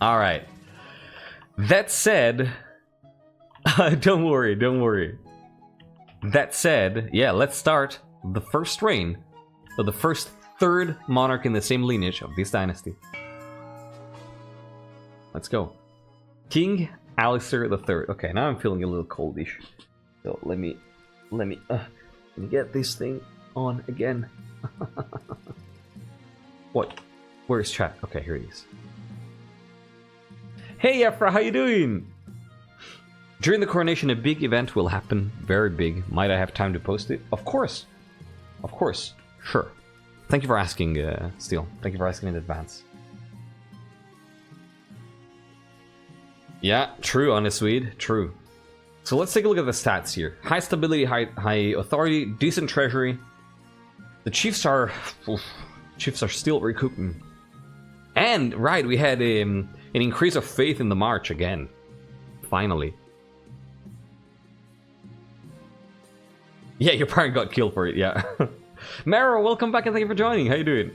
All right. That said, don't worry. That said, yeah, let's start the first reign of the first third monarch in the same lineage of this dynasty. Let's go. King Alyster III. Okay, now I'm feeling a little coldish. So let me get this thing on again. What? Where is chat? Okay, here it is. Hey Efra, how you doing? During the coronation, a big event will happen. Very big. Might I have time to post it? Of course. Of course. Sure. Thank you for asking, Steel. Thank you for asking in advance. Yeah, true, honest Swede. True. So let's take a look at the stats here. High stability, high authority, decent treasury. The Chiefs are still recouping. And, right, we had an increase of faith in the march again. Finally. Yeah, your parent got killed for it, yeah. Maro, welcome back and thank you for joining. How you doing?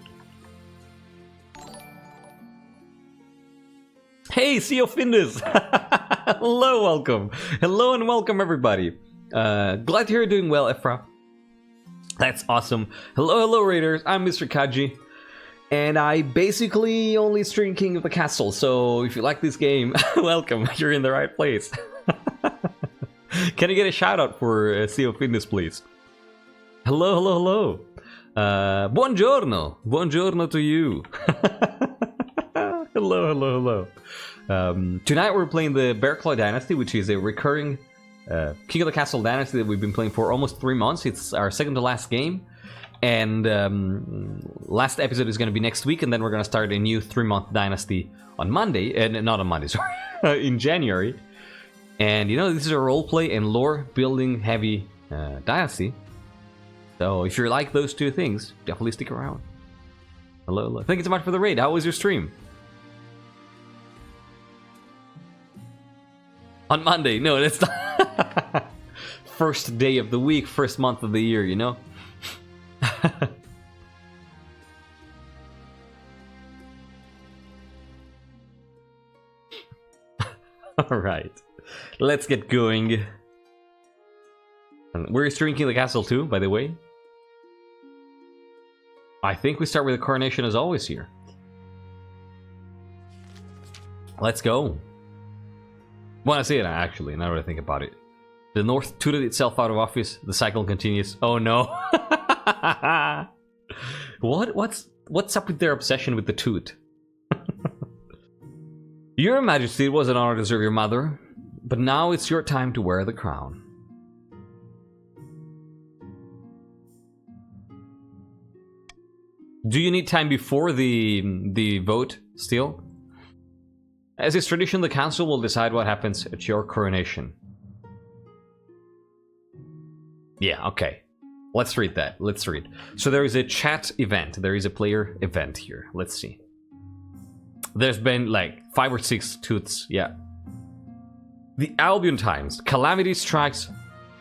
Hey, CEO Findus! Hello, welcome. Hello and welcome, everybody. Glad to hear you're doing well, Efra. That's awesome. Hello, Raiders. I'm MrKaji. And I basically only stream King of the Castle, so if you like this game, welcome. You're in the right place. Can I get a shout out for CEO Fitness, please? Hello. Buongiorno. Buongiorno to you. Hello. Tonight we're playing the Bearclaw Dynasty, which is a recurring King of the Castle dynasty that we've been playing for almost 3 months. It's our second to last game. And last episode is going to be next week, and then we're going to start a new 3-month dynasty on Monday. Not on Monday, sorry. In January. And, you know, this is a roleplay and lore-building heavy dynasty. So, if you like those two things, definitely stick around. Hello. Thank you so much for the raid. How was your stream? On Monday. No, that's not... First day of the week, first month of the year, you know? Alright. Let's get going. We're streaming King of the Castle too, by the way. I think we start with the coronation as always here. Let's go. Want to say it actually, now that I think about it. The North tooted itself out of office. The cycle continues. Oh no. What's up with their obsession with the toot? Your Majesty, it was an honor to serve your mother, but now it's your time to wear the crown. Do you need time before the vote still? As is tradition, the council will decide what happens at your coronation. Yeah, okay. Let's read that. Let's read. So there is a chat event. There is a player event here. Let's see. There's been like 5 or 6 toots. Yeah. The Albion Times. Calamity strikes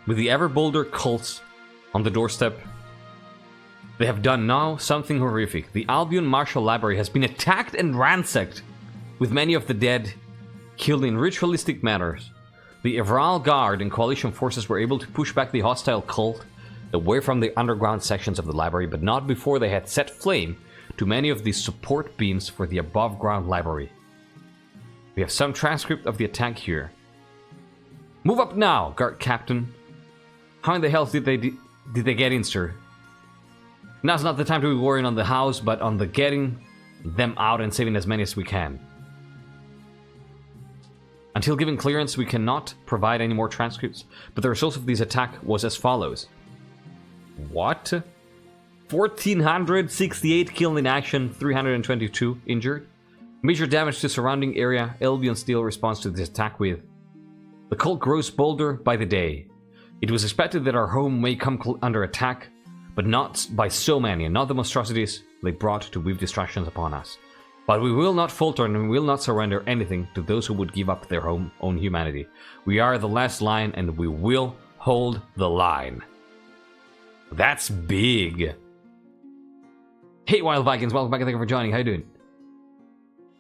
with the ever bolder cults on the doorstep. They have done now something horrific. The Albion Martial Library has been attacked and ransacked, with many of the dead killed in ritualistic manners. The Evral Guard and coalition forces were able to push back the hostile cult away from the underground sections of the library, but not before they had set flame to many of the support beams for the above-ground library. We have some transcript of the attack here. Move up now, guard captain. How in the hell did they get in, sir? Now's not the time to be worrying on the house, but on the getting them out and saving as many as we can. Until given clearance, we cannot provide any more transcripts, but the result of this attack was as follows. What? 1,468 killed in action, 322 injured. Major damage to surrounding area. Albion Steel responds to this attack with: the cult grows bolder by the day. It was expected that our home may come under attack, but not by so many, and not the monstrosities they brought to weave distractions upon us. But we will not falter and we will not surrender anything to those who would give up their own humanity. We are the last line and we will hold the line. That's big. Hey Wild Vikings, welcome back and thank you for joining. How you doing?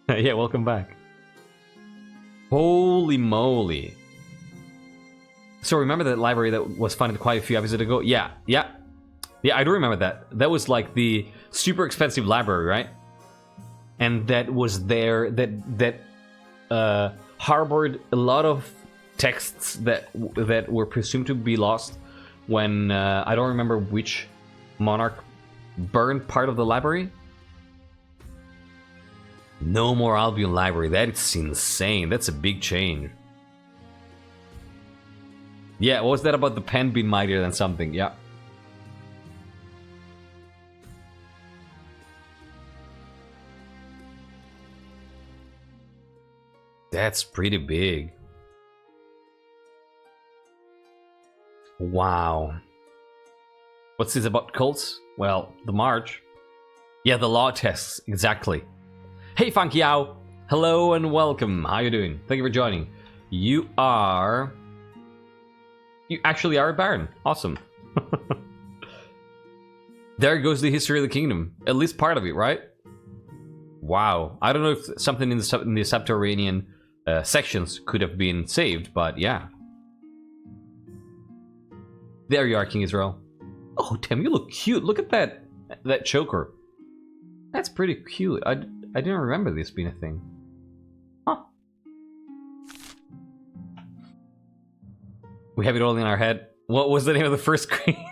Yeah, welcome back. Holy moly. So remember that library that was funded quite a few episodes ago? Yeah, I do remember that. That was like the super expensive library, right? And that was there, that harbored a lot of texts that were presumed to be lost when, I don't remember which monarch burned part of the library. No more Albion library. That's insane. That's a big change. Yeah, what was that about the pen being mightier than something? Yeah. That's pretty big. Wow. What's this about cults? Well, the march. Yeah, the law tests, exactly. Hey, Funky Ow. Hello and welcome. How you doing? Thank you for joining. You actually are a Baron. Awesome. There goes the history of the kingdom. At least part of it, right? Wow. I don't know if something in the subterranean sections could have been saved, but yeah. There you are, King Israel. Oh, damn, you look cute. Look at that choker. That's pretty cute. I didn't remember this being a thing. Huh. We have it all in our head. What was the name of the first screen?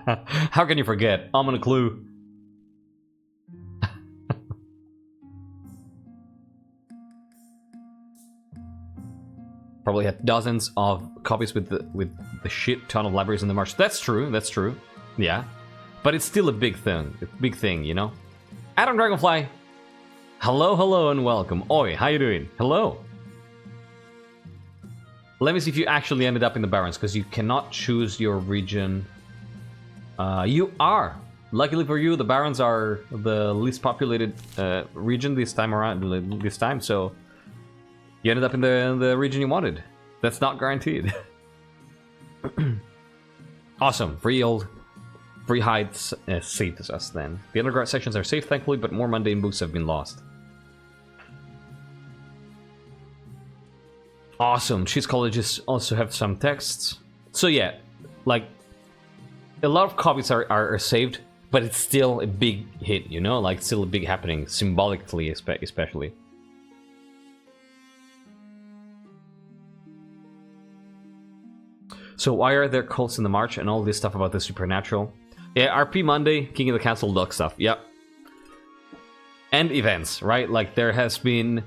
How can you forget? I'm on a clue. Probably had dozens of copies with the shit ton of libraries in the march. That's true. That's true. Yeah, but it's still a big thing, you know. Adam Dragonfly. Hello, and welcome. Oi, how you doing? Hello. Let me see if you actually ended up in the Barrens, because you cannot choose your region. You are. Luckily for you, the Barrens are the least populated region this time, so you ended up in the region you wanted. That's not guaranteed. Awesome. Free heights safe as us then. The underground sections are safe, thankfully, but more mundane boosts have been lost. Awesome. Cheese colleges also have some texts. So yeah, like, a lot of copies are saved, but it's still a big hit, you know? Like, still a big happening, symbolically especially. So why are there cults in the march and all this stuff about the supernatural? Yeah, RP Monday, King of the Castle Duck stuff, yep. And events, right? Like, there has been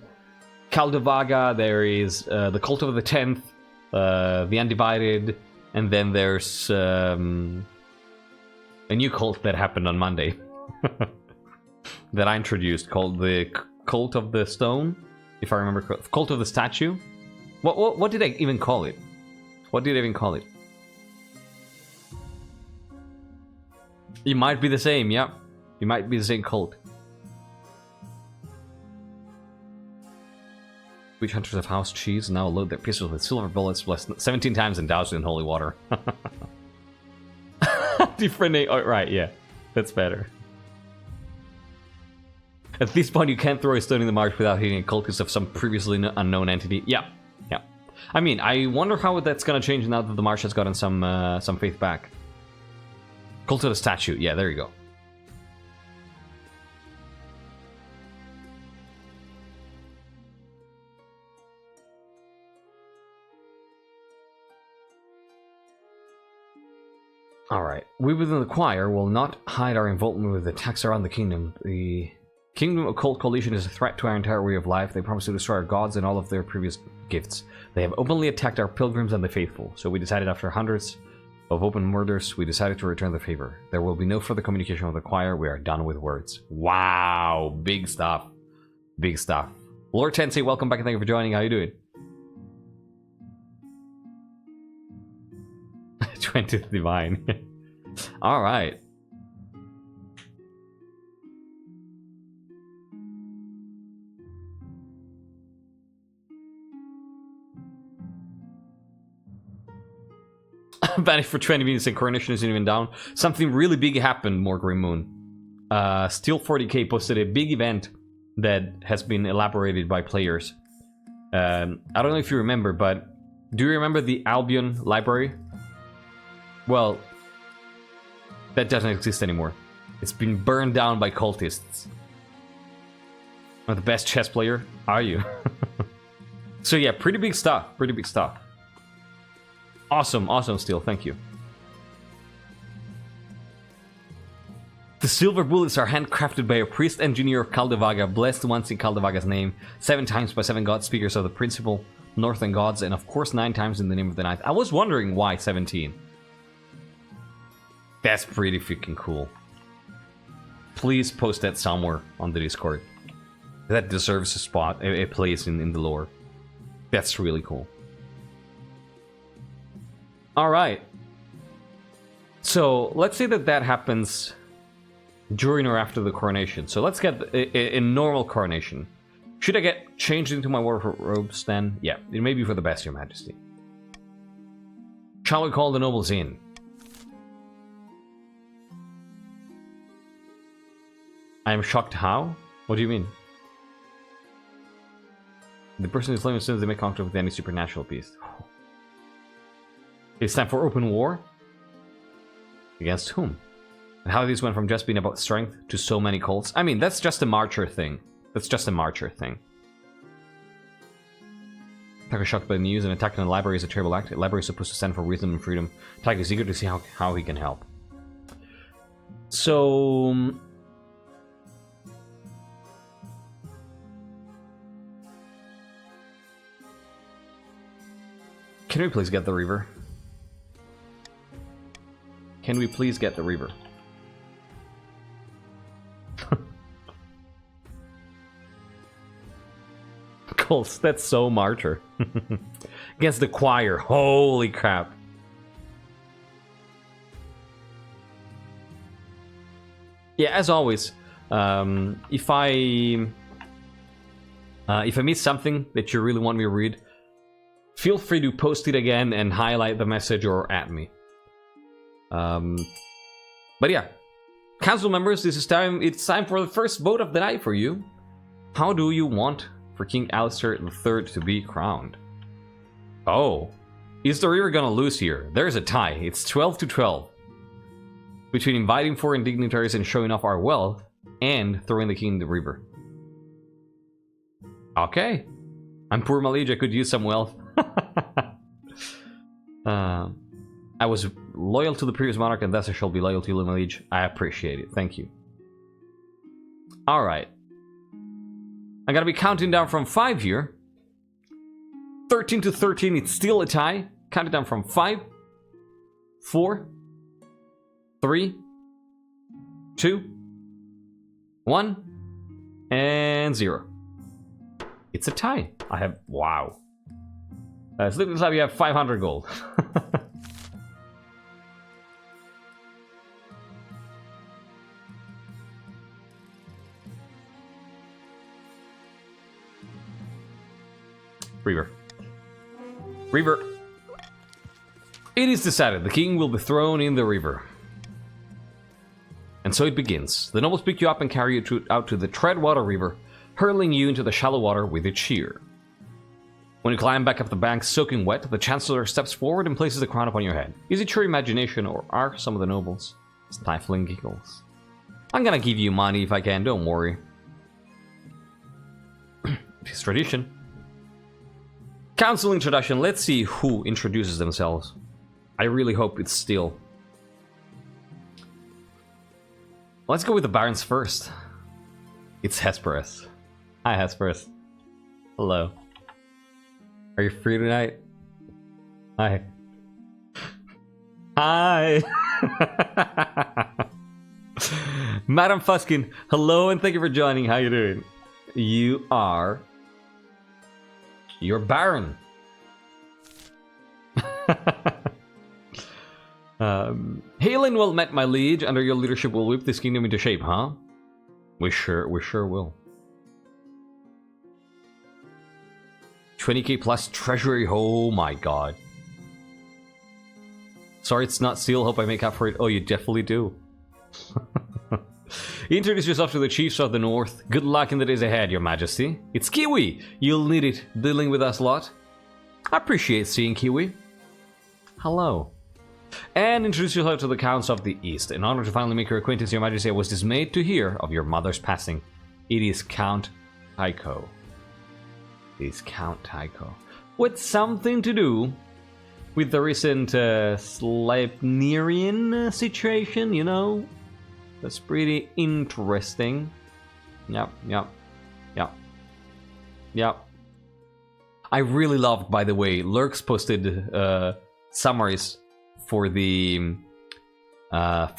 Caldovaga, there is the Cult of the 10th, the Undivided, and then there's a new cult that happened on Monday that I introduced called the Cult of the Stone, if I remember correctly. Cult of the Statue? What did I even call it? What did I even call it? It might be the same, yeah. It might be the same cult. Witch hunters of house cheese now load their pistols with silver bullets, blessed 17 times and doused in holy water. Different name. Oh, right, yeah. That's better. At this point, you can't throw a stone in the march without hitting a cultist of some previously unknown entity. Yeah, yeah. I mean, I wonder how that's gonna change now that the march has gotten some faith back. Cult of the Statue. Yeah, there you go. Alright. We within the choir will not hide our involvement with attacks around the kingdom. The Kingdom Occult Coalition is a threat to our entire way of life. They promise to destroy our gods and all of their previous gifts. They have openly attacked our pilgrims and the faithful, so we decided after hundreds of open murders, we decided to return the favor. There will be no further communication with the choir. We are done with words. Wow! Big stuff. Big stuff. Lord Tensei, welcome back and thank you for joining. How you doing? 20th Divine. Alright. Banished for 20 minutes and coronation isn't even down. Something really big happened, more Green Moon. Steel 40k posted a big event that has been elaborated by players. I don't know if you remember, but do you remember the Albion library? Well, that doesn't exist anymore. It's been burned down by cultists. Not the best chess player, are you? So yeah, pretty big stuff. Pretty big stuff. Awesome, awesome steel. Thank you. The silver bullets are handcrafted by a priest engineer of Kaldavaga, blessed once in Kaldavaga's name, 7 times by 7 god speakers of the principal northern gods, and of course 9 times in the name of the ninth. I was wondering why 17. That's pretty freaking cool. Please post that somewhere on the Discord. That deserves a spot, a place in the lore. That's really cool. Alright. So, let's say that happens during or after the coronation. So let's get a normal coronation. Should I get changed into my war robes then? Yeah, it may be for the best, Your Majesty. Shall we call the nobles in? I am shocked how? What do you mean? The person is living as soon as they make contact with any supernatural beast. It's time for open war? Against whom? And how this went from just being about strength to so many cults? I mean, that's just a marcher thing. That's just a marcher thing. Tiger shocked by the news and attacking the library is a terrible act. The library is supposed to stand for wisdom and freedom. Tiger is eager to see how he can help. So... can we please get the Reaver? Can we please get the Reaver? Cults, that's so martyr. Against the choir, holy crap. Yeah, as always, if I miss something that you really want me to read, feel free to post it again and highlight the message or at me. But yeah, council members, it's time for the first vote of the night for you. How do you want for King Alyster III to be crowned? Oh, is the Reaver gonna lose here? There's a tie. It's 12-12 between inviting foreign dignitaries and showing off our wealth and throwing the king in the Reaver. Okay, I'm poor, my liege. I could use some wealth. I was loyal to the previous monarch, and thus I shall be loyal to you, my liege. I appreciate it. Thank you. Alright. I'm gonna be counting down from 5 here. 13-13, it's still a tie. Counting down from 5, 4, 3, 2, 1, and 0. It's a tie. I have... wow. Sleeping Slab, you have 500 gold. Reaver. Reaver. It is decided. The king will be thrown in the Reaver. And so it begins. The nobles pick you up and carry you out to the Treadwater River, hurling you into the shallow water with a cheer. When you climb back up the bank soaking wet, the Chancellor steps forward and places the crown upon your head. Is it your imagination, or are some of the nobles stifling giggles? I'm gonna give you money if I can, don't worry. It's tradition. Council introduction, let's see who introduces themselves. I really hope it's still. Let's go with the Barons first. It's Hesperus. Hi Hesperus. Hello. Are you free tonight? Hi. Hi! Madam Fuskin, hello and thank you for joining. How you doing? You are... you're Baron. Halen, well met, my liege. Under your leadership, we'll whip this kingdom into shape, huh? We sure will. 20k plus treasury, oh my god. Sorry it's not steel, hope I make up for it. Oh, you definitely do. Introduce yourself to the chiefs of the north. Good luck in the days ahead, your majesty. It's Kiwi. You'll need it dealing with us lot. I appreciate seeing Kiwi. Hello. And introduce yourself to the counts of the east. In honor to finally make your acquaintance, your majesty, I was dismayed to hear of your mother's passing. It is Count Tycho. It is Count Tycho. With something to do with the recent Sleipnerian situation, you know? That's pretty interesting. Yep. I really loved, by the way, Lurks posted summaries for the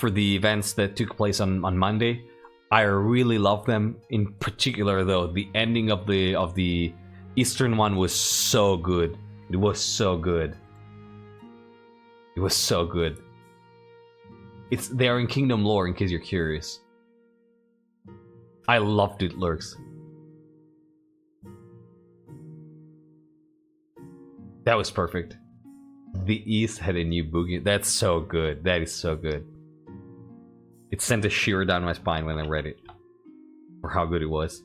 events that took place on Monday. I really loved them. In particular, though, the ending of the Eastern one was so good. It was so good. It was so good. They're in Kingdom lore, in case you're curious. I loved it, Lurks. That was perfect. The East had a new boogie. That's so good. That is so good. It sent a shiver down my spine when I read it. For how good it was.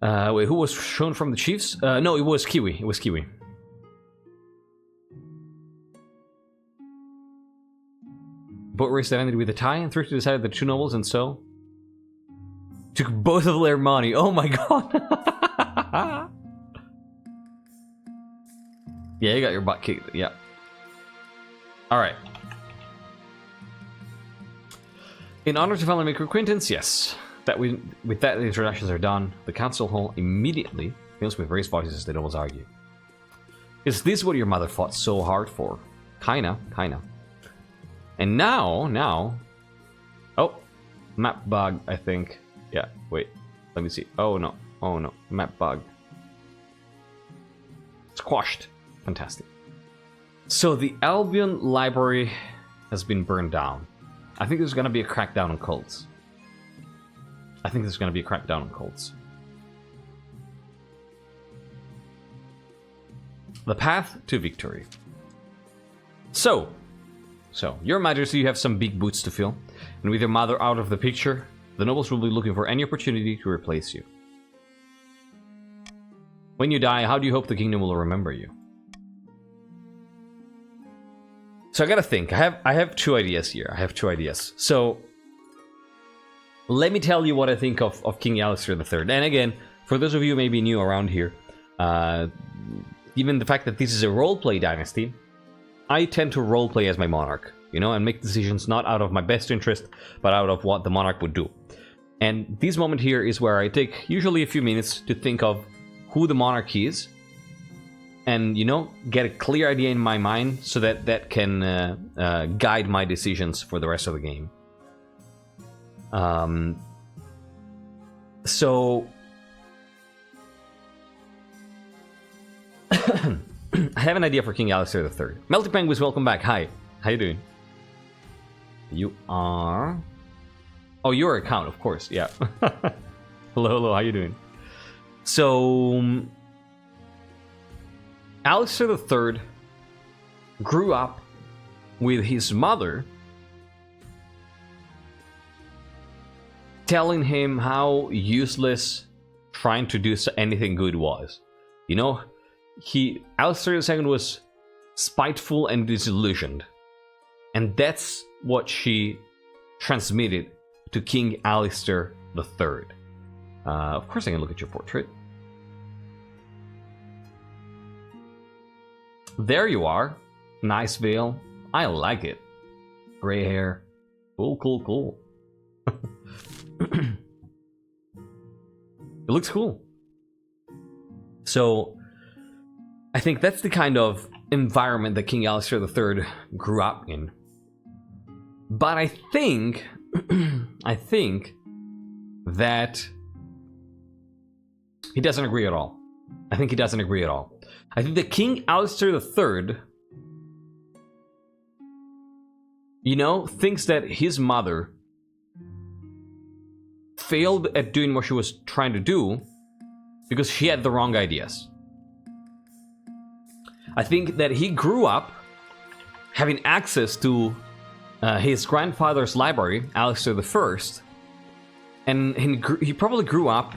Wait, who was shown from the Chiefs? No, it was Kiwi. It was Kiwi. Boat race that ended with a tie, and Thrifty decided the two nobles, and so took both of their money. Oh my god! Yeah, you got your butt kicked. Yeah. All right. In honor to finally make your acquaintance, yes. With that, the introductions are done. The council hall immediately fills with raised voices as the nobles argue. Is this what your mother fought so hard for? Kinda. And now... Oh, map bug, I think. Yeah, wait. Let me see. Oh no. Map bug. Squashed. Fantastic. So the Albion library has been burned down. I think there's gonna be a crackdown on cults. The path to victory. So, your majesty, you have some big boots to fill, and with your mother out of the picture, the nobles will be looking for any opportunity to replace you. When you die, how do you hope the kingdom will remember you? So I gotta think. I have two ideas here. So let me tell you what I think of King Alyster III. And again, for those of you who may be new around here, given the fact that this is a roleplay dynasty, I tend to roleplay as my monarch, you know, and make decisions not out of my best interest, but out of what the monarch would do. And this moment here is where I take usually a few minutes to think of who the monarch is, and, you know, get a clear idea in my mind so that can guide my decisions for the rest of the game. So I have an idea for King Alyster III. Melty Penguins, welcome back. Hi. How you doing? You are... Oh, you're a count, of course. Yeah. Hello. How you doing? So... Alyster III grew up with his mother telling him how useless trying to do anything good was. You know, Alyster II was spiteful and disillusioned. And that's what she transmitted to King Alyster III. Of course I can look at your portrait. There you are. Nice veil. I like it. Gray hair. Cool. It looks cool. So, I think that's the kind of environment that King Alyster III grew up in. But I think that he doesn't agree at all. I think that King Alyster III, you know, thinks that his mother failed at doing what she was trying to do because she had the wrong ideas. I think that he grew up having access to his grandfather's library, Alyster I, and he probably grew up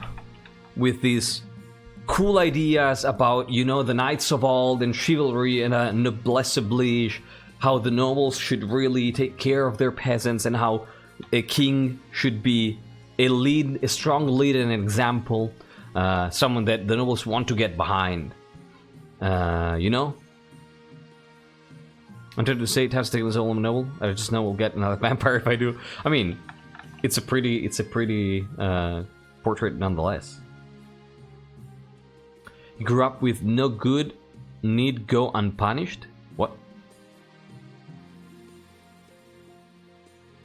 with these cool ideas about, you know, the knights of old and chivalry and noblesse oblige, how the nobles should really take care of their peasants, and how a king should be a strong lead and an example, someone that the nobles want to get behind. You know? I'm tempted to say it has to take this old noble. I just know we'll get another vampire if I do. I mean, it's a pretty portrait nonetheless. He grew up with no good need go unpunished. What?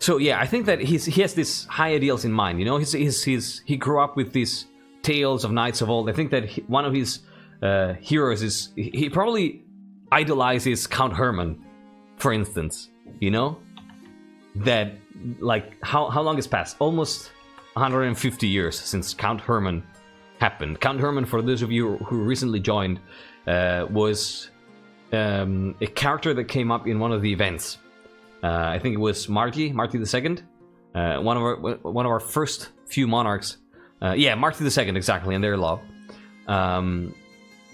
So yeah, I think that he has this high ideals in mind. You know, he grew up with these tales of knights of old. I think that one of his heroes is he probably idolizes Count Herman, for instance. You know, that like how long has passed? Almost 150 years since Count Herman happened. Count Herman, for those of you who recently joined, was a character that came up in one of the events. I think it was Marty II, one of our first few monarchs. Yeah, Marty II, exactly, and their law,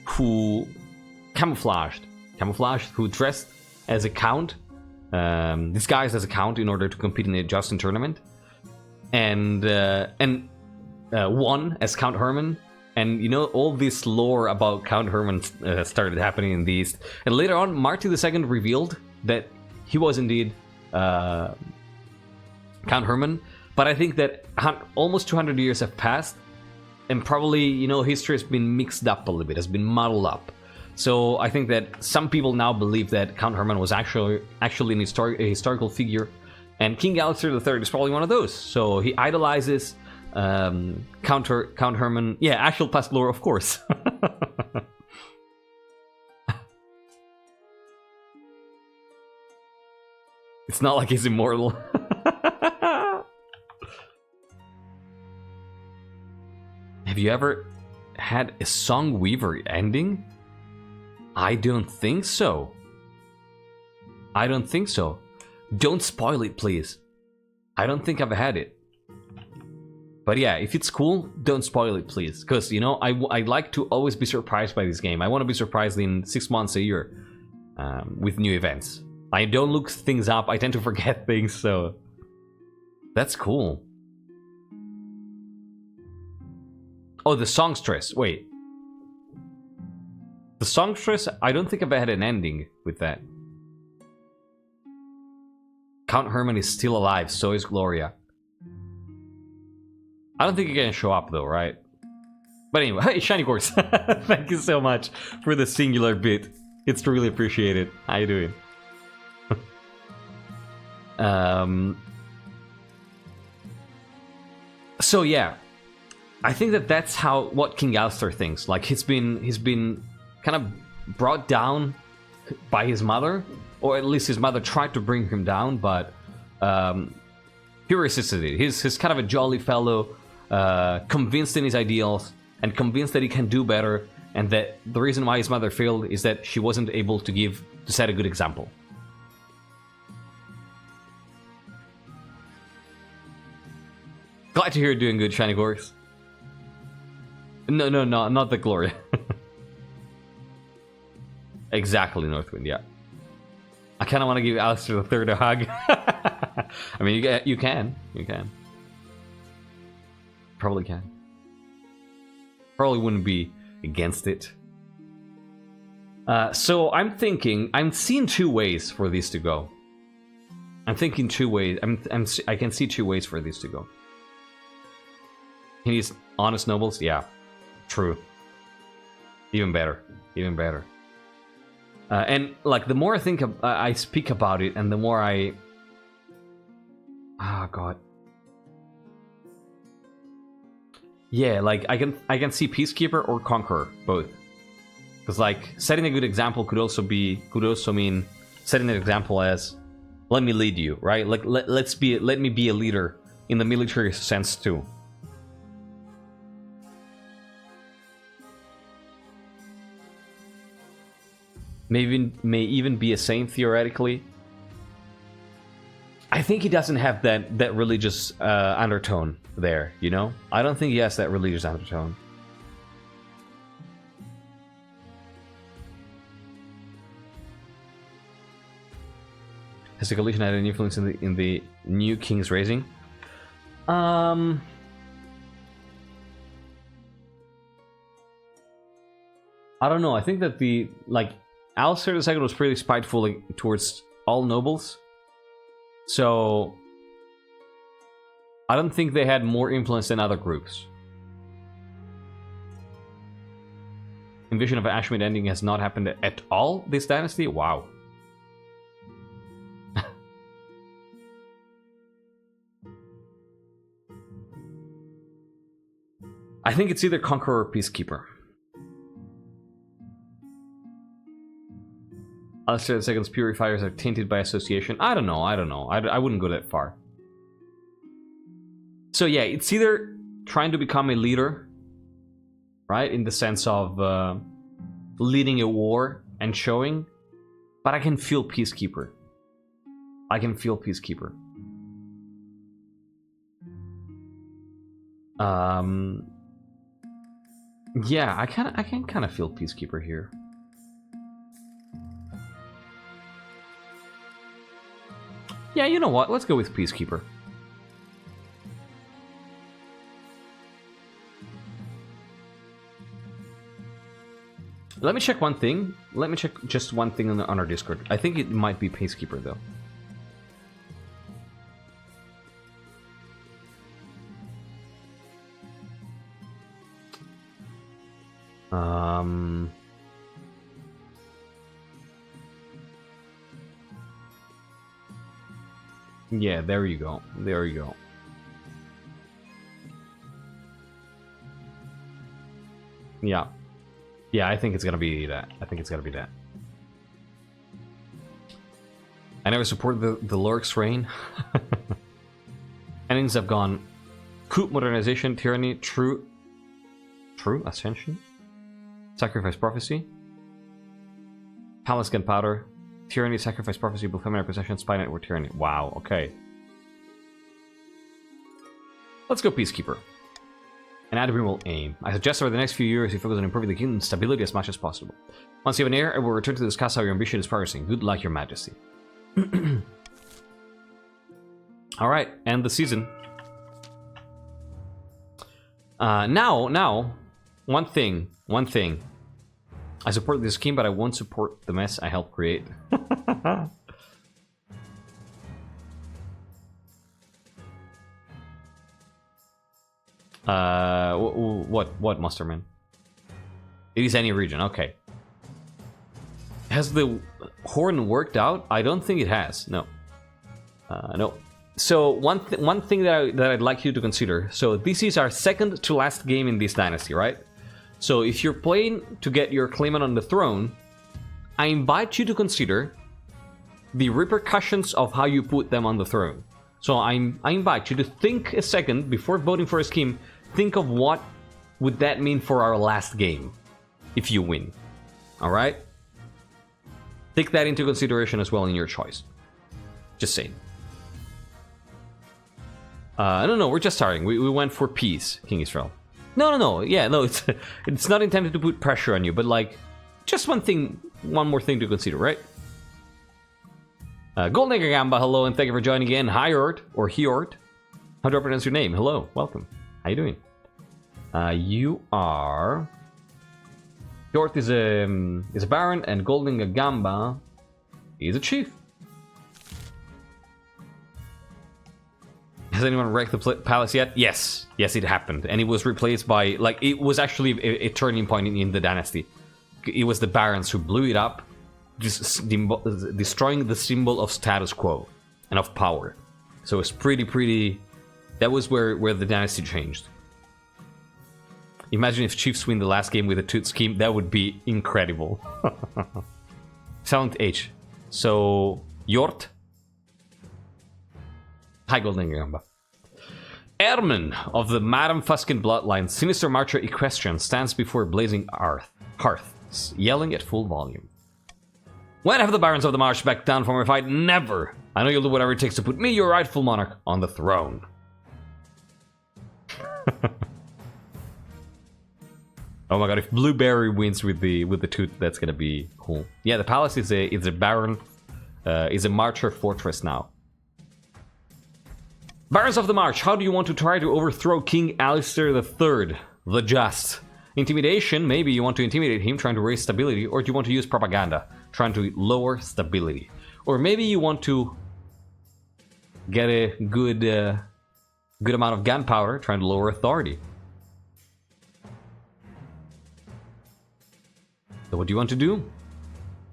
who camouflaged, who dressed as a count, disguised as a count in order to compete in a Justin tournament, and won as Count Herman. And you know, all this lore about Count Herman started happening in the East. And later on, Marty II revealed that he was indeed Count Herman. But I think that almost 200 years have passed, and probably, you know, history has been mixed up a little bit, has been muddled up. So I think that some people now believe that Count Herman was actually a historical figure, and King Alyster III is probably one of those. So he idolizes Count Herman. Yeah, actual past lore, of course. It's not like he's immortal. Have you ever had a Song Weaver ending? I don't think so. Don't spoil it, please. I don't think I've had it. But yeah, if it's cool, don't spoil it, please. Because, you know, I like to always be surprised by this game. I want to be surprised in 6 months, a year, with new events. I don't look things up. I tend to forget things, so... That's cool. Oh, the songstress. Wait. The songstress, I don't think I've had an ending with that. Count Herman is still alive, so is Gloria. I don't think you're gonna show up though, right? But anyway, hey, Shiny Course, thank you so much for the singular bit. It's really appreciated. How you doing? So yeah, I think that that's what King Alyster thinks. Like he's been kind of brought down by his mother, or at least his mother tried to bring him down, but he resisted it. He's kind of a jolly fellow. Convinced in his ideals and convinced that he can do better, and that the reason why his mother failed is that she wasn't able to set a good example. Glad to hear you're doing good, Shiny Gorks. No, not the Gloria. Exactly, Northwind, yeah. I kind of want to give Alyster III a hug. I mean, you can. Probably can. Probably wouldn't be against it. So I'm seeing two ways for these to go. I'm thinking two ways. I can see two ways for these to go. He needs honest nobles, yeah, true. Even better. And like the more I speak about it, and the more God. Yeah, like I can see Peacekeeper or Conqueror, both. Because like setting a good example could also mean setting an example as, let me lead you, right? Like let me be a leader in the military sense too. May even be a saint theoretically. I think he doesn't have that religious undertone there, you know? I don't think he has that religious undertone. Has the coalition had any influence in the new king's raising? I don't know. I think that Alyster II was pretty spiteful towards all nobles. So I don't think they had more influence than other groups. Invasion of Ashmid ending has not happened at all this dynasty? Wow. I think it's either Conqueror or Peacekeeper. Alyster II's purifiers are tainted by association. I don't know. I wouldn't go that far. So yeah, it's either trying to become a leader, right? In the sense of leading a war and showing. But I can feel Peacekeeper. Yeah, I can kind of feel Peacekeeper here. Yeah, you know what? Let's go with Peacekeeper. Let me check one thing. Let me check just one thing on our Discord. I think it might be Peacekeeper, though. Yeah, there you go. There you go. Yeah. Yeah, I think it's gonna be that. I never support the Lork's reign. Endings have gone coup, modernization, tyranny, true ascension, sacrifice, prophecy, palace, gunpowder, tyranny, sacrifice, prophecy, feminine possession, spy network, tyranny. Wow, okay. Let's go Peacekeeper. And Admiral aim. I suggest over the next few years you focus on improving the kingdom's stability as much as possible. Once you have an heir, I will return to discuss how your ambition is progressing. Good luck, Your Majesty. Alright, end the season. Now, one thing. I support this scheme, but I won't support the mess I helped create. What, Musterman? It is any region, okay. Has the horn worked out? I don't think it has, no. No. So, one thing that I'd like you to consider. So, this is our second to last game in this dynasty, right? So, if you're playing to get your claimant on the throne, I invite you to consider the repercussions of how you put them on the throne. So, I invite you to think a second before voting for a scheme. Think of what would that mean for our last game if you win. Alright? Take that into consideration as well in your choice. Just saying. No, we're just starting. We went for peace, King Israel. No. Yeah, no, it's not intended to put pressure on you, but like, just one more thing to consider, right? Golden Gamba, hello, and thank you for joining in. Hi, Ort, or Hiort. How do I pronounce your name? Hello, welcome. How you doing? You are... Hiort is a baron, and Golden Gamba is a chief. Has anyone wrecked the palace yet? Yes, it happened, and it was replaced by, like, it was actually a turning point in the dynasty. It was the barons who blew it up, just destroying the symbol of status quo and of power. So it's pretty. That was where the dynasty changed. Imagine if Chiefs win the last game with a toot scheme. That would be incredible. Silent H. So Yort. Hi, Golden Gamba. Ermin of the Madame Fuskin bloodline, sinister marcher equestrian, stands before blazing hearth, yelling at full volume. When have the Barons of the Marsh backed down from a fight? Never! I know you'll do whatever it takes to put me, your rightful monarch, on the throne. Oh my god, if Blueberry wins with the Toot, that's gonna be cool. Yeah, the palace is a Baron, is a Marcher fortress now. Barons of the March, how do you want to try to overthrow King Alyster III, the Just? Intimidation, maybe you want to intimidate him, trying to raise stability, or do you want to use propaganda, trying to lower stability? Or maybe you want to get a good amount of gunpowder, trying to lower authority. So what do you want to do?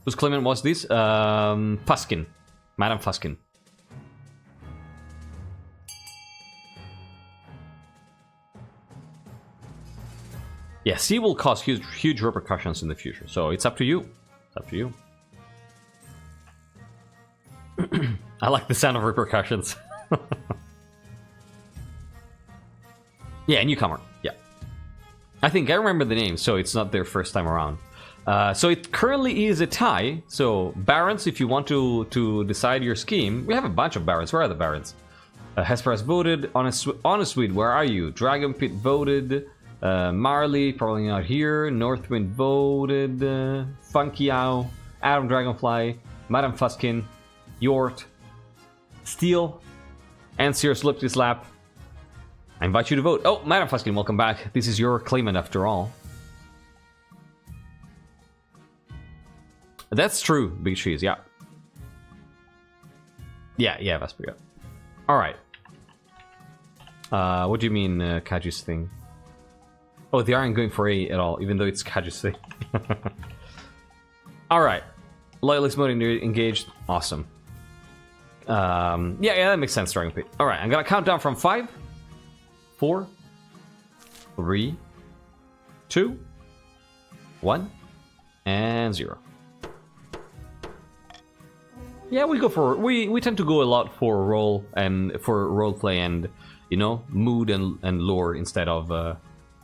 Whose claimant was this? Fuskin. Madam Fuskin. Yeah, sea will cause huge repercussions in the future, so it's up to you. It's up to you. I like the sound of repercussions. Yeah, newcomer. Yeah. I think I remember the name, so it's not their first time around. So it currently is a tie. So Barons, if you want to decide your scheme, we have a bunch of Barons. Where are the Barons? Hesper has voted. Honestweed, where are you? Dragon Pit voted. Marley, probably not here. Northwind voted. Funky Owl, Adam Dragonfly, Madam Fuskin, Yort, Steel, and Sears Lip this lap. I invite you to vote. Oh, Madam Fuskin, welcome back. This is your claimant after all. That's true, Big Cheese, yeah. Yeah, Vesper, yeah. Alright. What do you mean, Kaji's thing? Oh, they aren't going for A at all, even though it's Kaji's thing. Alright. Loyalist mode engaged. Awesome. Yeah, that makes sense, Dragon Pit. Alright, I'm gonna count down from 5, 4, 3, 2, 1, and 0. Yeah, we go for we tend to go a lot for role and for roleplay and, you know, mood and lore instead of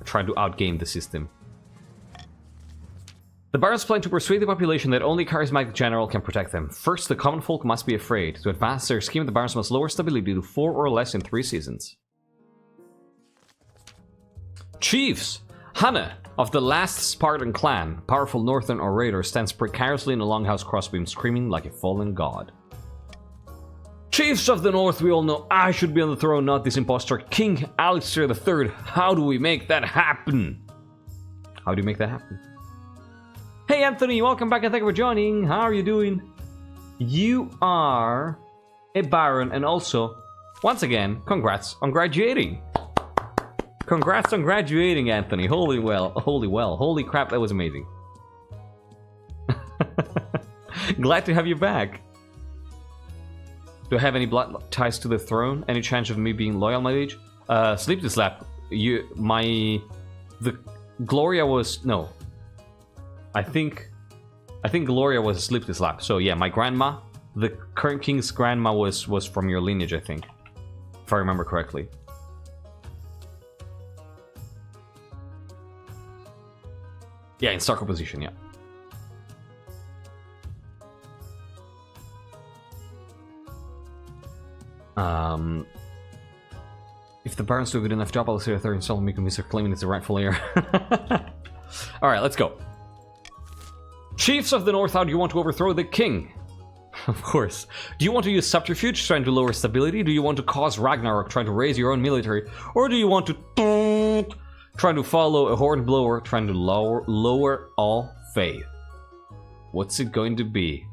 trying to outgame the system. The Barons plan to persuade the population that only charismatic general can protect them. First, the common folk must be afraid. To advance their scheme, the Barons must lower stability to 4 or less in 3 seasons. Chiefs! Hanna of the last Spartan clan, powerful northern orator, stands precariously in a longhouse crossbeam, screaming like a fallen god. Chiefs of the North, we all know I should be on the throne, not this impostor, King Alyster III. How do we make that happen? How do you make that happen? Hey Anthony, welcome back and thank you for joining. How are you doing? You are a Baron, and also, once again, congrats on graduating. Congrats on graduating, Anthony. Holy crap, that was amazing. Glad to have you back. Do I have any blood ties to the throne? Any chance of me being loyal, my liege? Sleep this lap. The Gloria was no. I think Gloria was asleep this lap. So yeah, my grandma, the current king's grandma, was from your lineage, I think, if I remember correctly. Yeah, in stark opposition, yeah. If the Barons do a good enough job, I'll say a third install and make Mr. claiming it's the rightful heir. Alright, let's go. Chiefs of the North, how do you want to overthrow the king? Of course. Do you want to use subterfuge, trying to lower stability? Do you want to cause Ragnarok, trying to raise your own military? Or do you want to trying to follow a hornblower, trying to lower all faith? What's it going to be?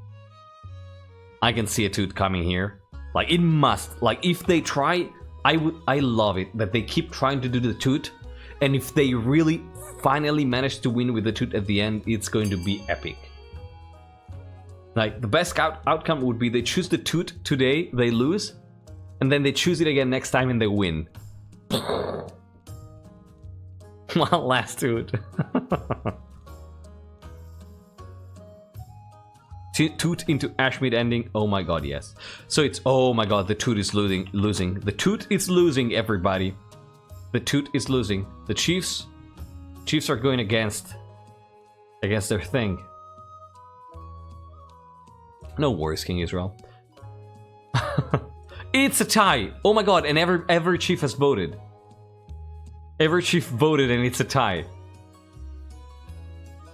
I can see a Toot coming here. Like, it must. Like, if they try, I love it that they keep trying to do the Toot, and if they really finally manage to win with the Toot at the end, it's going to be epic. Like, the best outcome would be they choose the Toot today, they lose, and then they choose it again next time and they win. One last Toot. Toot into Ashmead ending. Oh my god, yes. So it's, oh my god, the Toot is losing. The Toot is losing, everybody. The Toot is losing. The Chiefs are going against their thing. No worries, King Israel. It's a tie! Oh my god, and every chief has voted. Every chief voted and it's a tie.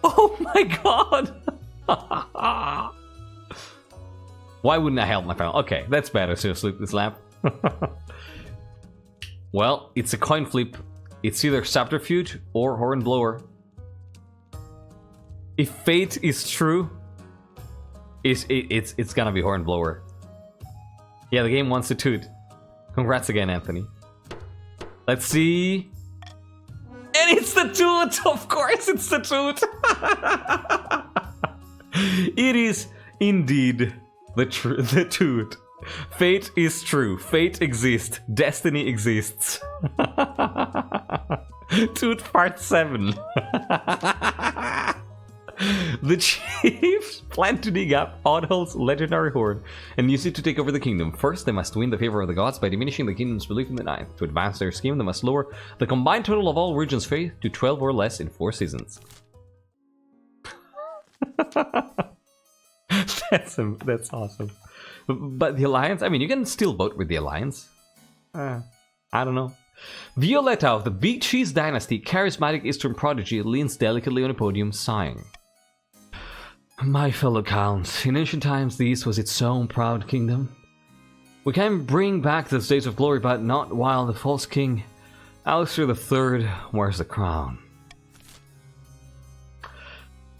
Oh my god! Why wouldn't I help my family? Okay, that's better, seriously, this lap. Well, it's a coin flip. It's either Subterfuge or Hornblower. If fate is true, it's gonna be Hornblower. Yeah, the game wants to toot. Congrats again, Anthony. Let's see. And it's the toot! Of course it's the toot! It is indeed the toot. Fate is true. Fate exists. Destiny exists. Toot part 7. The chiefs plan to dig up Oddhull's legendary horde and use it to take over the kingdom. First, they must win the favor of the gods by diminishing the kingdom's belief in the ninth. To advance their scheme, they must lower the combined total of all regions' faith to 12 or less in 4 seasons. That's awesome. But the Alliance, I mean, you can still vote with the Alliance. I don't know. Violetta of the Bearclaw Dynasty, charismatic Eastern prodigy, leans delicately on a podium, sighing. My fellow counts, in ancient times the East was its own proud kingdom. We can bring back those days of glory, but not while the false king, Alyster III, wears the crown.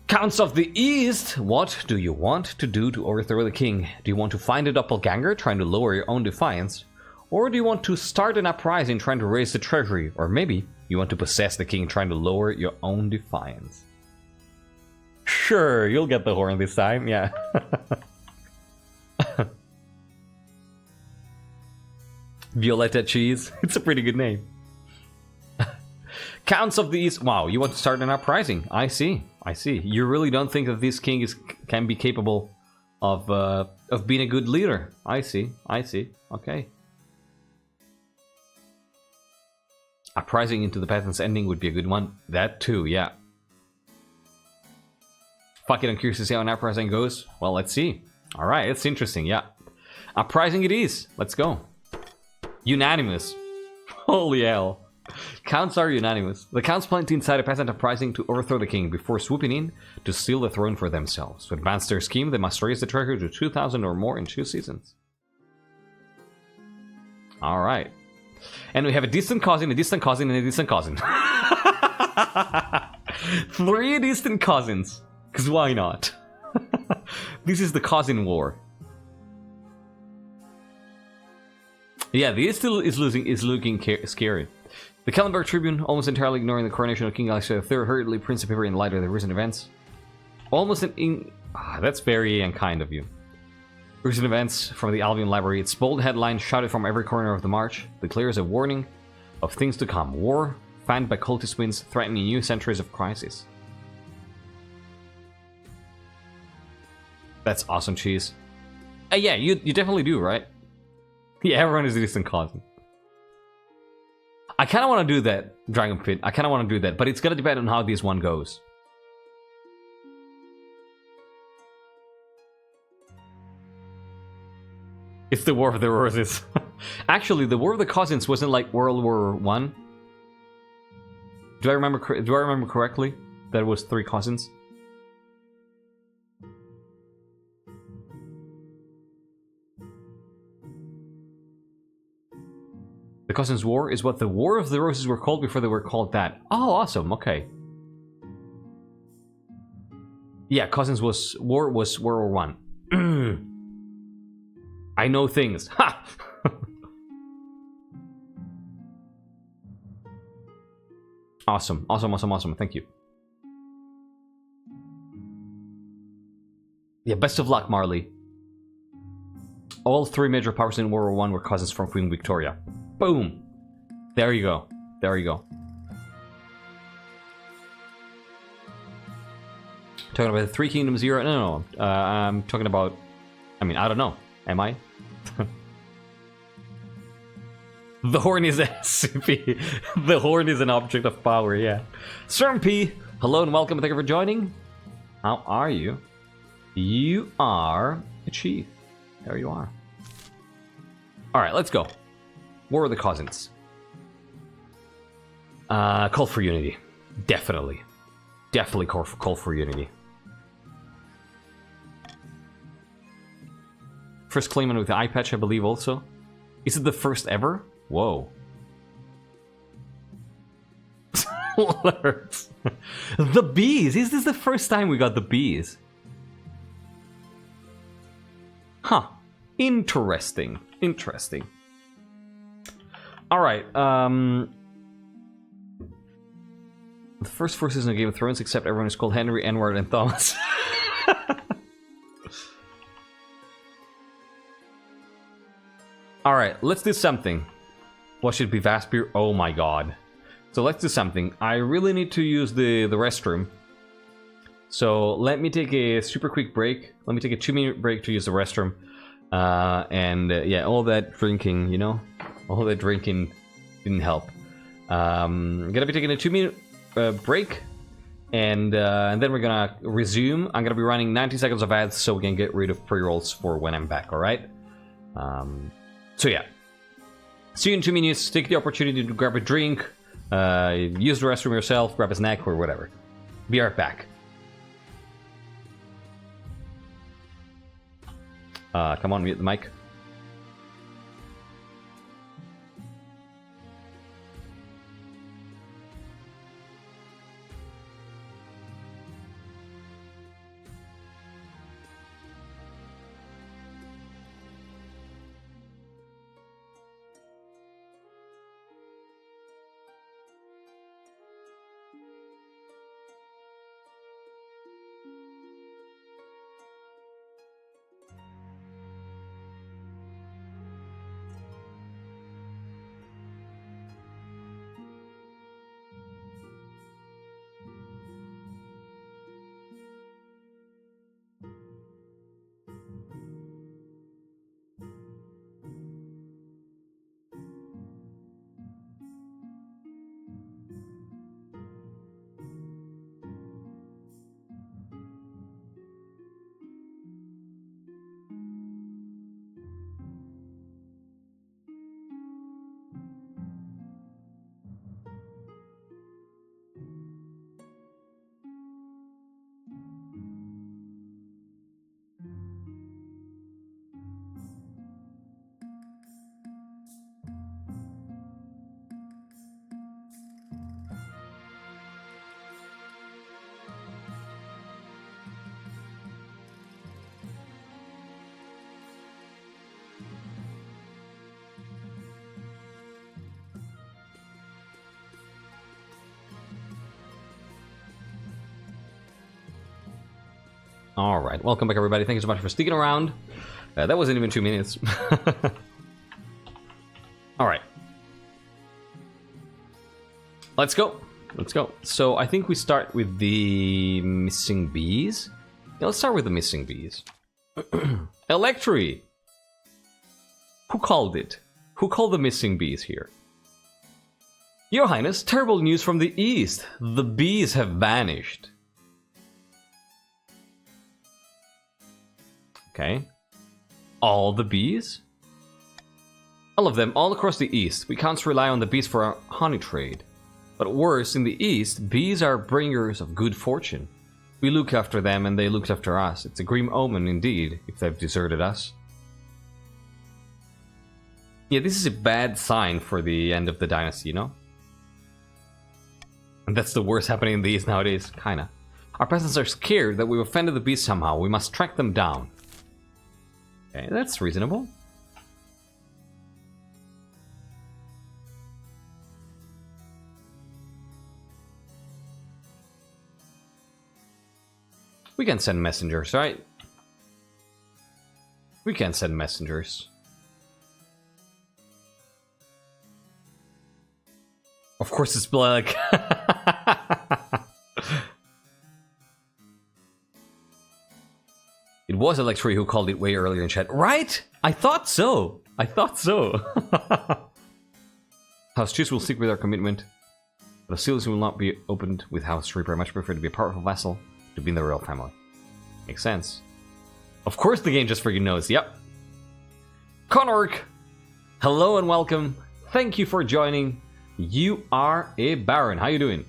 Counts of the East, what do you want to do to overthrow the king? Do you want to find a doppelganger trying to lower your own defiance? Or do you want to start an uprising trying to raise the treasury? Or maybe you want to possess the king trying to lower your own defiance? Sure, you'll get the horn this time, yeah. Violetta Cheese, it's a pretty good name. Counts of the East, wow, you want to start an uprising? I see. You really don't think that this king can be capable of being a good leader? I see. Okay. Uprising into the peasants' ending would be a good one. That too, yeah. Fuck it, I'm curious to see how an uprising goes. Well, let's see. Alright, it's interesting, yeah. Uprising it is. Let's go. Unanimous. Holy hell. Counts are unanimous. The counts plan to incite a peasant uprising to overthrow the king before swooping in to steal the throne for themselves. To advance their scheme, they must raise the treasury to 2,000 or more in 2 seasons. Alright. And we have a distant cousin, a distant cousin, and a distant cousin. 3 distant cousins. Because why not? This is the cousin war. Yeah, the East still is looking scary. The Kellenberg Tribune, almost entirely ignoring the coronation of King Alyster III, hurriedly prints a paper in light of the recent events. Almost that's very unkind of you. Recent events from the Albion Library. Its bold headline, shouted from every corner of the march, declares a warning of things to come. War, fanned by cultist winds, threatening new centuries of crisis. That's awesome, Cheese. Yeah, you definitely do, right? Yeah, everyone is a distant cousin. I kind of want to do that, Dragon Pit. I kind of want to do that, but it's going to depend on how this one goes. It's the War of the Roses. Actually, the War of the Cousins wasn't like World War One. Do I remember correctly that it was 3 cousins? The Cousins War is what the War of the Roses were called before they were called that. Oh, awesome. Okay. Yeah, Cousins was World War One. I know things. Ha! Awesome. Thank you. Yeah, best of luck, Marley. All 3 major powers in World War One were cousins from Queen Victoria. Boom! There you go. Talking about the 3 Kingdoms era? No. I'm talking about... I mean, I don't know. Am I? The horn is SCP. The horn is an object of power, yeah. Storm P, hello and welcome. Thank you for joining. How are you? You are achieve. There you are. Alright, let's go. War of the Cousins. Call for unity. Definitely. Definitely call for unity. First claimant with the eye patch, I believe, also. Is it the first ever? Whoa. The bees! Is this the first time we got the bees? Huh. Interesting. Interesting. Alright, the first four seasons of Game of Thrones, except everyone is called Henry, Edward, and Thomas. Alright, let's do something. What should be Vaspir? Oh my god. So let's do something. I really need to use the restroom. So let me take a super quick break. Let me take a 2-minute break to use the restroom. Yeah, all that drinking, you know? All that drinking didn't help. I'm gonna be taking a 2-minute break. And then we're gonna resume. I'm gonna be running 90 seconds of ads so we can get rid of pre-rolls for when I'm back, alright? So yeah. See you in 2 minutes. Take the opportunity to grab a drink. Use the restroom yourself, grab a snack or whatever. Be right back. Come on, mute the mic. Alright, welcome back everybody. Thank you so much for sticking around. That wasn't even 2 minutes. Alright. Let's go. Let's go. So I think we start with the missing bees. Yeah, let's start with the missing bees. Electri! Who called it? Who called the missing bees here? Your Highness, terrible news from the east. The bees have vanished. Okay. All the bees? All of them, all across the east. We can't rely on the bees for our honey trade. But worse, in the east, bees are bringers of good fortune. We look after them and they looked after us. It's a grim omen indeed, if they've deserted us. Yeah, this is a bad sign for the end of the dynasty, you know? And that's the worst happening in the east nowadays, kinda. Our peasants are scared that we've offended the bees somehow. We must track them down. Okay, that's reasonable. We can send messengers, right? We can send messengers. Of course it's black. It was Electri who called it way earlier in chat. Right? I thought so. I thought so. House Chiefs will stick with our commitment. But the seals will not be opened with House Reaper. I much prefer to be a powerful vassal to be in the royal family. Makes sense. Of course the game just freaking knows, yep. Conork, hello and welcome. Thank you for joining. You are a Baron. How you doing?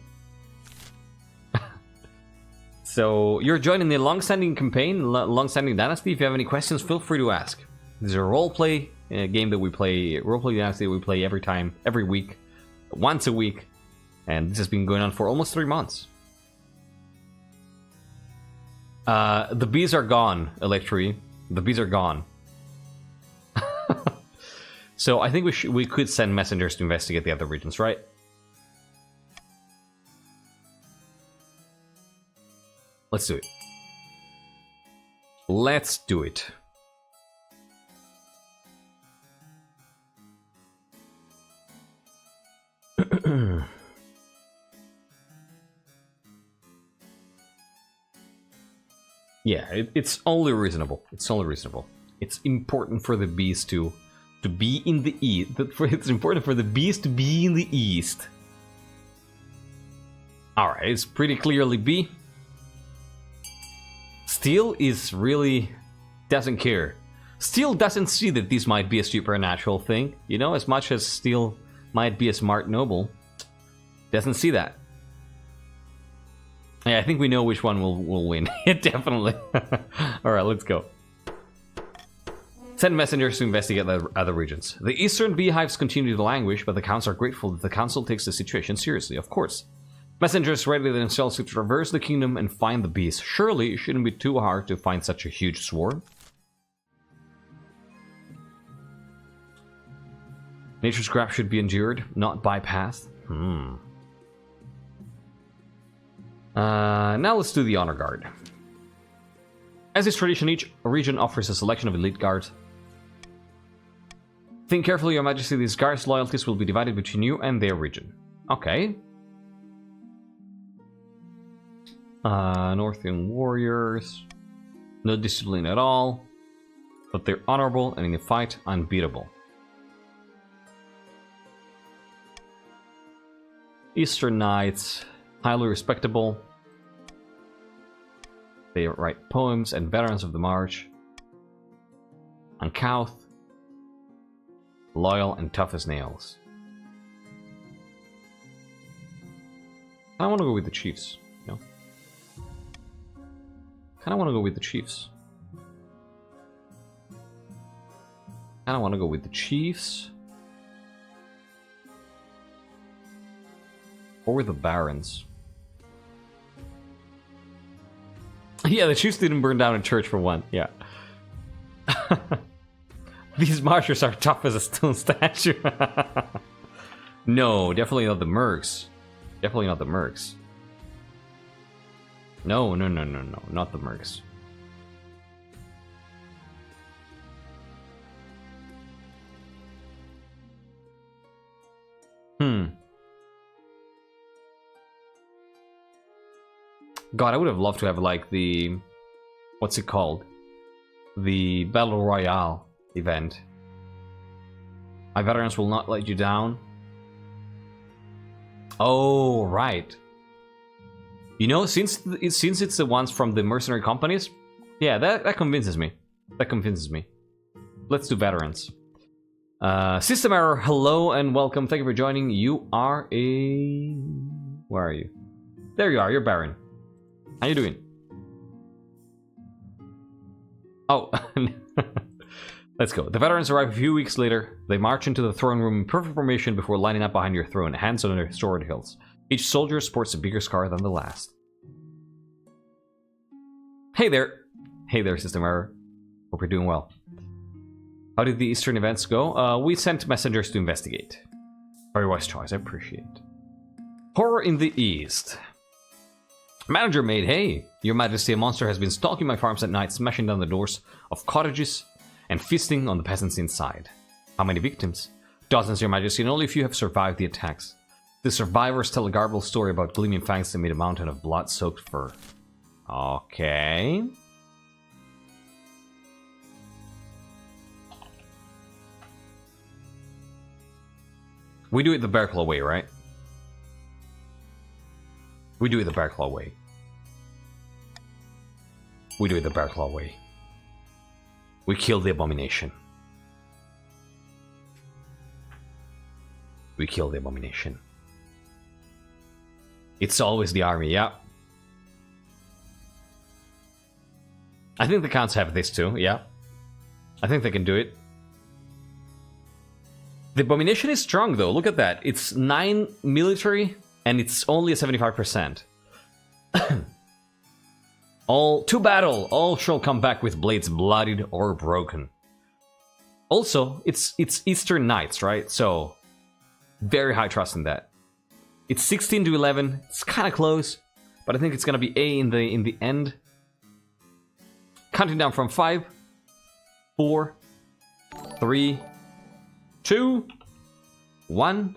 So, you're joining the long-standing campaign, long-standing dynasty. If you have any questions, feel free to ask. This is a roleplay game that we play, roleplay dynasty that we play every week, once a week. And this has been going on for almost 3 months. The bees are gone, Electri. The bees are gone. So I think we could send messengers to investigate the other regions, right? Let's do it. Let's do it. Yeah, it's only reasonable. It's only reasonable. It's important for the bees to be in the east. It's important for the bees to be in the east. Alright, it's pretty clearly B. Steel is really doesn't care. Steel doesn't see that this might be a supernatural thing. You know, as much as Steel might be a smart noble, doesn't see that. Yeah, I think we know which one will win. Definitely. Alright, let's go. Send messengers to investigate the other regions. The eastern beehives continue to languish, but the counts are grateful that the council takes the situation seriously, of course. Messengers ready themselves to traverse the kingdom and find the bees. Surely it shouldn't be too hard to find such a huge swarm. Nature's grab should be endured, not bypassed. Now let's do the honor guard. As is tradition, each region offers a selection of elite guards. Think carefully, Your Majesty, these guards' loyalties will be divided between you and their region. Okay. Northern warriors. No discipline at all. But they're honorable and in a fight, unbeatable. Eastern Knights. Highly respectable. They write poems and veterans of the march. Uncouth. Loyal and tough as nails. I want to go with the Chiefs, you know? Kind of want to go with the Chiefs. Kind of want to go with the Chiefs. Or with the Barons. Yeah, the Chiefs didn't burn down a church for one, yeah. These marchers are tough as a stone statue. No, definitely not the Mercs. Definitely not the Mercs. No, not the Mercs. God, I would have loved to have like the... What's it called? The Battle Royale event. My veterans will not let you down. Oh, right. You know, since it's the ones from the mercenary companies, yeah, that convinces me. That convinces me. Let's do veterans. System error, hello and welcome. Thank you for joining. You are a... Where are you? There you are, you're Baron. How you doing? Oh, let's go. The veterans arrive a few weeks later. They march into the throne room in perfect formation before lining up behind your throne, hands on their sword hilts. Each soldier sports a bigger scar than the last. Hey there! Hey there, System Error. Hope you're doing well. How did the Eastern events go? We sent messengers to investigate. Very wise choice, I appreciate it. Horror in the East. Manager mate, hey! Your Majesty, a monster has been stalking my farms at night, smashing down the doors of cottages and feasting on the peasants inside. How many victims? Dozens, Your Majesty, and only a few have survived the attacks. The survivors tell a garbled story about gleaming fangs that made a mountain of blood-soaked fur. Okay. We do it the Bearclaw way, right? We do it the Bearclaw way. We do it the Bearclaw way. We kill the abomination. We kill the abomination. It's always the army, yeah. I think the counts have this too, yeah. I think they can do it. The abomination is strong though, look at that. It's 9 military and it's only a 75%. All to battle, all shall come back with blades bloodied or broken. Also, it's Eastern Knights, right? So very high trust in that. It's 16 to 11. It's kind of close, but I think it's gonna be A in the end. Counting down from 5, 4, 3, 2, 1,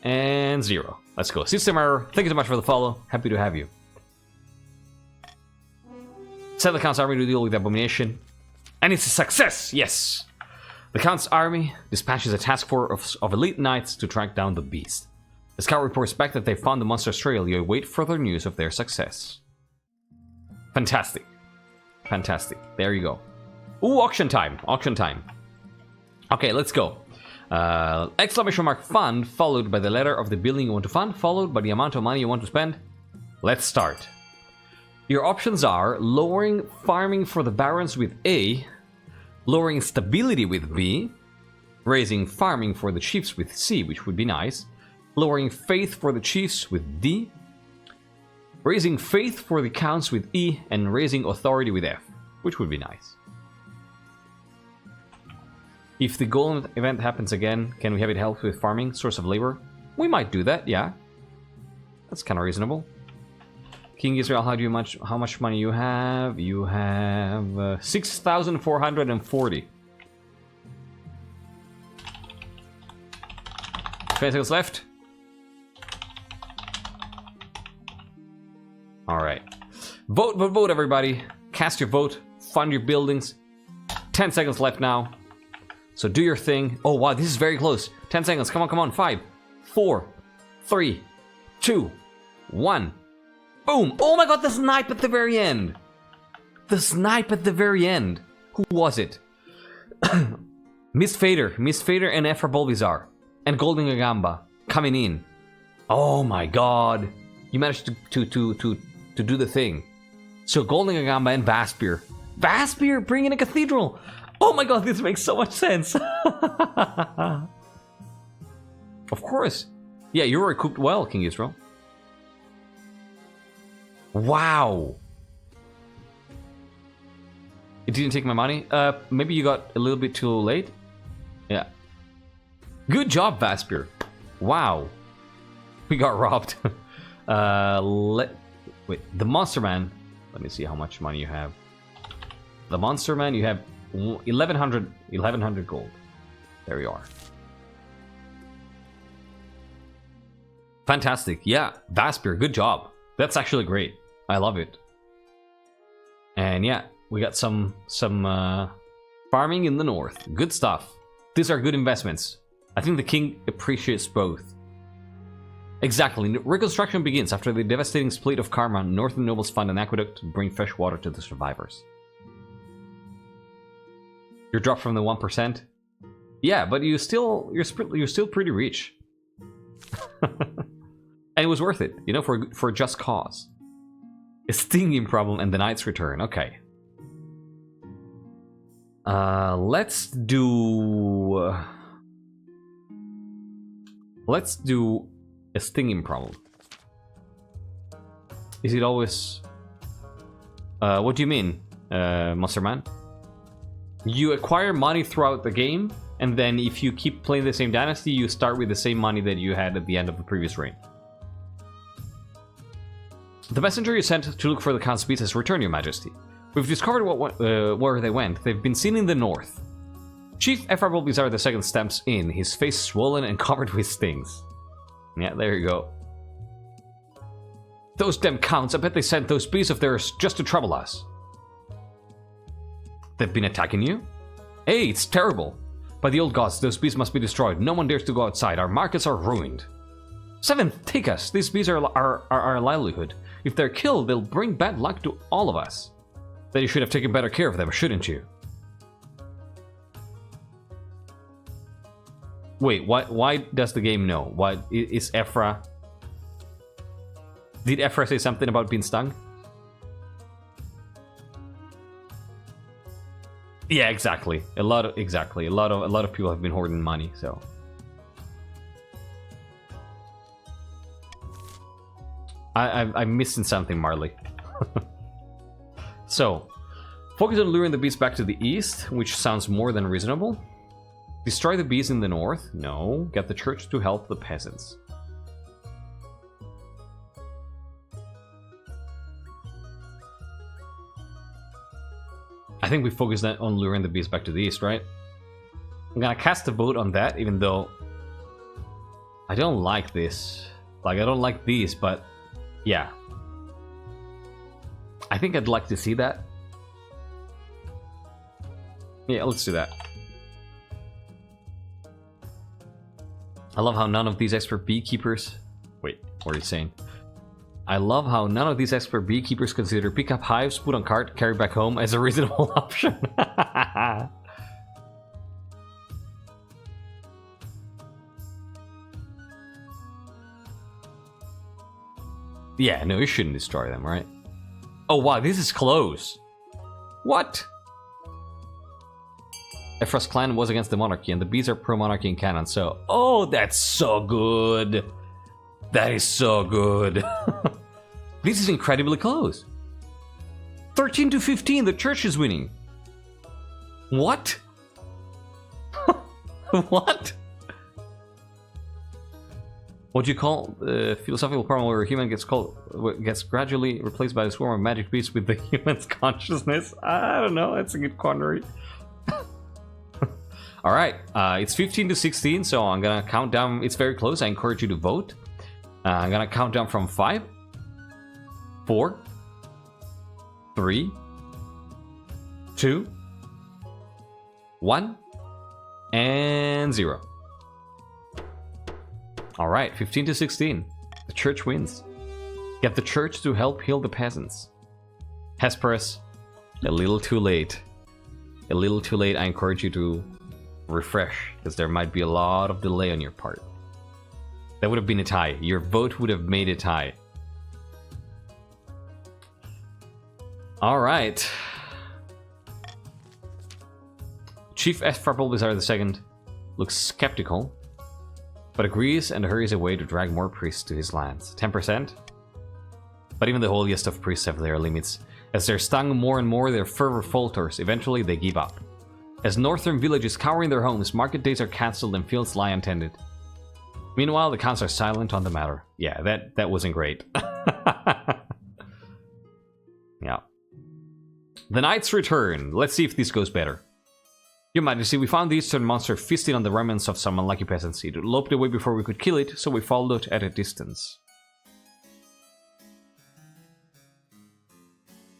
and 0. Let's go. System error. Thank you so much for the follow. Happy to have you. Send the Count's army to deal with the abomination. And it's a success! Yes! The Count's army dispatches a task force of elite knights to track down the beast. The scout reports back that they found the monster's trail. You await further news of their success. Fantastic. Fantastic. There you go. Ooh, auction time. Auction time. Okay, let's go. Exclamation mark fund, followed by the letter of the building you want to fund, followed by the amount of money you want to spend. Let's start. Your options are lowering farming for the barons with A, lowering stability with B, raising farming for the chiefs with C, which would be nice, lowering faith for the chiefs with D, raising faith for the counts with E, and raising authority with F, which would be nice. If the golem event happens again, can we have it help with farming, source of labor? We might do that, yeah. That's kind of reasonable. King Israel, how much money you have? You have 6,440. 20 seconds left. Alright. Vote, vote, vote, everybody. Cast your vote. Fund your buildings. 10 seconds left now. So do your thing. Oh, wow, this is very close. 10 seconds. Come on, come on. 5, 4, 3, 2, 1. Boom! Oh my god, the snipe at the very end! The snipe at the very end! Who was it? Miss Fader and Ephra Bolvizar. And Golden Gagamba coming in. Oh my god. You managed to do the thing. So Golden Gagamba and Vaspir. Vaspir bringing a cathedral! Oh my god, this makes so much sense! Of course. Yeah, you were recouped well, King Israel. Wow. It didn't take my money? Maybe you got a little bit too late? Yeah. Good job, Vaspir. Wow. We got robbed. Wait, the Monster Man. Let me see how much money you have. The Monster Man, you have 1100 gold. There you are. Fantastic. Yeah, Vaspir, good job. That's actually great. I love it. And yeah, we got some farming in the north. Good stuff. These are good investments. I think the king appreciates both. Exactly. Reconstruction begins after the devastating split of Karma. Northern nobles find an aqueduct to bring fresh water to the survivors. You're dropped from the 1%. Yeah, but you're still pretty rich. And it was worth it, you know, for a just cause. A stinging problem and the knight's return. Okay. Let's do a stinging problem. Is it always? What do you mean, Monster Man? You acquire money throughout the game, and then if you keep playing the same dynasty, you start with the same money that you had at the end of the previous reign. The messenger you sent to look for the Count's beast has returned, Your Majesty. We've discovered where they went. They've been seen in the north. Chief Ephra Bolvizar II stamps in, his face swollen and covered with stings. Yeah, there you go. Those damn Counts, I bet they sent those beasts of theirs just to trouble us. They've been attacking you? Hey, it's terrible. By the old gods, those beasts must be destroyed. No one dares to go outside. Our markets are ruined. Seventh, take us. These beasts are our livelihood. If they're killed, they'll bring bad luck to all of us. Then you should have taken better care of them, shouldn't you? Wait, why does the game know? Why is Ephra... Did Ephra say something about being stung? Yeah, exactly. A lot of people have been hoarding money, so... I'm missing something, Marley. So, focus on luring the bees back to the east, which sounds more than reasonable. Destroy the bees in the north? No. Get the church to help the peasants. I think we focused on luring the bees back to the east, right? I'm gonna cast a vote on that, even though I don't like this. Like, I don't like these, but yeah. I think I'd like to see that. Yeah, let's do that. I love how none of these expert beekeepers... Wait, what are you saying? I love how none of these expert beekeepers consider pick up hives, put on cart, carry back home as a reasonable option. Yeah, no, you shouldn't destroy them, right? Oh wow, this is close. What? Ephra's clan was against the monarchy, and the bees are pro-monarchy in canon, so... Oh, that's so good! That is so good! This is incredibly close! 13 to 15, the church is winning! What? What? What do you call the philosophical problem where a human gets gradually replaced by a swarm of magic beasts with the human's consciousness? I don't know, that's a good quandary. Alright, it's 15 to 16, so I'm gonna count down. It's very close, I encourage you to vote. I'm gonna count down from 5, 4, 3, 2, 1, and 0. Alright, 15 to 16. The church wins. Get the church to help heal the peasants. Hesperus, a little too late. A little too late, I encourage you to refresh, because there might be a lot of delay on your part. That would have been a tie. Your vote would have made a tie. Alright. Chief Ephra Bulbasaur II looks skeptical, but agrees and hurries away to drag more priests to his lands. 10%? But even the holiest of priests have their limits. As they're stung more and more, their fervor falters. Eventually, they give up. As northern villages cower in their homes, market days are cancelled and fields lie untended. Meanwhile, the counts are silent on the matter. Yeah, that wasn't great. Yeah. The knights return. Let's see if this goes better. Your Majesty, we found the eastern monster feasting on the remnants of some unlucky peasants. It loped away before we could kill it, so we followed at a distance.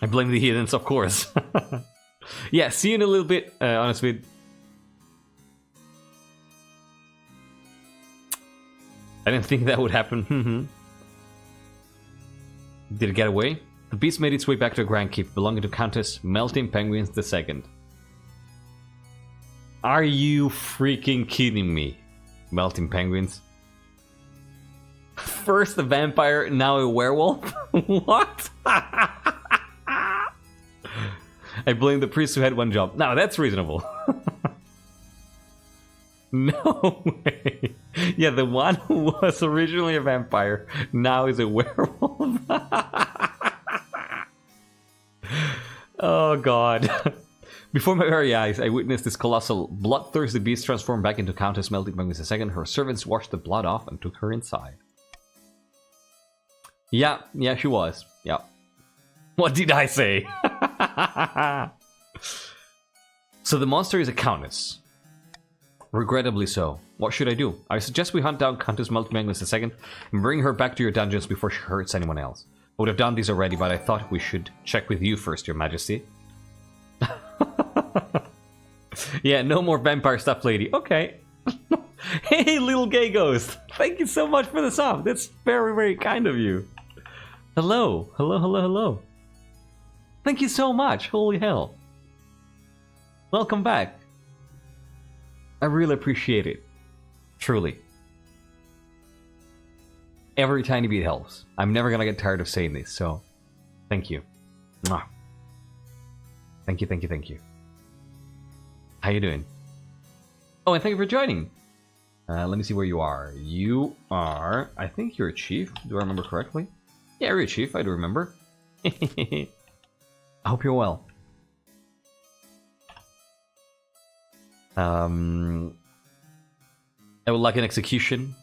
I blame the heathens, of course. Yeah, see you in a little bit, honestly. I didn't think that would happen. Did it get away? The beast made its way back to a grand keep belonging to Countess Melting Penguins II. Are you freaking kidding me? Melting Penguins? First a vampire, now a werewolf? What? I blame the priest who had one job. Now that's reasonable. No way. Yeah, the one who was originally a vampire now is a werewolf. Oh god. Before my very eyes, I witnessed this colossal, bloodthirsty beast transform back into Countess Melting Penguins II. Her servants washed the blood off and took her inside. Yeah, she was. Yeah. What did I say? So the monster is a countess. Regrettably so. What should I do? I suggest we hunt down Countess Melting Penguins II and bring her back to your dungeons before she hurts anyone else. I would have done this already, but I thought we should check with you first, Your Majesty. Yeah, no more vampire stuff, lady. Okay. Hey, little gay ghost. Thank you so much for the sub. That's very, very kind of you. Hello. Hello. Thank you so much. Holy hell. Welcome back. I really appreciate it. Truly. Every tiny bit helps. I'm never gonna get tired of saying this, so thank you. Mwah. Thank you, thank you, thank you. How you doing? Oh, and thank you for joining. Let me see where you are. You are... I think you're a chief. Do I remember correctly? Yeah, you're a chief. I do remember. I hope you're well. I would like an execution.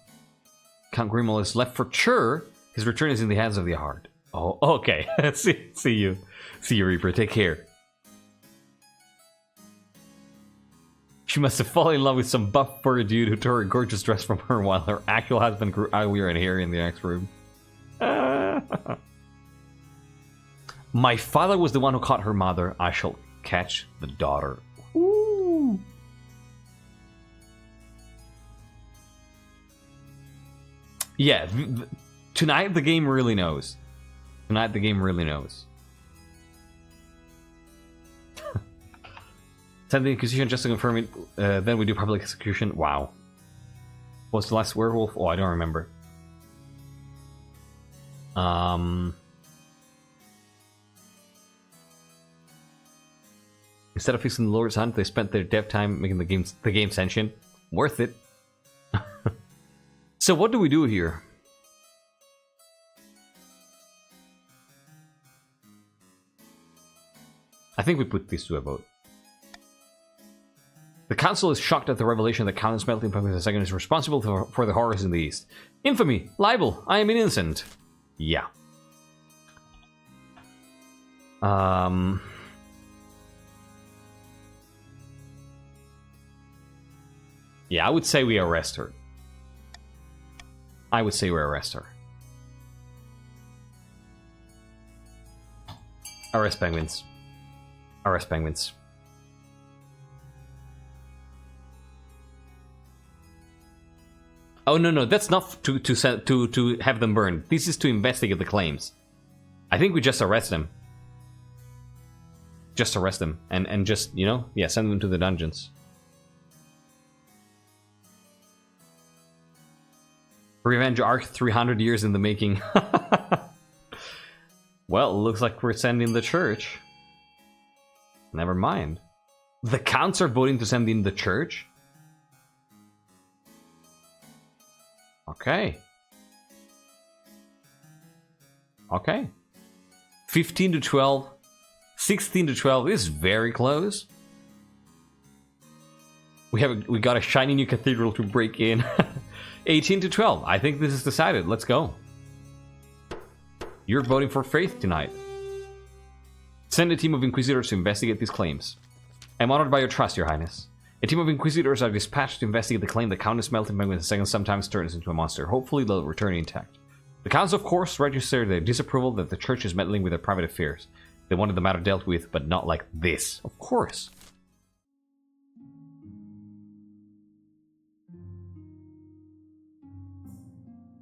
Count Grimald is left for sure. His return is in the hands of the heart. Oh, okay. see you. See you, Reaper. Take care. She must have fallen in love with some buff furry dude who tore a gorgeous dress from her while her actual husband grew uglier and hairy in the next room. My father was the one who caught her mother. I shall catch the daughter. Ooh. Yeah, tonight the game really knows. Tonight the game really knows. Send the Inquisition just to confirm it, then we do public execution. Wow. What's the last werewolf? Oh, I don't remember. Instead of fixing the Lord's Hunt, they spent their dev time making the game sentient. Worth it. So what do we do here? I think we put these to a vote. The council is shocked at the revelation that Count Smelting Pumpkin II is responsible for the horrors in the East. Infamy! Libel! I am innocent! Yeah. Yeah, I would say we arrest her. I would say we arrest her. Arrest penguins. Arrest penguins. Oh no, that's not to have them burned. This is to investigate the claims. I think we just arrest them. Just arrest them and just, you know, yeah, send them to the dungeons. Revenge arc 300 years in the making. Well, it looks like we're sending the church. Never mind. The counts are voting to send in the church? Okay. Okay. 15 to 12. 16 to 12 is very close. We got a shiny new cathedral to break in. 18 to 12. I think this is decided. Let's go. You're voting for faith tonight. Send a team of Inquisitors to investigate these claims. I'm honored by your trust, Your Highness. A team of Inquisitors are dispatched to investigate the claim that Countess Melting Penguin II sometimes turns into a monster. Hopefully they'll return intact. The Council, of course, registered their disapproval that the Church is meddling with their private affairs. They wanted the matter dealt with, but not like this. Of course.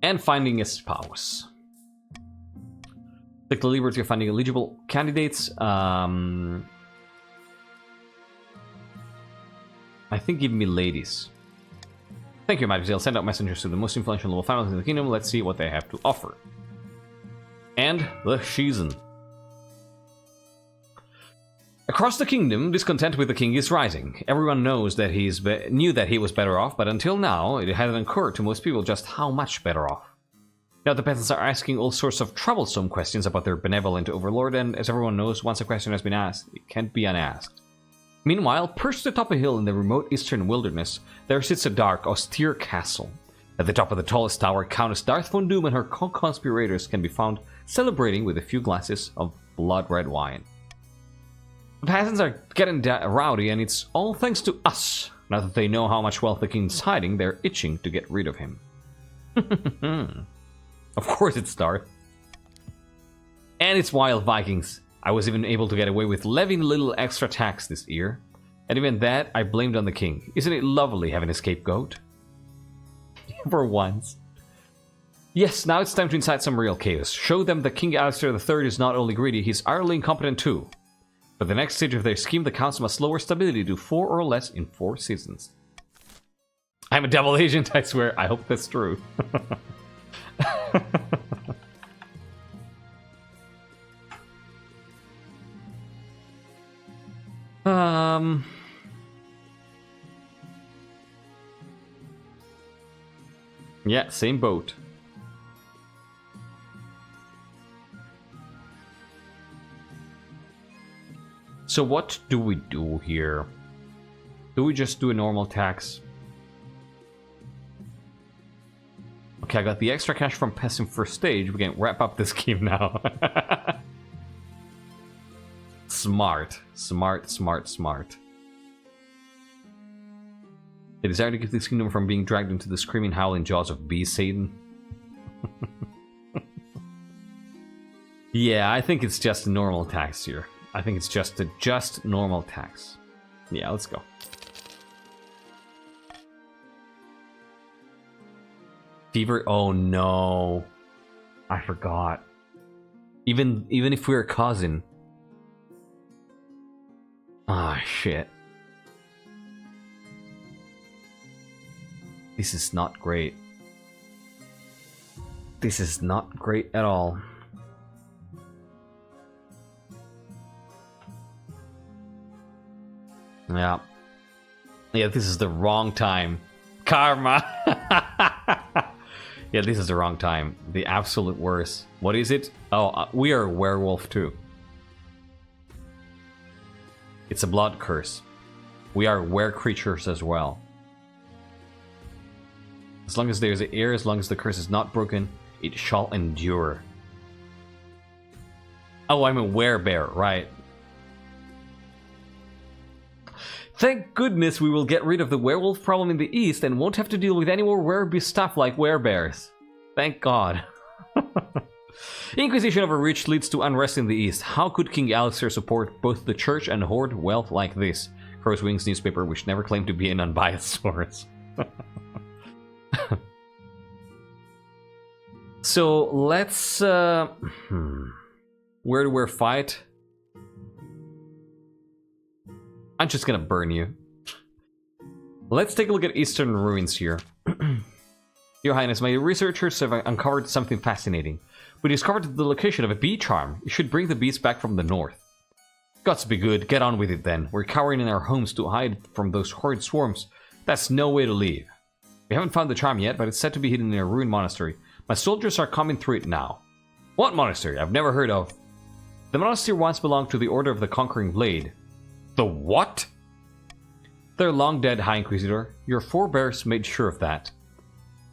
And finding a spouse. Take the liberty of finding eligible candidates. I think give me ladies. Thank you, Majesty. I'll send out messengers to the most influential noble families in the kingdom. Let's see what they have to offer. And the season. Across the kingdom, discontent with the king is rising. Everyone knows that knew that he was better off, but until now, it hadn't occurred to most people just how much better off. Now the peasants are asking all sorts of troublesome questions about their benevolent overlord, and as everyone knows, once a question has been asked, it can't be unasked. Meanwhile, perched atop a hill in the remote eastern wilderness, there sits a dark, austere castle. At the top of the tallest tower, Countess Darth Von Doom and her co-conspirators can be found celebrating with a few glasses of blood-red wine. The peasants are getting rowdy, and it's all thanks to us. Now that they know how much wealth the king's hiding, they're itching to get rid of him. Of course it's Darth. And it's Wild Vikings. I was even able to get away with levying a little extra tax this year. And even that, I blamed on the king. Isn't it lovely having a scapegoat? For once. Yes, now it's time to incite some real chaos. Show them that King Alyster III is not only greedy, he's utterly incompetent too. For the next stage of their scheme, the council must lower stability to 4 or less in 4 seasons. I'm a double agent, I swear. I hope that's true. Yeah, same boat. So what do we do here? Do we just do a normal tax? Okay, I got the extra cash from passing first stage. We can wrap up this game now. Smart. Smart, smart, smart. They desire to keep this kingdom from being dragged into the screaming, howling jaws of Beast Satan. Yeah, I think it's just a normal tax here. I think it's just a normal tax. Yeah, let's go. Fever. Oh no, I forgot. Even if we're a cousin. Ah, shit. This is not great. This is not great at all. Yeah. Yeah, this is the wrong time. Karma! Yeah, this is the wrong time. The absolute worst. What is it? Oh, we are a werewolf too. It's a blood curse. We are were creatures as well. As long as there's air, as long as the curse is not broken, it shall endure. Oh, I'm a werebear, right. Thank goodness we will get rid of the werewolf problem in the east and won't have to deal with any more wereby stuff like werebears. Thank God. Inquisition overreach leads to unrest in the east. How could King Alyster support both the church and hoard wealth like this? Crow's Wings newspaper, which never claimed to be an unbiased source. So let's where do we fight? I'm just gonna burn you. Let's take a look at Eastern Ruins here. Your Highness, my researchers have uncovered something fascinating. We discovered the location of a bee charm. You should bring the bees back from the north. Gots be good, get on with it then. We're cowering in our homes to hide from those horrid swarms. That's no way to leave. We haven't found the charm yet, but it's said to be hidden in a ruined monastery. My soldiers are coming through it now. What monastery? I've never heard of. The monastery once belonged to the Order of the Conquering Blade. The what? They're long dead, High Inquisitor. Your forebears made sure of that.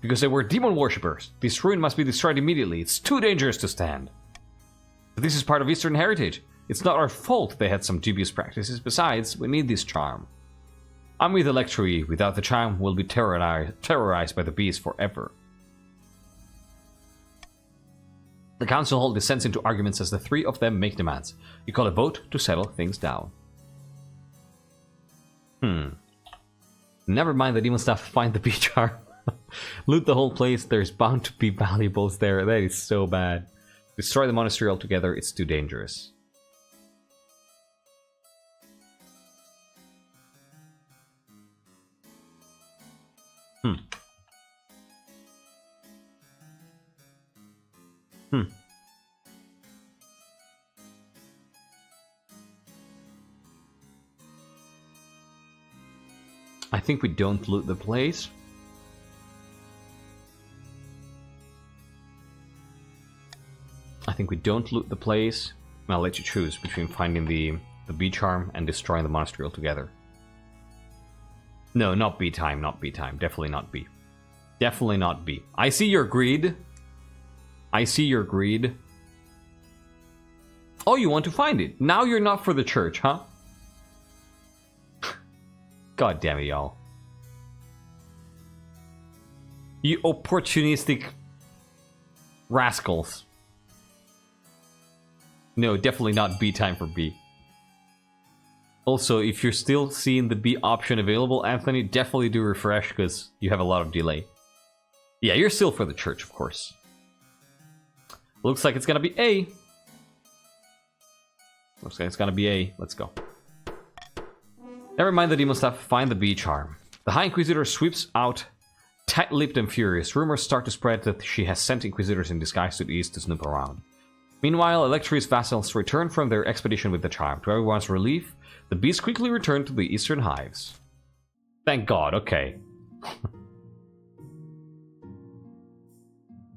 Because they were demon worshippers. This ruin must be destroyed immediately. It's too dangerous to stand. But this is part of Eastern heritage. It's not our fault they had some dubious practices. Besides, we need this charm. I'm with Electri. Without the charm, we'll be terrorized by the bees forever. The council hall descends into arguments as the three of them make demands. You call a vote to settle things down. Never mind the demon stuff, find the bee charm. Loot the whole place, there's bound to be valuables there. That is so bad. Destroy the monastery altogether, it's too dangerous. I think we don't loot the place. I'll let you choose between finding the bee charm and destroying the monastery altogether. No, not B time, not B time. Definitely not B. Definitely not B. I see your greed. I see your greed. Oh, you want to find it. Now you're not for the church, huh? God damn it, y'all. You opportunistic rascals. No, definitely not B time for B. Also, if you're still seeing the B option available, Anthony, definitely do refresh because you have a lot of delay. Yeah, you're still for the church, of course. Looks like it's gonna be A. Looks like it's gonna be A. Let's go. Never mind the demon stuff, find the bee charm. The High Inquisitor sweeps out Tight-lipped and furious, rumors start to spread that she has sent inquisitors in disguise to the east to snoop around. Meanwhile, Electri's vassals return from their expedition with the child. To everyone's relief, the beasts quickly return to the eastern hives. Thank God, okay.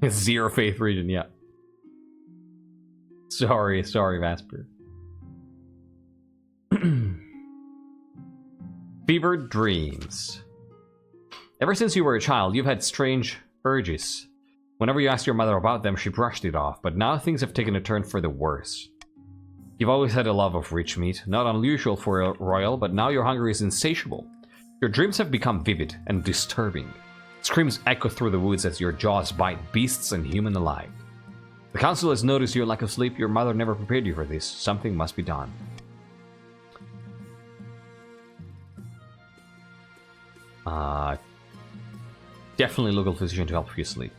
It's zero faith region, yeah. Sorry, Vasper. Fevered dreams. Ever since you were a child, you've had strange urges. Whenever you asked your mother about them, she brushed it off, but now things have taken a turn for the worse. You've always had a love of rich meat, not unusual for a royal, but now your hunger is insatiable. Your dreams have become vivid and disturbing. Screams echo through the woods as your jaws bite beasts and human alike. The council has noticed your lack of sleep. Your mother never prepared you for this. Something must be done. Definitely local physician to help you sleep.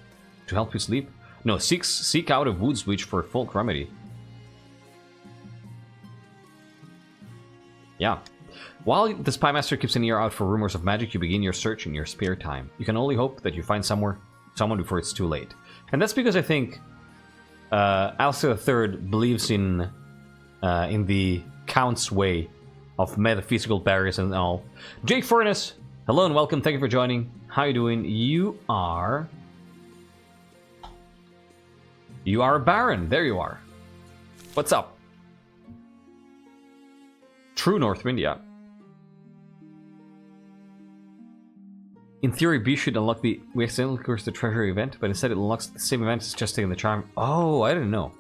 To help you sleep? No, seek out a woods witch for a folk remedy. Yeah. While the spymaster keeps an ear out for rumors of magic, you begin your search in your spare time. You can only hope that you find someone before it's too late. And that's because I think Alyster III believes in the Count's way of metaphysical barriers and all. Jake Furnace, hello and welcome. Thank you for joining. How you doing? You are a Baron. There you are. What's up? True Northwind, yeah. In theory, B should unlock the... We accidentally cursed the treasury event, but instead it unlocks the same event as just taking the charm. Oh, I didn't know.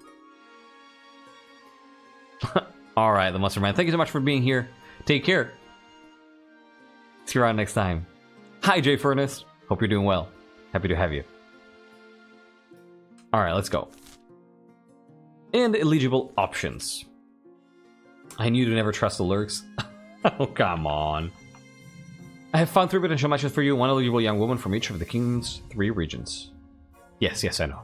Alright, the Monster Man. Thank you so much for being here. Take care. See you around next time. Hi, Jay Furnace. Hope you're doing well. Happy to have you. Alright, let's go. And eligible options. I knew to never trust the lurks. Oh, come on. I have found 3 potential matches for you, 1 eligible young woman from each of the kingdom's 3 regions. Yes, I know.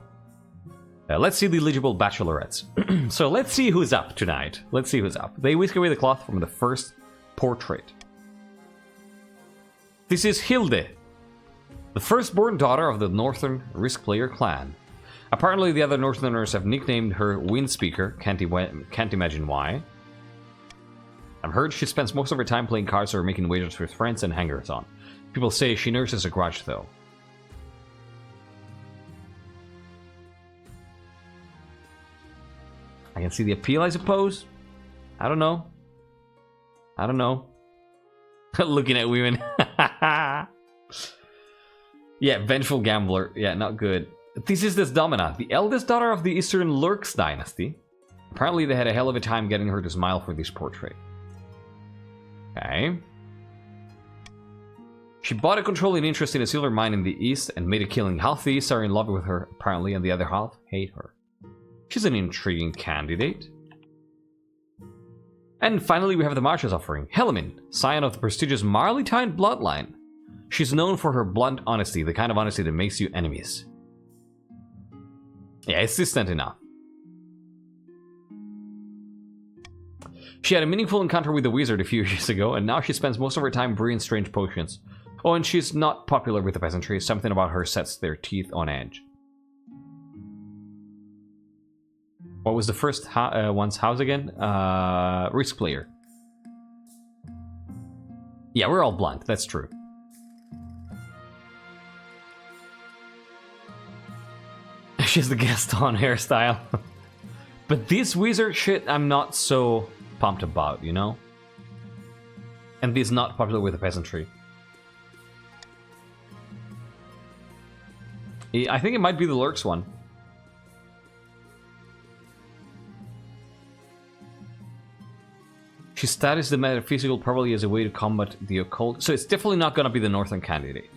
Let's see the eligible bachelorettes. So let's see who's up tonight. Let's see who's up. They whisk away the cloth from the first portrait. This is Hilde, the firstborn daughter of the Northern Risk Player clan. Apparently the other Northerners have nicknamed her Windspeaker, can't imagine why. I've heard she spends most of her time playing cards or making wagers with friends and hangers-on. People say she nurses a grudge, though. I can see the appeal, I suppose. I don't know. Looking at women. Yeah, vengeful gambler. Yeah, not good. This is this Domina, the eldest daughter of the Eastern Lurks Dynasty. Apparently they had a hell of a time getting her to smile for this portrait. Okay. She bought a controlling interest in a silver mine in the east and made a killing. Half the east are in love with her, apparently, and the other half hate her. She's an intriguing candidate. And finally, we have the Marsha's offering. Helamin, scion of the prestigious Marleytine bloodline. She's known for her blunt honesty, the kind of honesty that makes you enemies. Yeah, it's distant enough. She had a meaningful encounter with the wizard a few years ago, and now she spends most of her time brewing strange potions. Oh, and she's not popular with the peasantry. Something about her sets their teeth on edge. What was the first one's house again? Risk Player. Yeah, we're all blunt. That's true. She's the Gaston hairstyle. But this wizard shit, I'm not so pumped about, you know? And this is not popular with the peasantry. I think it might be the Lurks one. She studies the metaphysical probably as a way to combat the occult. So it's definitely not going to be the northern candidate.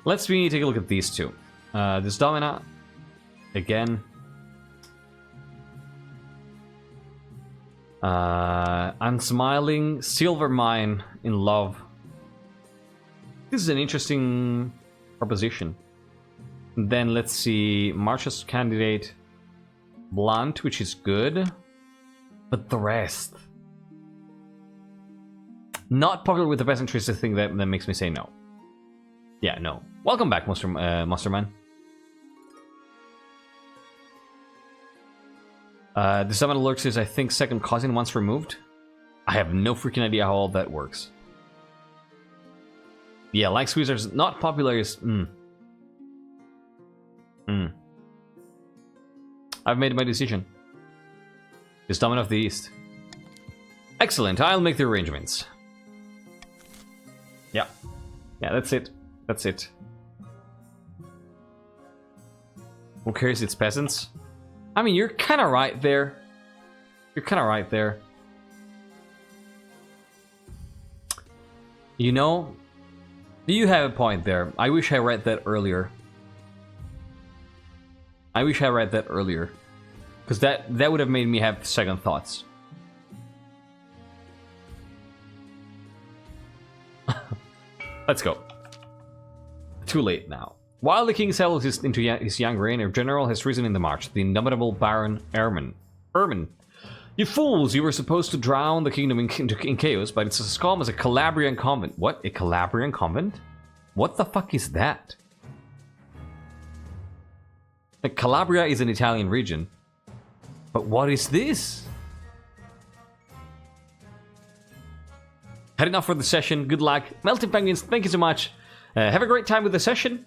Let's take a look at these two. This Domina, again. I'm smiling. Silver Mine in love. This is an interesting proposition. Then let's see. Marsha's candidate. Blunt, which is good. But the rest. Not popular with the peasantry is the thing that makes me say no. Yeah, no. Welcome back, Monsterman. The summon lurks is, I think, second cousin once removed. I have no freaking idea how all that works. Yeah, like Squeezer's not popular is... I've made my decision. It's Dominant of the East. Excellent, I'll make the arrangements. Yeah. Yeah, that's it. That's it. Who cares, it's peasants? I mean, you're kind of right there. You're kind of right there. You know, you have a point there. I wish I read that earlier. I wish I read that earlier. Because that would have made me have second thoughts. Let's go. Too late now. While the king settles into his young reign, a general has risen in the march, the indomitable Baron Ermin. You fools! You were supposed to drown the kingdom in chaos, but it's as calm as a Calabrian convent. What? A Calabrian convent? What the fuck is that? Like, Calabria is an Italian region. But what is this? Heading off for the session. Good luck. Melting Penguins, thank you so much. Have a great time with the session.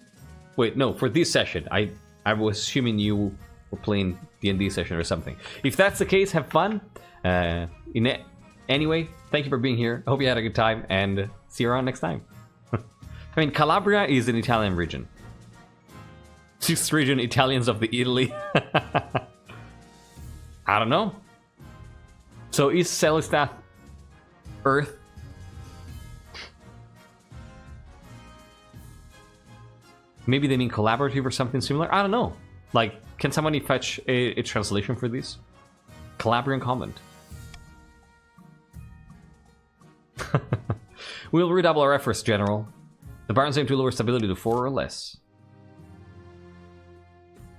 Wait, no, for this session. I was assuming you were playing D&D session or something. If that's the case, have fun. Anyway, thank you for being here. I hope you had a good time, and see you around next time. I mean, Calabria is an Italian region. Sixth region, Italians of the Italy. I don't know. So is Celestat Earth? Maybe they mean collaborative or something similar? I don't know. Like, can somebody fetch a translation for this? Calabrian convent. We'll redouble our efforts, General. The Barons aim to lower stability to 4 or less.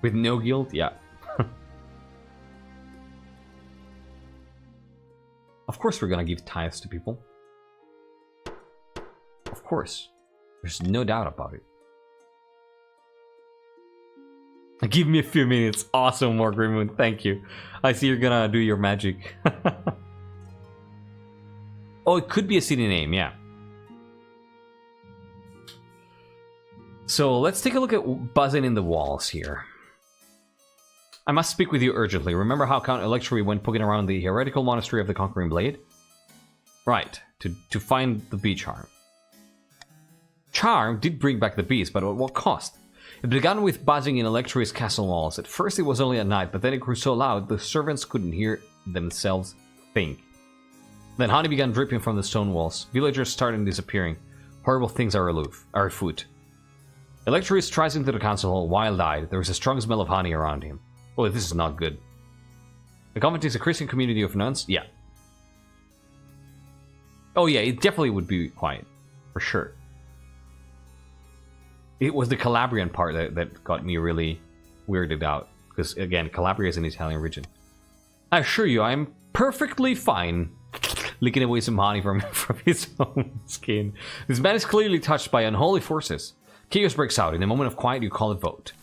With no guild? Yeah. Of course we're gonna give tithes to people. Of course. There's no doubt about it. Give me a few minutes. Awesome, Wargreymon. Thank you. I see you're gonna do your magic. Oh, it could be a city name, yeah. So let's take a look at buzzing in the walls here. I must speak with you urgently. Remember how Count Electri went poking around the heretical monastery of the Conquering Blade? Right, to find the bee charm. Charm did bring back the bees, but at what cost? It began with buzzing in Electri's castle walls. At first it was only at night, but then it grew so loud the servants couldn't hear themselves think. Then honey began dripping from the stone walls. Villagers started disappearing. Horrible things are afoot. Electri strides into the council hall, wild-eyed. There is a strong smell of honey around him. Oh, this is not good. The convent is a Christian community of nuns? Yeah. Oh yeah, it definitely would be quiet. For sure. It was the Calabrian part that got me really weirded out. Because, again, Calabria is an Italian region. I assure you, I'm perfectly fine. Licking away some honey from his own skin. This man is clearly touched by unholy forces. Chaos breaks out. In a moment of quiet, you call a vote.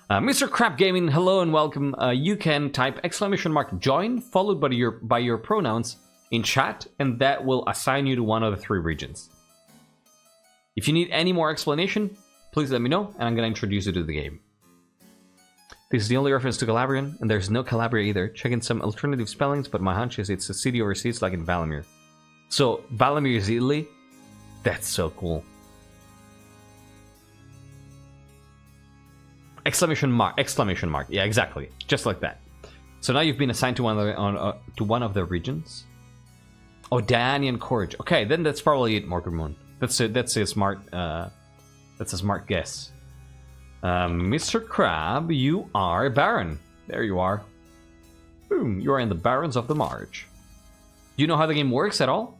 Mr. Crap Gaming, hello and welcome. You can type !join followed by your pronouns in chat, and that will assign you to one of the 3 regions. If you need any more explanation, please let me know, and I'm going to introduce you to the game. This is the only reference to Calabrian, and there's no Calabria either. Check in some alternative spellings, but my hunch is it's a city overseas like in Valamir. So, Valamir is Italy? That's so cool. Exclamation mark. Yeah, exactly. Just like that. So now you've been assigned to one of the regions. Oh, Dianian Courage. Okay, then that's probably it, Morgan. That's a smart guess. Mr. Crab, you are a Baron. There you are. Boom, you are in the Barons of the March. Do you know how the game works at all?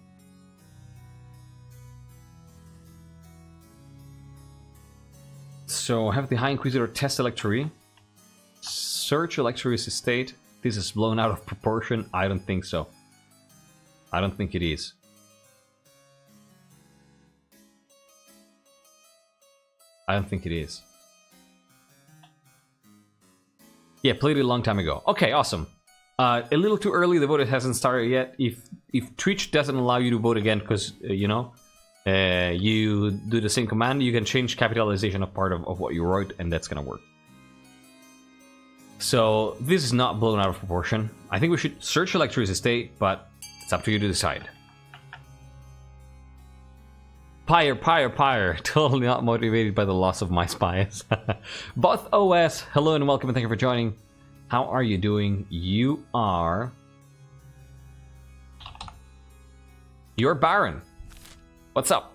So have the High Inquisitor test Electri. Search Electri's estate. this is blown out of proportion. I don't think so. I don't think it is. I don't think it is. Yeah, played it a long time ago. Okay, awesome. A little too early, the vote hasn't started yet. If Twitch doesn't allow you to vote again because, you know, you do the same command, you can change capitalization of part of what you wrote, and that's gonna work. So, this is not blown out of proportion. I think we should search electricity state, but it's up to you to decide. Pyre. Totally not motivated by the loss of my spies. Both OS, hello and welcome and thank you for joining. How are you doing? You're Baron. What's up?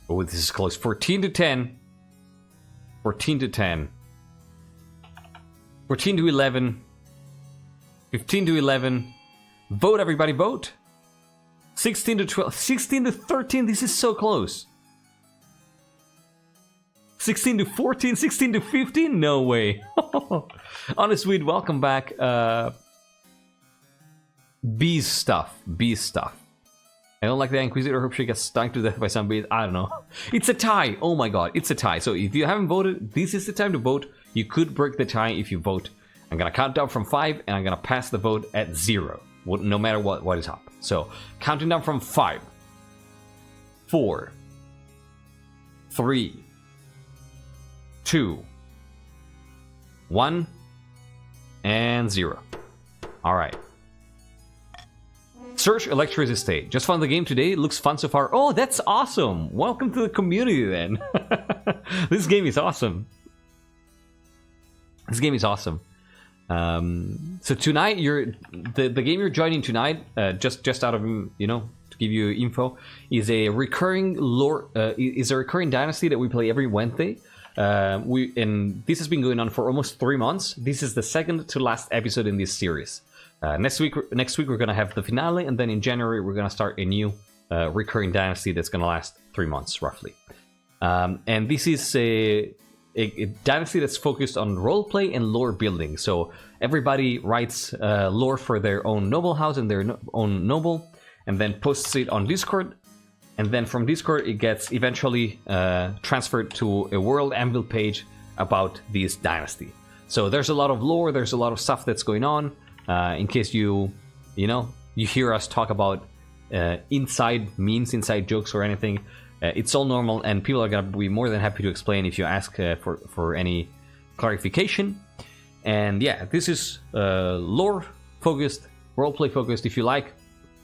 Oh, this is close. 14 to 10. 14 to 10. 14 to 11. 15 to 11. Vote, everybody, vote. 16 to 12. 16 to 13. This is so close. 16 to 14, 16 to 15? No way. Honest Weed, welcome back. Bees stuff. I don't like the Inquisitor. Hope she gets stung to death by some bees. I don't know. It's a tie. Oh my god, it's a tie. So if you haven't voted, this is the time to vote. You could break the tie if you vote. I'm gonna count down from 5 and I'm gonna pass the vote at 0. No matter what is up. So, counting down from 5, 4, 3, 2, 1, and 0. Alright. Search electricity state. Just found the game today. It looks fun so far. Oh, that's awesome. Welcome to the community then. This game is awesome. This game is awesome. So tonight, the game you're joining tonight, just out of, you know, to give you info, is a recurring lore, is a recurring dynasty that we play every Wednesday. And this has been going on for almost 3 months. This is the second to last episode in this series. Next week we're gonna have the finale, and then in January we're gonna start a new recurring dynasty that's gonna last 3 months roughly. And this is a dynasty that's focused on roleplay and lore building. So everybody writes lore for their own noble house and their own noble, and then posts it on Discord. And then from Discord it gets eventually transferred to a World Anvil page about this dynasty. So there's a lot of lore, there's a lot of stuff that's going on. In case you hear us talk about inside memes, inside jokes or anything, it's all normal, and people are gonna be more than happy to explain if you ask for any clarification. And yeah, this is lore focused, roleplay focused. If you like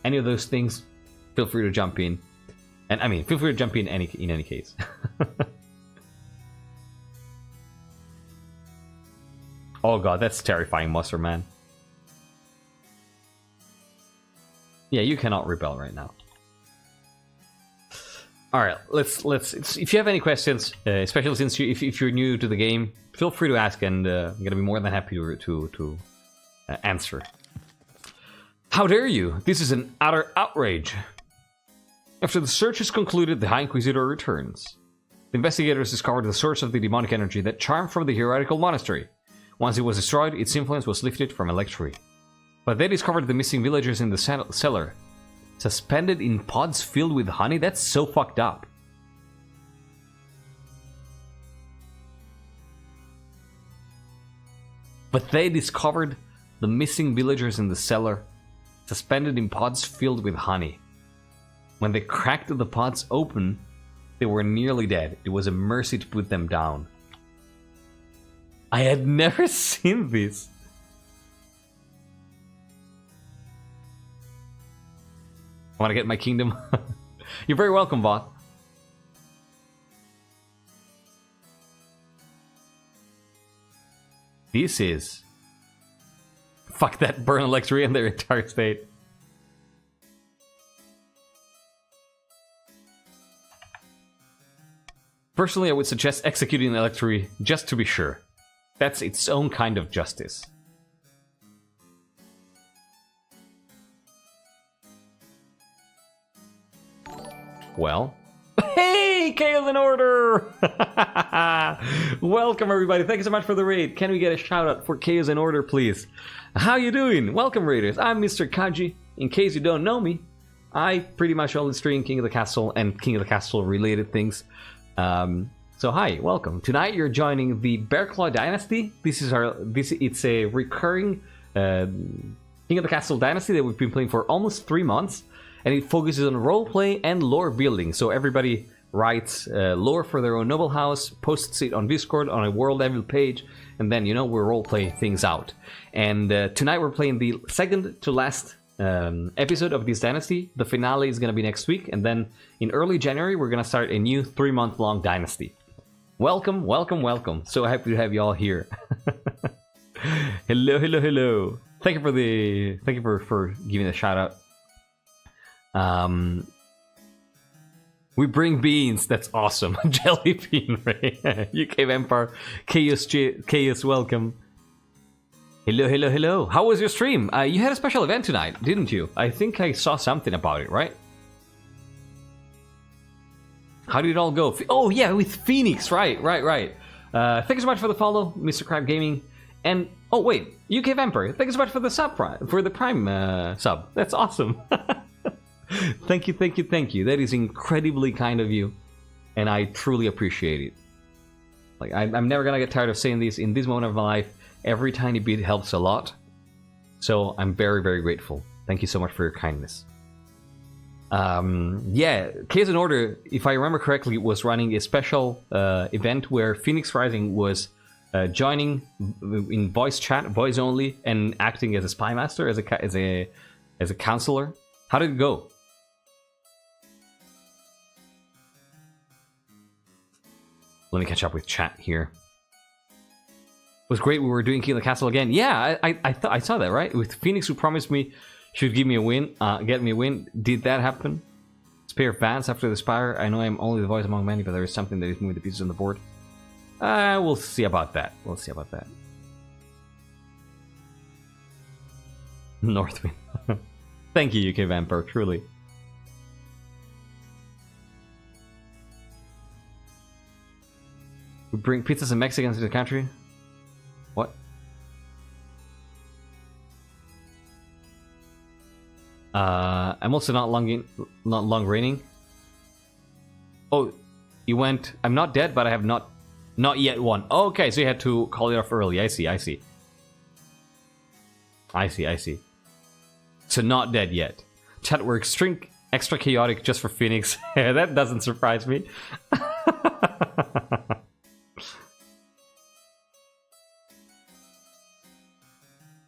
any of those things, feel free to jump in. And I mean, feel free to jump in any case. Oh god, that's terrifying, Monster Man. Yeah, you cannot rebel right now. All right, let's. If you have any questions, especially since if you're new to the game, feel free to ask, and I'm gonna be more than happy to answer. How dare you? This is an utter outrage. After the search is concluded, the High Inquisitor returns. The investigators discovered the source of the demonic energy that charmed from the heretical monastery. Once it was destroyed, its influence was lifted from Electri. But they discovered the missing villagers in the cellar. Suspended in pods filled with honey? That's so fucked up. But they discovered the missing villagers in the cellar, suspended in pods filled with honey. When they cracked the pods open, they were nearly dead. It was a mercy to put them down. I had never seen this. I want to get my kingdom. You're very welcome, bot. This is... Fuck that, burn Electri in their entire state. Personally, I would suggest executing Electri just to be sure. That's its own kind of justice. Well. Hey, Chaos in Order! Welcome, everybody. Thank you so much for the raid. Can we get a shout out for Chaos in Order, please? How you doing? Welcome, raiders. I'm MrKaji. In case you don't know me, I pretty much only stream King of the Castle and King of the Castle related things. So hi, welcome. Tonight you're joining the Bearclaw Dynasty. It's a recurring King of the Castle Dynasty that we've been playing for almost 3 months, and it focuses on roleplay and lore building. So everybody writes lore for their own noble house, posts it on Discord on a world level page, and then, you know, we roleplay things out. And tonight we're playing the second to last episode of this dynasty. The finale is going to be next week, and then in early January we're going to start a new 3-month long dynasty. Welcome, welcome, welcome. So happy to have you all here. Hello, hello, hello. Thank you for giving a shout out. We bring beans. That's awesome. Jelly bean, right? UK Vampire, Chaos, welcome. Hello, hello, hello. How was your stream? You had a special event tonight, didn't you? I think I saw something about it, right? How did it all go? Oh yeah, with Phoenix, right. Thank you so much for the follow, Mr. Crab Gaming. And oh wait, UK Vampire, thank you so much for the Prime sub. That's awesome. Thank you. That is incredibly kind of you, and I truly appreciate it. Like I'm never gonna get tired of saying this. In this moment of my life, every tiny bit helps a lot. So I'm very, very grateful. Thank you so much for your kindness. Yeah, Chaos in Order, if I remember correctly, was running a special event where Phoenix Rising was joining in voice chat, voice only, and acting as a spy master, as a counselor. How did it go? Let me catch up with chat here. It was great. We were doing King of the Castle again. Yeah, I saw that, right? With Phoenix, who promised me she would give me a win, get me a win. Did that happen? Spare fans after the Spire. I know I'm only the voice among many, but there is something that is moving the pieces on the board. We'll see about that. Northwind. Thank you, UK Vampire, truly. We bring pizzas and Mexicans to the country? What? I'm also not long reigning. Oh, you went. I'm not dead, but I have not yet won. Okay, so you had to call it off early. I see. So not dead yet. Chat works. String extra chaotic just for Phoenix. That doesn't surprise me.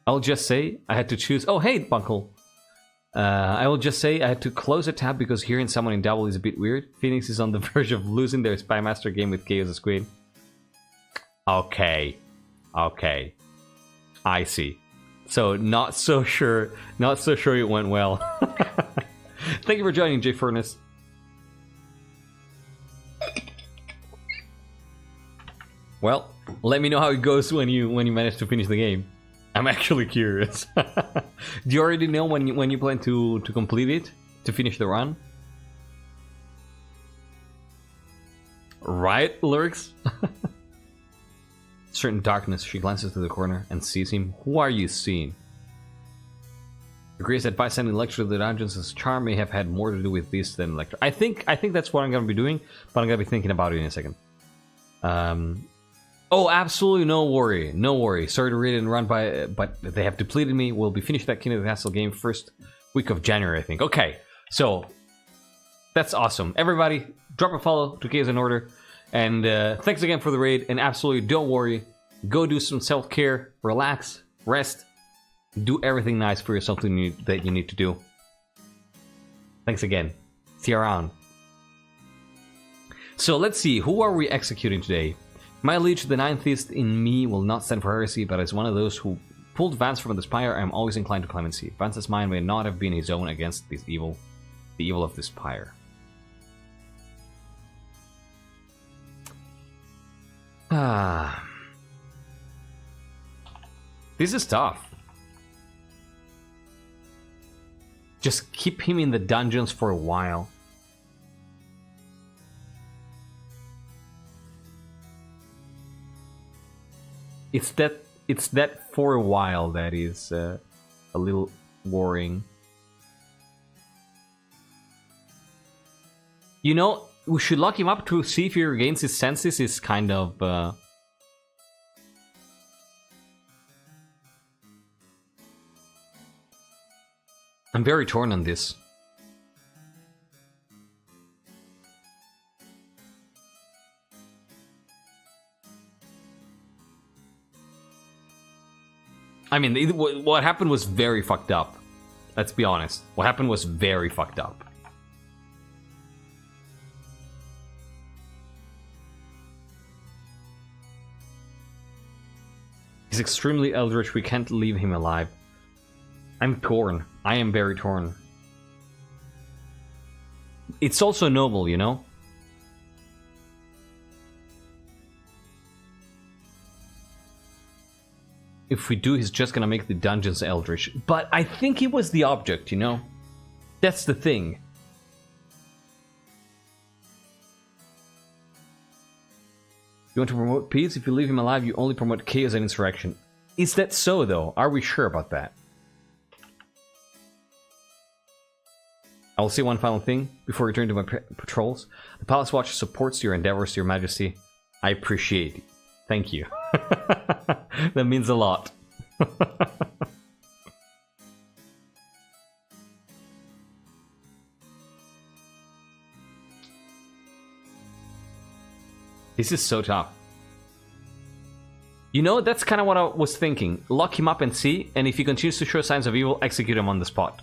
I'll just say I had to choose. Oh, hey, Bunkle. I will just say I had to close a tab because hearing someone in double is a bit weird. Phoenix is on the verge of losing their Spy Master game with Chaos as Queen. Okay. I see. So not so sure it went well. Thank you for joining, J Furnace. Well, let me know how it goes when you manage to finish the game. I'm actually curious. Do you already know when you plan to complete it? To finish the run? Right, Lurks? Certain darkness, she glances to the corner and sees him. Who are you seeing? Agrees that by sending Lecter to the dungeons, his charm may have had more to do with this than Lecter. I think that's what I'm gonna be doing, but I'm gonna be thinking about it in a second. Oh, absolutely no worry. Sorry to read it and run by, but they have depleted me. We'll be finished that King of the Castle game first week of January, I think. Okay, so that's awesome. Everybody, drop a follow to Chaos in Order, and thanks again for the raid. And absolutely, don't worry. Go do some self-care, relax, rest, do everything nice for yourself that you need to do. Thanks again. See you around. So let's see, who are we executing today? My liege, the ninthist in me, will not stand for heresy, but as one of those who pulled Vance from the Spire, I am always inclined to clemency. Vance's mind may not have been his own against this evil, the evil of the Spire. This is tough. Just keep him in the dungeons for a while. It's that for a while that is a little worrying. You know, we should lock him up to see if he regains his senses. Is kind of I'm very torn on this. I mean, what happened was very fucked up. Let's be honest. What happened was very fucked up. He's extremely eldritch. We can't leave him alive. I'm torn. I am very torn. It's also noble, you know? If we do, he's just gonna make the dungeons eldritch. But I think he was the object, you know? That's the thing. You want to promote peace? If you leave him alive, you only promote chaos and insurrection. Is that so, though? Are we sure about that? I will say one final thing before returning to my patrols. The Palace Watch supports your endeavors, Your Majesty. I appreciate it. Thank you. That means a lot. This is so tough. You know, that's kind of what I was thinking. Lock him up and see, and if he continues to show signs of evil, execute him on the spot.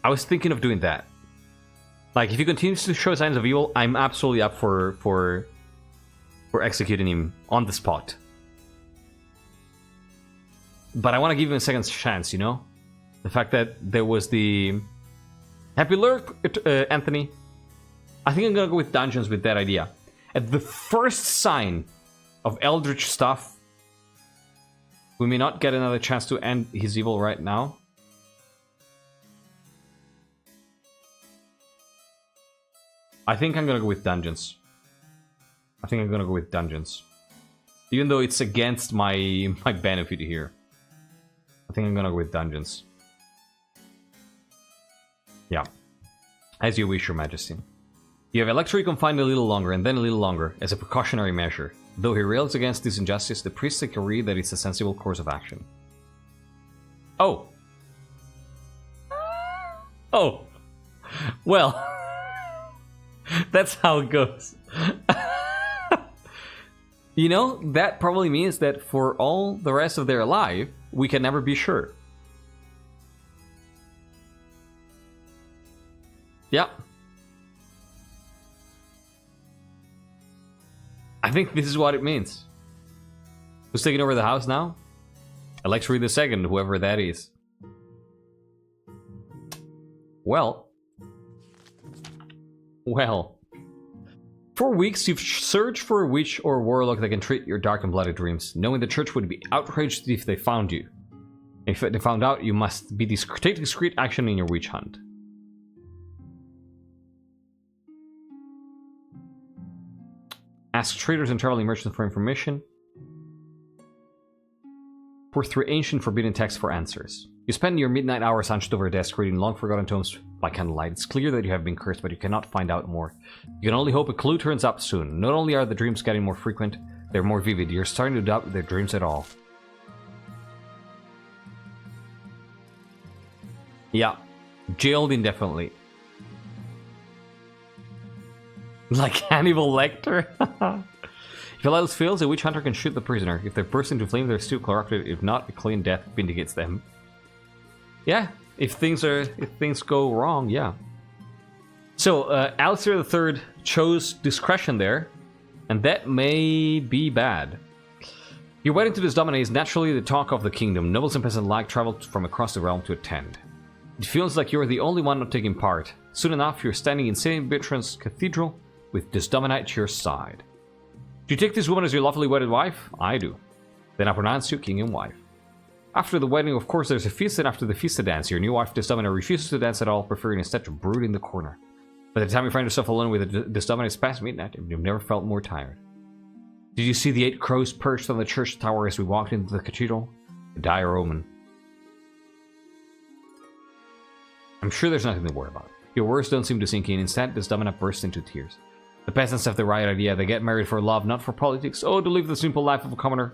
I was thinking of doing that. Like, if he continues to show signs of evil, I'm absolutely up for executing him on the spot. But I want to give him a second chance, you know? The fact that there was the... Happy lurk, Anthony. I think I'm gonna go with dungeons with that idea. At the first sign of eldritch stuff, we may not get another chance to end his evil right now. I think I'm gonna go with dungeons. Even though it's against my benefit here. I think I'm gonna go with dungeons. Yeah. As you wish, Your Majesty. You have Electro confined a little longer, and then a little longer, as a precautionary measure. Though he rails against this injustice, the priests agree that it's a sensible course of action. Oh! Oh! Well... That's how it goes. You know, that probably means that for all the rest of their life, we can never be sure. Yeah. I think this is what it means. Who's taking over the house now? Electro the Second, whoever that is. Well. For weeks, you've searched for a witch or warlock that can treat your dark and bloody dreams, knowing the church would be outraged if they found you. If they found out, you must take discreet action in your witch hunt. Ask traders and traveling merchants for information. Pour through ancient forbidden texts for answers. You spend your midnight hours hunched over a desk reading long-forgotten tomes by candlelight. It's clear that you have been cursed, but you cannot find out more. You can only hope a clue turns up soon. Not only are the dreams getting more frequent, they're more vivid. You're starting to doubt their dreams at all. Yeah. Jailed indefinitely. Like Hannibal Lecter? If your light fails, a witch hunter can shoot the prisoner. If they burst into flame, they're still corrupted. If not, a clean death vindicates them. Yeah, if things go wrong, yeah. So, Alyster III chose discretion there, and that may be bad. Your wedding to this dominate is naturally the talk of the kingdom. Nobles and peasants alike traveled from across the realm to attend. It feels like you're the only one not taking part. Soon enough, you're standing in St. Bertrand's Cathedral with this dominate to your side. Do you take this woman as your lawfully wedded wife? I do. Then I pronounce you king and wife. After the wedding, of course, there's a feast, and after the feast, a dance. Your new wife, Desdomina, refuses to dance at all, preferring instead to brood in the corner. By the time you find yourself alone with this dominant, it's past midnight, and you've never felt more tired. Did you see the 8 crows perched on the church tower as we walked into the cathedral? A dire omen. I'm sure there's nothing to worry about. Your words don't seem to sink in. Instead, this dominant burst into tears. The peasants have the right idea. They get married for love, not for politics. Oh, to live the simple life of a commoner.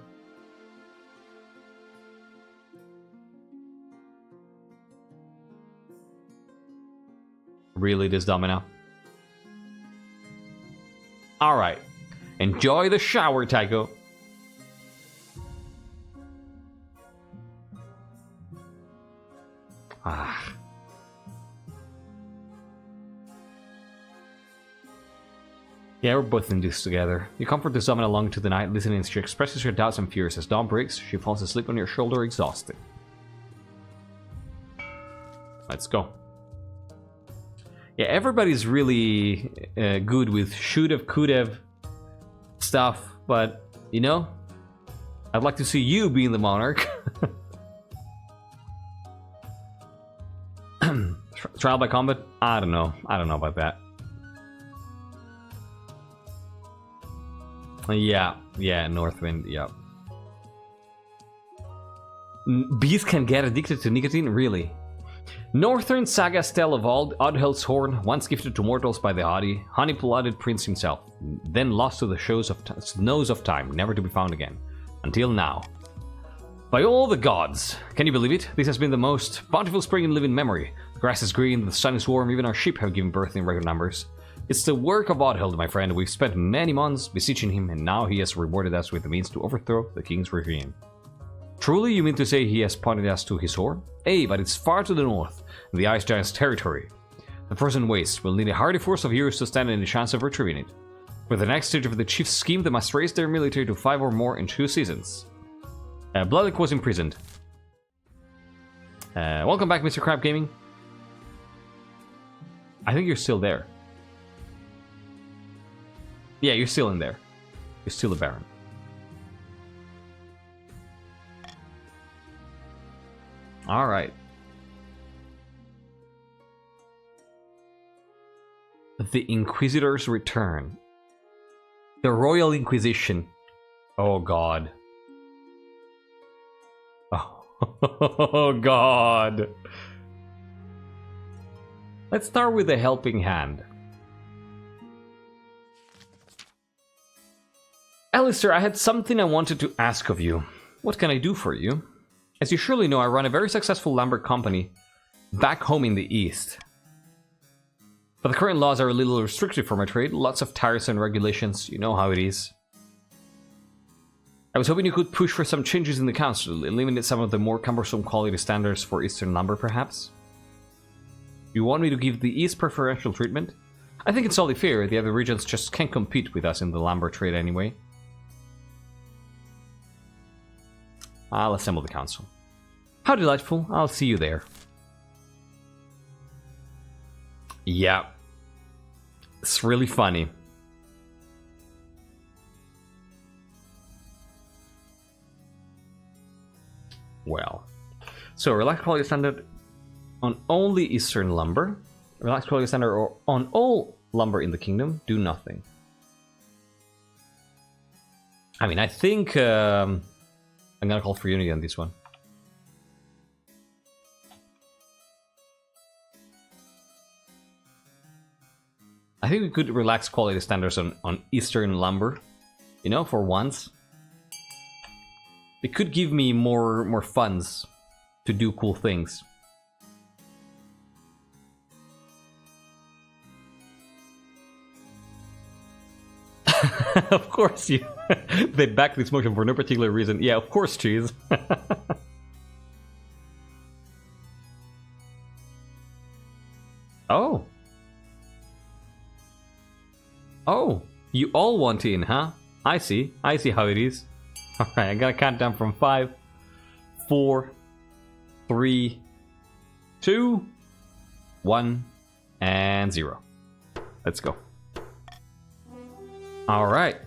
Really, this domino? Alright. Enjoy the shower, Tycho. Ah. Yeah, we're both in this together. You comfort the summon along to the night, listening as she expresses her doubts and fears. As dawn breaks, she falls asleep on your shoulder, exhausted. Let's go. Yeah, everybody's really good with should've, could've stuff, but, you know, I'd like to see you being the monarch. Trial by combat? I don't know. I don't know about that. Yeah, Northwind, yeah. Bees can get addicted to nicotine? Really? Northern sagas tell of Oddhell's horn, once gifted to mortals by the haughty, honey-blooded prince himself, then lost to the snows of time, never to be found again. Until now. By all the gods! Can you believe it? This has been the most bountiful spring in living memory. The grass is green, the sun is warm, even our sheep have given birth in record numbers. It's the work of Oddhell, my friend. We've spent many months beseeching him, and now he has rewarded us with the means to overthrow the king's regime. Truly, you mean to say he has pointed us to his horn? But it's far to the north, in the Ice Giant's territory. The frozen waste will need a hardy force of heroes to stand any chance of retrieving it. For the next stage of the chief's scheme, they must raise their military to 5 or more in 2 seasons. Bloodlick was imprisoned. Welcome back, Mr. Crab Gaming. I think you're still there. Yeah, you're still in there. You're still a Baron. Alright. The Inquisitors return. The Royal Inquisition. Oh god. Oh god. Let's start with the helping hand. Alyster, I had something I wanted to ask of you. What can I do for you? As you surely know, I run a very successful lumber company back home in the east. But the current laws are a little restrictive for my trade, lots of tariffs and regulations, you know how it is. I was hoping you could push for some changes in the council, eliminate some of the more cumbersome quality standards for eastern lumber, perhaps? You want me to give the east preferential treatment? I think it's only fair, the other regions just can't compete with us in the lumber trade anyway. I'll assemble the council. How delightful, I'll see you there. Yeah. It's really funny. Well. So, relaxed quality standard on only eastern lumber. Relaxed quality standard on all lumber in the kingdom. Do nothing. I mean, I think I'm gonna call for unity on this one. I think we could relax quality standards on eastern lumber, you know, for once. It could give me more funds to do cool things. Of course, you. They back this motion for no particular reason. Yeah, of course, cheese. Oh. Oh, you all want in, huh? I see how it is. Alright, I gotta count down from 5, 4, 3, 2, 1, and 0. Let's go. Alright.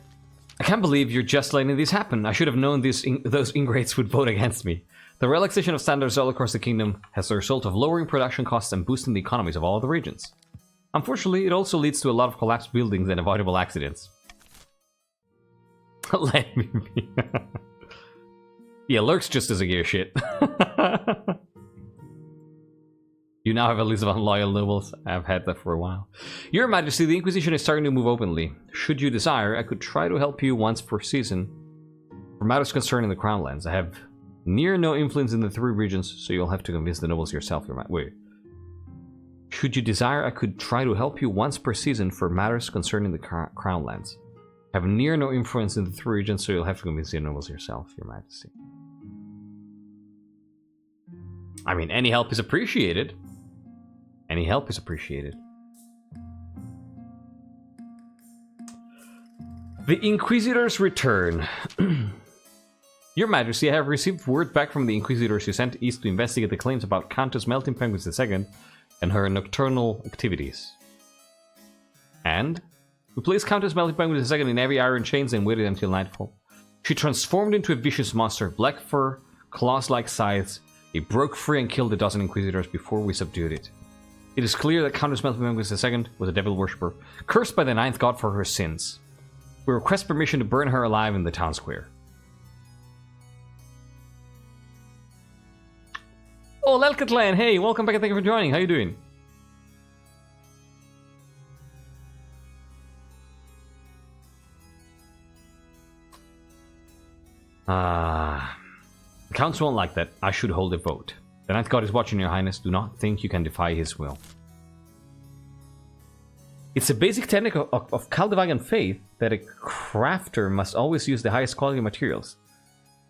I can't believe you're just letting this happen. I should have known those ingrates would vote against me. The relaxation of standards all across the kingdom has the result of lowering production costs and boosting the economies of all the regions. Unfortunately, it also leads to a lot of collapsed buildings and avoidable accidents. Let me be. Yeah, Lurk's just as a gear shit. You now have a list of unloyal nobles. I've had that for a while. Your Majesty, the Inquisition is starting to move openly. Should you desire, I could try to help you once per season for matters concerning the Crown Lands. I have near no influence in the 3 regions, so you'll have to convince the nobles yourself. Wait. Should you desire, I could try to help you once per season for matters concerning the Crown Lands. I have near no influence in the 3 regions, so you'll have to convince the nobles yourself, Your Majesty. I mean, any help is appreciated. Any help is appreciated. The Inquisitors return. Your Majesty, I have received word back from the Inquisitors you sent east to investigate the claims about Countess Melting Penguins II and her nocturnal activities. And we placed Countess Melting Penguins II in heavy iron chains and waited until nightfall. She transformed into a vicious monster, black fur, claws-like scythes. It broke free and killed a dozen Inquisitors before we subdued it. It is clear that Countess Melting Penguins II was a devil worshipper, cursed by the 9th god for her sins. We request permission to burn her alive in the town square. Oh, Lelkatlan, hey, welcome back and thank you for joining. How you doing? The council won't like that. I should hold a vote. The 9th god is watching, Your Highness. Do not think you can defy his will. It's a basic technique of Caldevagan faith that a crafter must always use the highest quality materials.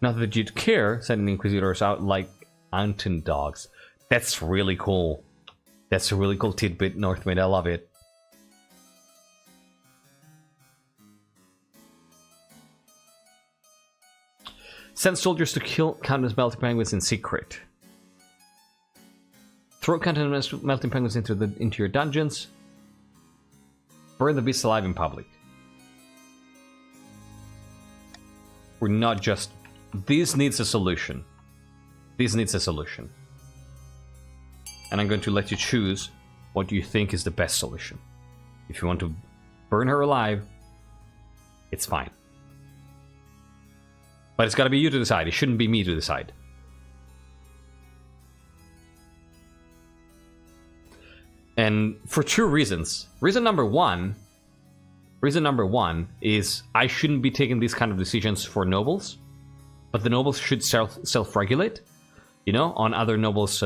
Not that you'd care, sending Inquisitors out like mountain dogs. That's really cool. That's a really cool tidbit, Northwind. I love it. Send soldiers to kill Countess Melting Penguins in secret. Throw Countess Melting Penguins into your dungeons. Burn the beasts alive in public. We're not just... This needs a solution. This needs a solution. And I'm going to let you choose what you think is the best solution. If you want to burn her alive, it's fine. But it's gotta be you to decide. It shouldn't be me to decide. And for 2 reasons. Reason number one is I shouldn't be taking these kind of decisions for nobles, but the nobles should self-regulate, you know, on other nobles'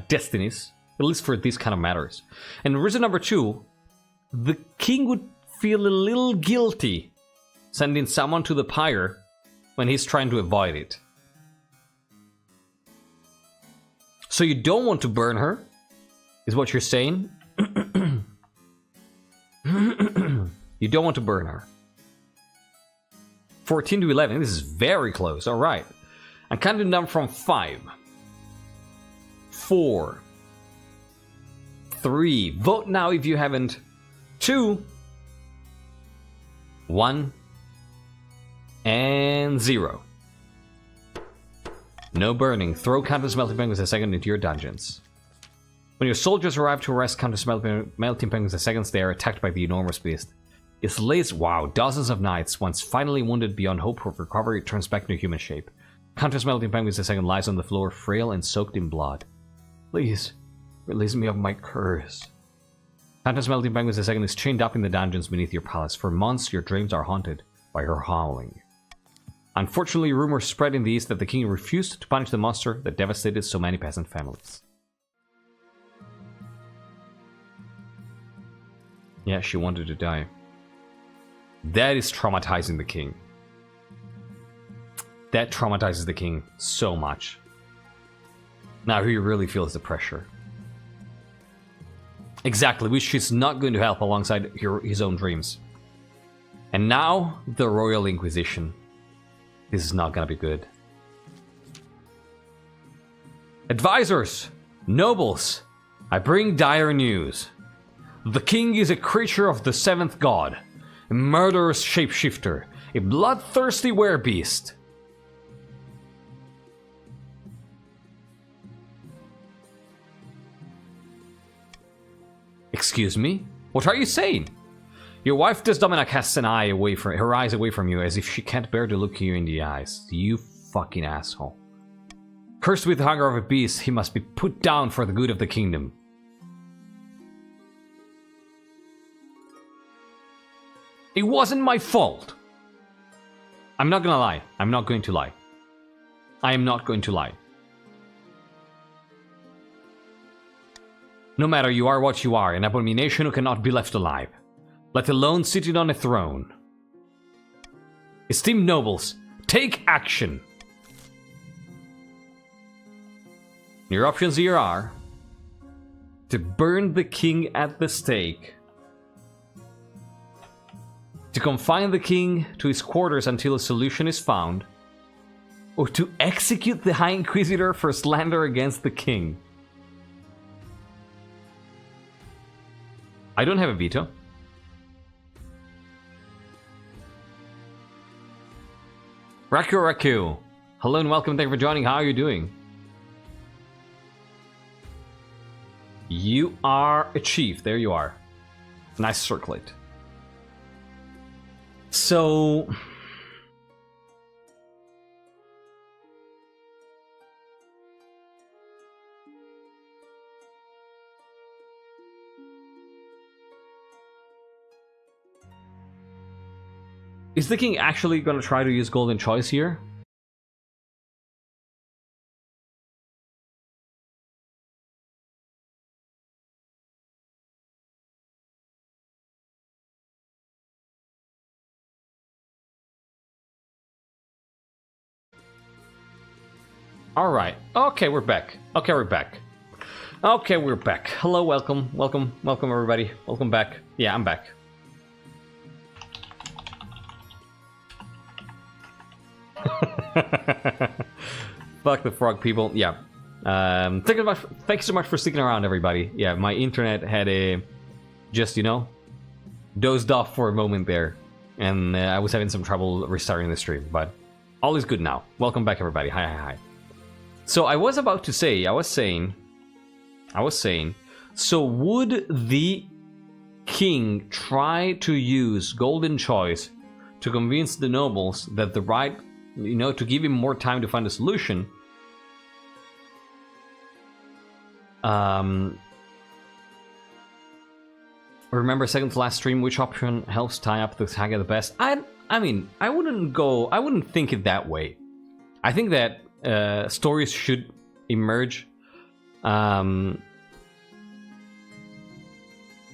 destinies, at least for these kind of matters. And reason number 2, the king would feel a little guilty sending someone to the pyre when he's trying to avoid it. So you don't want to burn her, is what you're saying? You don't want to burn her. 14 to 11, this is very close, alright. I'm counting down from 5, 4, 3, vote now if you haven't, 2, 1, and 0. No burning. Throw Countess Melting Penguins II into your dungeons. When your soldiers arrive to arrest Countess Melting Penguins II, they are attacked by the enormous beast. It slays, dozens of knights. Once finally wounded beyond hope of recovery, it turns back into human shape. Countess Melting Penguins II lies on the floor, frail and soaked in blood. Please, release me of my curse. Countess Melting Penguins II is chained up in the dungeons beneath your palace. For months, your dreams are haunted by her howling. Unfortunately, rumors spread in the east that the king refused to punish the monster that devastated so many peasant families. Yeah, she wanted to die. That is traumatizing the king. That traumatizes the king so much. Now he really feels the pressure. Exactly, which is not going to help alongside his own dreams. And now, the Royal Inquisition. This is not gonna be good. Advisors! Nobles! I bring dire news. The king is a creature of the 7th god. A murderous shapeshifter. A bloodthirsty werebeast. Excuse me? What are you saying? Your wife does Domina casts her eyes away from you as if she can't bear to look you in the eyes. You fucking asshole. Cursed with the hunger of a beast, he must be put down for the good of the kingdom. It wasn't my fault. I'm not gonna lie. I'm not going to lie. I am not going to lie. No matter, you are what you are, an abomination who cannot be left alive, let alone seated on a throne. Esteemed nobles, take action! Your options here are to burn the king at the stake, to confine the king to his quarters until a solution is found, or to execute the High Inquisitor for slander against the king. I don't have a veto. Raku. Hello and welcome, thank you for joining. How are you doing? You are a chief. There you are. Nice circlet. So... is the king actually going to try to use golden choice here? Alright. Okay, we're back. Okay, we're back. Hello, welcome everybody. Welcome back. Yeah, I'm back. Fuck the frog people. Yeah. Thank you so much for sticking around, everybody. Yeah, my internet had a just, you know, dozed off for a moment there, and I was having some trouble restarting the stream, but all is good now. Welcome back, everybody. Hi. So I was about to say, I was saying, so would the king try to use golden choice to convince the nobles that the right, you know, to give him more time to find a solution? Remember second to last stream, which option helps tie up the saga the best? I mean, I wouldn't think it that way. I think that stories should emerge. Wait,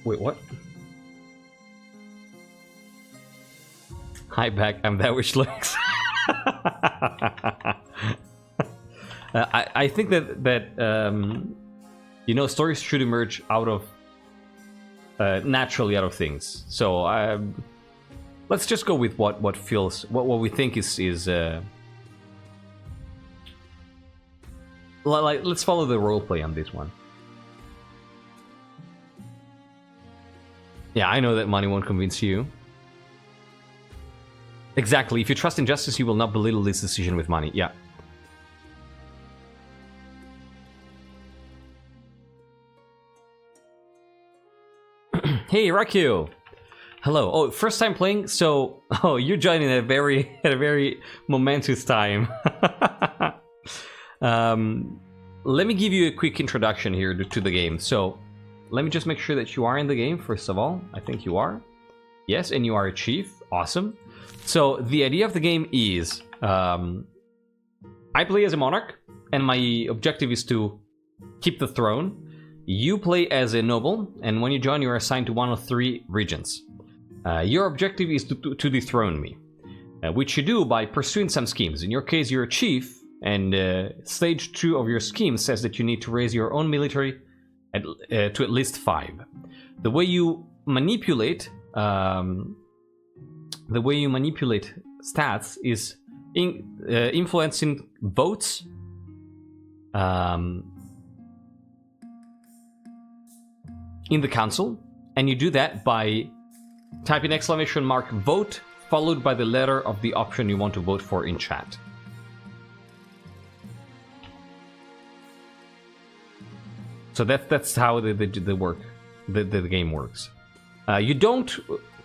what? Hi, back. I'm that which looks. I think that you know, stories should emerge out of naturally out of things. So let's just go with what we think is like, let's follow the roleplay on this one. Yeah, I know that money won't convince you. Exactly. If you trust in justice, you will not belittle this decision with money. Yeah. Hey, Raku. Hello. Oh, first time playing. So, oh, you're joining at a very momentous time. Let me give you a quick introduction here to the game. So, let me just make sure that you are in the game, first of all. I think you are. Yes, and you are a chief. Awesome. So, the idea of the game is... I play as a monarch, and my objective is to keep the throne. You play as a noble, and when you join, you are assigned to one of 3 regions. Your objective is to dethrone me, which you do by pursuing some schemes. In your case, you're a chief, and stage 2 of your scheme says that you need to raise your own military to at least 5. The way you manipulate stats is influencing votes, in the council, and you do that by typing !vote followed by the letter of the option you want to vote for in chat. So that's how they work. the game works. You don't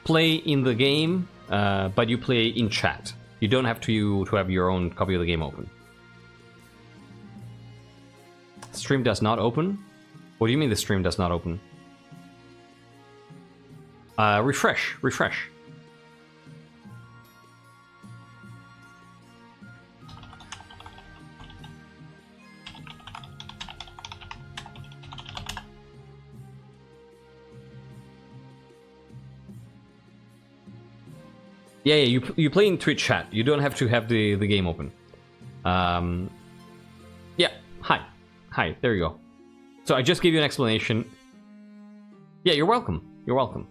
play in the game, but you play in chat. You don't have to have your own copy of the game open. Stream does not open? What do you mean the stream does not open? Refresh. Yeah, you play in Twitch chat. You don't have to have the game open. Yeah, hi, there you go. So I just gave you an explanation. Yeah, you're welcome.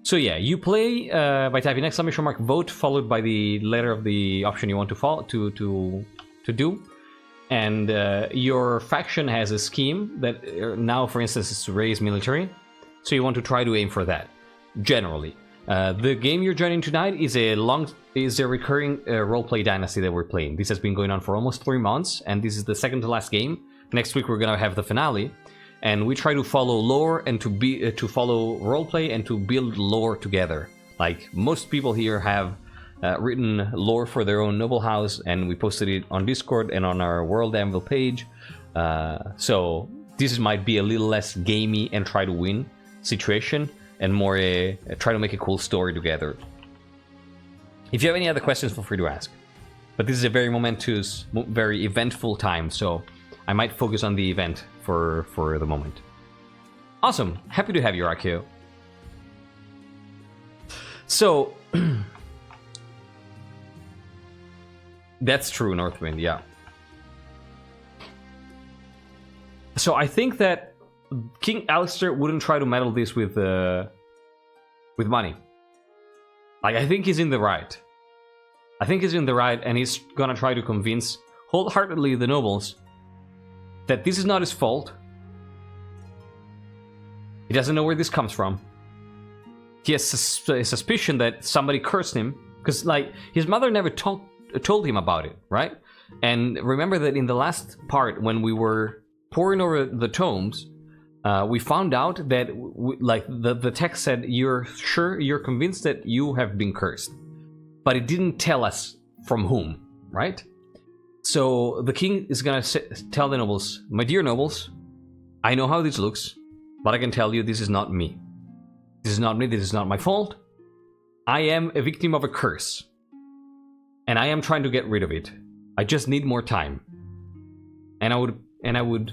So yeah, you play by typing !vote followed by the letter of the option you want to follow to do, and your faction has a scheme that now, for instance, is to raise military. So you want to try to aim for that. Generally, the game you're joining tonight is a recurring roleplay dynasty that we're playing. This has been going on for almost 3 months, and this is the second to last game. Next week we're gonna have the finale. And we try to follow lore and to follow roleplay and to build lore together. Like most people here have written lore for their own noble house, and we posted it on Discord and on our World Anvil page. So this might be a little less gamey and try to win situation, and more try to make a cool story together. If you have any other questions, feel free to ask. But this is a very momentous, very eventful time, so I might focus on the event for the moment. Awesome, happy to have you, Rakio. So that's true, Northwind, yeah. So I think that King Alyster wouldn't try to meddle this with money. Like, I think he's in the right. And he's gonna try to convince wholeheartedly the nobles that this is not his fault. He doesn't know where this comes from. He has a suspicion that somebody cursed him, because, like, his mother never told him about it, right? And remember that in the last part, when we were poring over the tomes, we found out that, the text said, you're convinced that you have been cursed. But it didn't tell us from whom, right? So the king is gonna tell the nobles, my dear nobles, I know how this looks, but I can tell you this is not me. This is not me, this is not my fault. I am a victim of a curse. And I am trying to get rid of it. I just need more time. And I would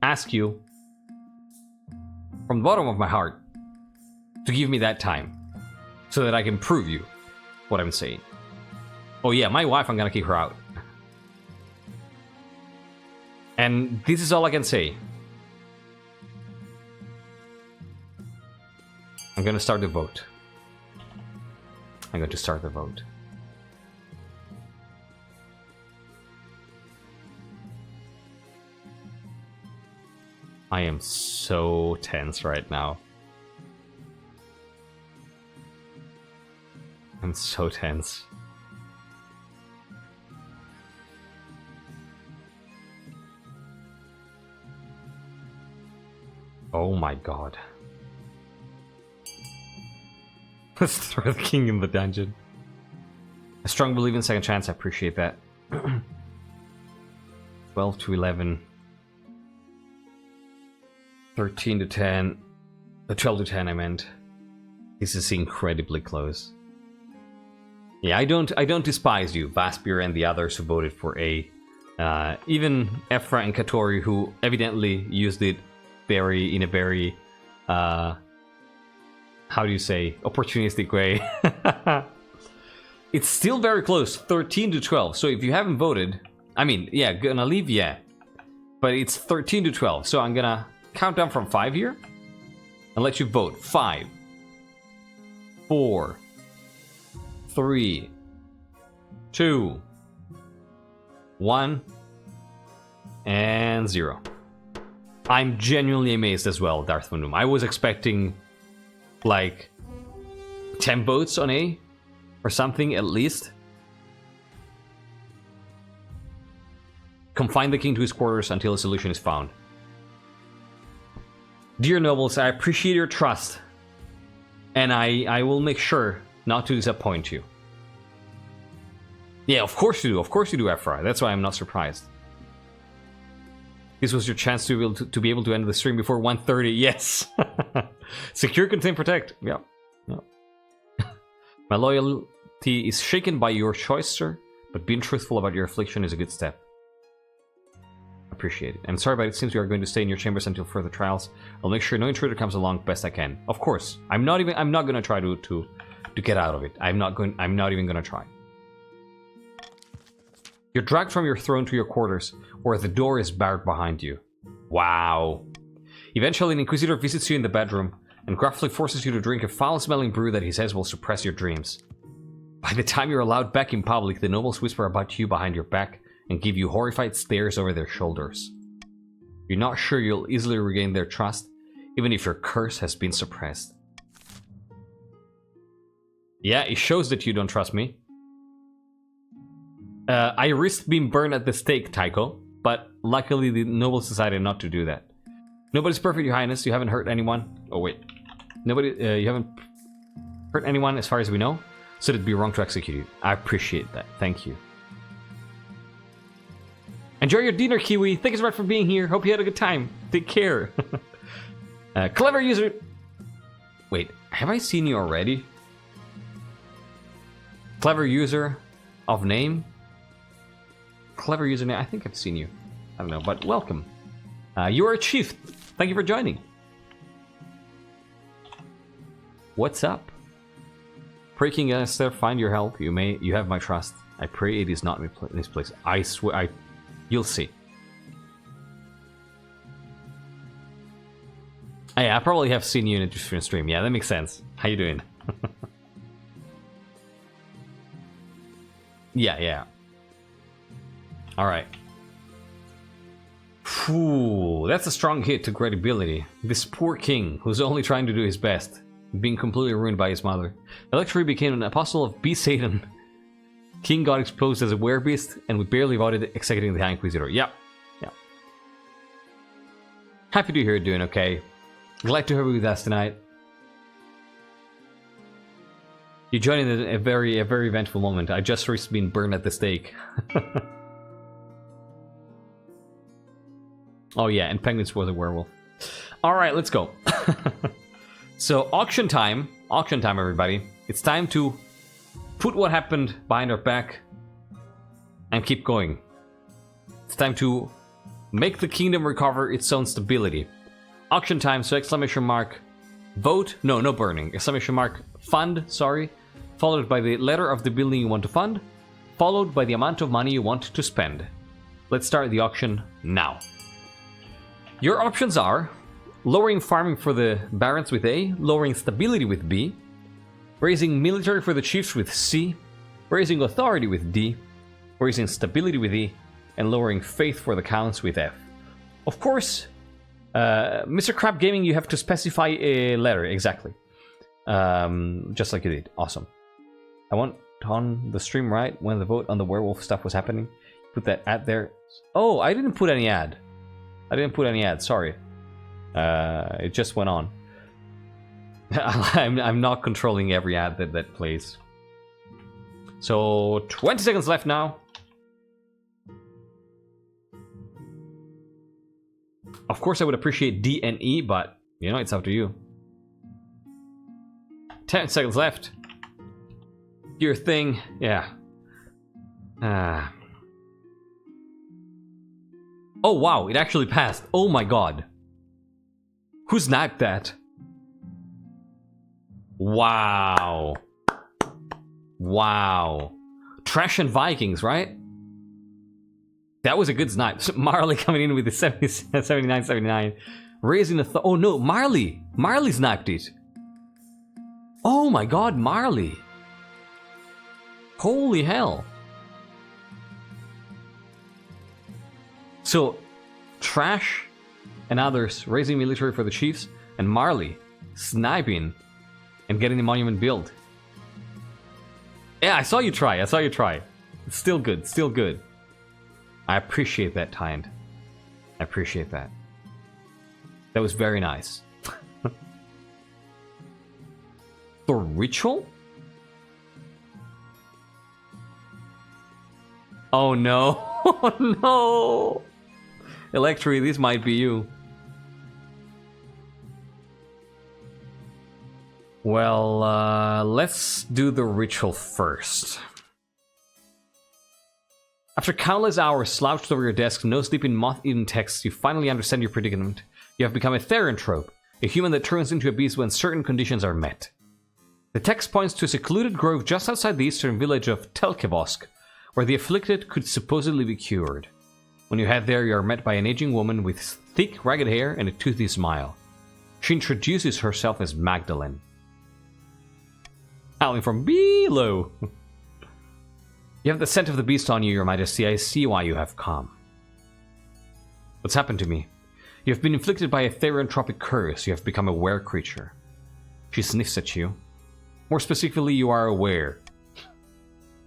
ask you, from the bottom of my heart, to give me that time, so that I can prove you what I'm saying. Oh yeah, my wife, I'm gonna kick her out. And this is all I can say. I'm gonna start the vote. I'm going to start the vote. I am so tense right now. I'm so tense. Oh my god. Let's throw the king in the dungeon. I strongly believe in second chance, I appreciate that. 12 to 11. 13 to 10. 12 to 10 I meant. This is incredibly close. Yeah, I don't despise you, Vaspier and the others who voted for A. Even Ephra and Katori, who evidently used it in a very how do you say, opportunistic way. It's still very close, 13 to 12. So if you haven't voted, I mean, yeah, gonna leave, yeah. But it's 13 to 12. So I'm gonna count down from 5 here and let you vote. 5, 4, 3, 2, 1, and 0. I'm genuinely amazed as well, Darth Moonum. I was expecting like 10 votes on A or something at least. Confine the king to his quarters until a solution is found. Dear nobles, I appreciate your trust, and I will make sure not to disappoint you. Yeah, of course you do. Of course you do, Ephra. That's why I'm not surprised. This was your chance to be able to end the stream before 1:30. Yes. Secure, contain, protect. Yeah. My loyalty is shaken by your choice, sir, but being truthful about your affliction is a good step. Appreciate it. I'm sorry, but it seems we are going to stay in your chambers until further trials. I'll make sure no intruder comes along best I can. Of course. I'm not gonna try to get out of it. I'm not even gonna try. You're dragged from your throne to your quarters, where the door is barred behind you. Wow. Eventually, an Inquisitor visits you in the bedroom and gruffly forces you to drink a foul-smelling brew that he says will suppress your dreams. By the time you're allowed back in public, the nobles whisper about you behind your back and give you horrified stares over their shoulders. You're not sure you'll easily regain their trust, even if your curse has been suppressed. Yeah, it shows that you don't trust me. I risked being burned at the stake, Tycho, but luckily the nobles decided not to do that. Nobody's perfect, Your Highness. You haven't hurt anyone. Oh, wait. You haven't hurt anyone as far as we know, so it'd be wrong to execute you. I appreciate that. Thank you. Enjoy your dinner, Kiwi. Thank you so much for being here. Hope you had a good time. Take care. Clever user. Wait, have I seen you already? Clever user of name. Clever username. I think I've seen you. I don't know, but welcome. You are a chief. Thank you for joining. What's up? Pray King Alyster, find your help. You have my trust. I pray it is not in this place. I swear. You'll see. I probably have seen you in a different stream. Yeah, that makes sense. How you doing? Yeah. All right. Phew, that's a strong hit to credibility. This poor king, who's only trying to do his best, being completely ruined by his mother. Electri became an apostle of B-Satan. King got exposed as a werebeast, and we barely avoided executing the High Inquisitor. Yep. Happy to hear you're doing okay. Glad to have you with us tonight. You joined in a very eventful moment. I just risked being burned at the stake. Oh yeah, and Penguins was a werewolf. Alright, let's go. So, auction time. Auction time, everybody. It's time to put what happened behind our back and keep going. It's time to make the kingdom recover its own stability. Auction time, so exclamation mark, vote, no burning, exclamation mark, fund, sorry, followed by the letter of the building you want to fund, followed by the amount of money you want to spend. Let's start the auction now. Your options are lowering farming for the barons with A, lowering stability with B, raising military for the chiefs with C, raising authority with D, raising stability with E, and lowering faith for the counts with F. Of course, Mr. Crab Gaming, you have to specify a letter, exactly. Just like you did. Awesome. I want on the stream right when the vote on the werewolf stuff was happening. Put that ad there. Oh, I didn't put any ad. Sorry. It just went on. I'm not controlling every ad that plays. So 20 seconds left now. Of course, I would appreciate D and E, but you know, it's up to you. 10 seconds left. Do your thing, yeah. Oh wow, it actually passed. Oh my god. Who snagged that? Wow. Wow. Trash and Vikings, right? That was a good snipe. Marley coming in with the 79-79. Raising the oh no, Marley sniped it. Oh my god, Marley. Holy hell. So, Trash and others raising military for the chiefs, and Marley sniping and getting the monument built. Yeah, I saw you try. It's still good, I appreciate that, Tynd. I appreciate that. That was very nice. The ritual? Oh no. Oh no. Electri, this might be you. Well, let's do the ritual first. After countless hours slouched over your desk, no sleeping moth-eaten texts, you finally understand your predicament. You have become a Theranthrope, a human that turns into a beast when certain conditions are met. The text points to a secluded grove just outside the eastern village of Telkevosk, where the afflicted could supposedly be cured. When you head there, you are met by an aging woman with thick, ragged hair and a toothy smile. She introduces herself as Magdalene. Howling from below. You have the scent of the beast on you, Your Majesty. I see why you have come. What's happened to me? You have been inflicted by a theranthropic curse. You have become a were-creature. She sniffs at you. More specifically, you are aware.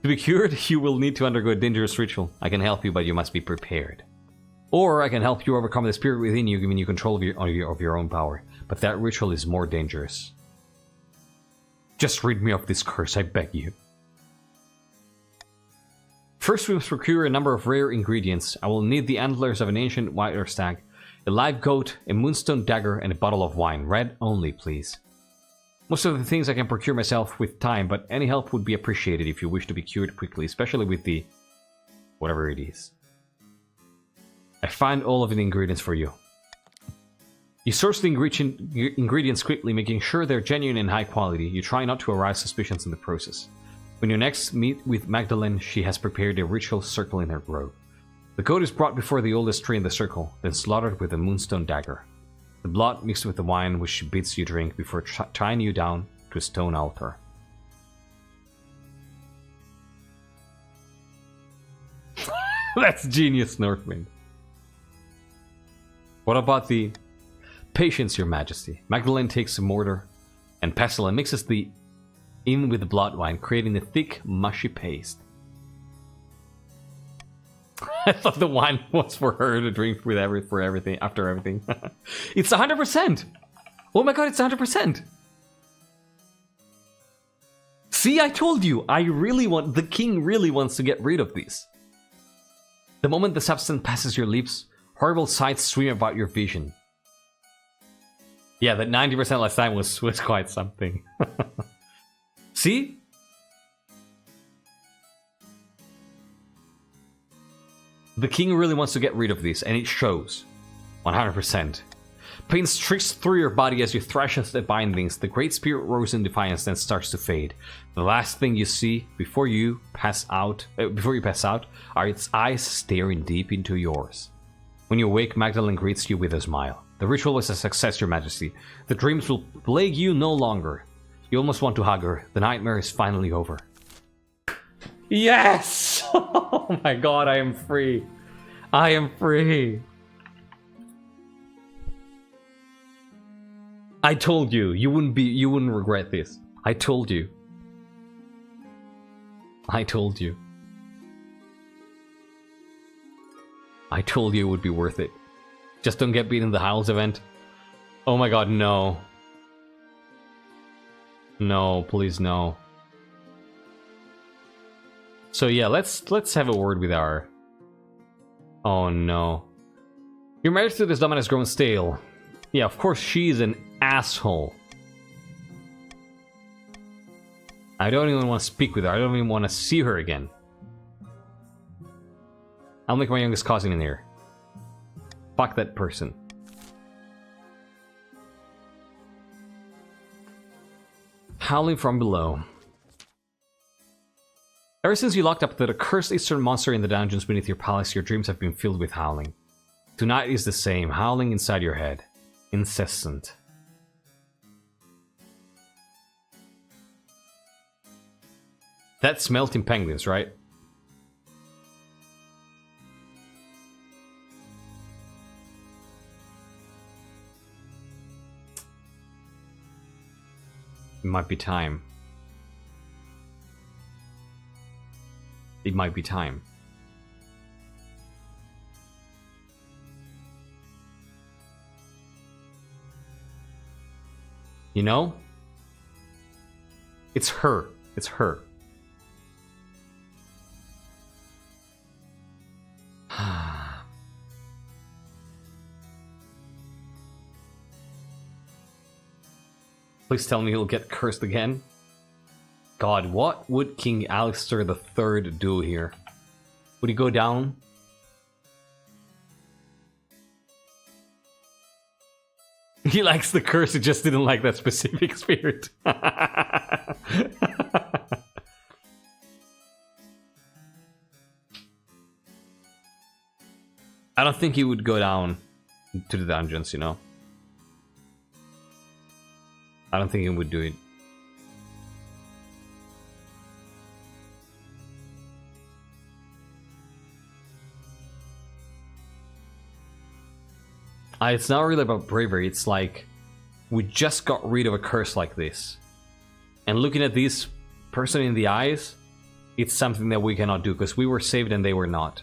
To be cured, you will need to undergo a dangerous ritual. I can help you, but you must be prepared. Or I can help you overcome the spirit within you, giving you control of your own power. But that ritual is more dangerous. Just rid me of this curse, I beg you. First, we must procure a number of rare ingredients. I will need the antlers of an ancient water stag, a live goat, a moonstone dagger, and a bottle of wine. Red only, please. Most of the things I can procure myself with time, but any help would be appreciated if you wish to be cured quickly, especially with the... whatever it is. I find all of the ingredients for you. You source the ingredients quickly, making sure they're genuine and high quality. You try not to arouse suspicions in the process. When you next meet with Magdalene, she has prepared a ritual circle in her grove. The goat is brought before the oldest tree in the circle, then slaughtered with a moonstone dagger. The blood mixed with the wine which she bids you drink before tying you down to a stone altar. That's genius, Northwind. What about the... Patience, Your Majesty. Magdalene takes a mortar and pestle and mixes the in with the blood wine, creating a thick, mushy paste. I thought the wine was for her to drink with everything after everything. It's 100%. Oh my god, it's 100%. See, I told you. The king really wants to get rid of these. The moment the substance passes your lips, horrible sights swim about your vision. Yeah, that 90% last time was quite something. See? The king really wants to get rid of this, and it shows. 100%. Pain streaks through your body as you thrash at the bindings. The great spirit roars in defiance, then starts to fade. The last thing you see before you pass out are its eyes staring deep into yours. When you awake, Magdalene greets you with a smile. The ritual was a success, Your Majesty. The dreams will plague you no longer. You almost want to hug her. The nightmare is finally over. Yes! Oh my god, I am free. I am free. I told you, you wouldn't regret this. I told you. I told you. I told you it would be worth it. Just don't get beaten in the Howls event. Oh my god, no. No, please no. So yeah, let's have a word with our... Oh no. Your marriage to this woman has grown stale. Yeah, of course she's an asshole. I don't even want to speak with her. I don't even want to see her again. I'll make my youngest cousin in here. Fuck that person. Howling from below. Ever since you locked up that accursed eastern monster in the dungeons beneath your palace, your dreams have been filled with howling. Tonight is the same, howling inside your head. Incessant. That's melting penguins, right? It might be time. It might be time. You know? It's her. It's her. Please tell me he'll get cursed again. God, what would King Alyster III do here? Would he go down? He likes the curse, he just didn't like that specific spirit. I don't think he would go down to the dungeons, you know? I don't think he would do it. It's not really about bravery, it's like we just got rid of a curse like this. And looking at this person in the eyes, it's something that we cannot do because we were saved and they were not.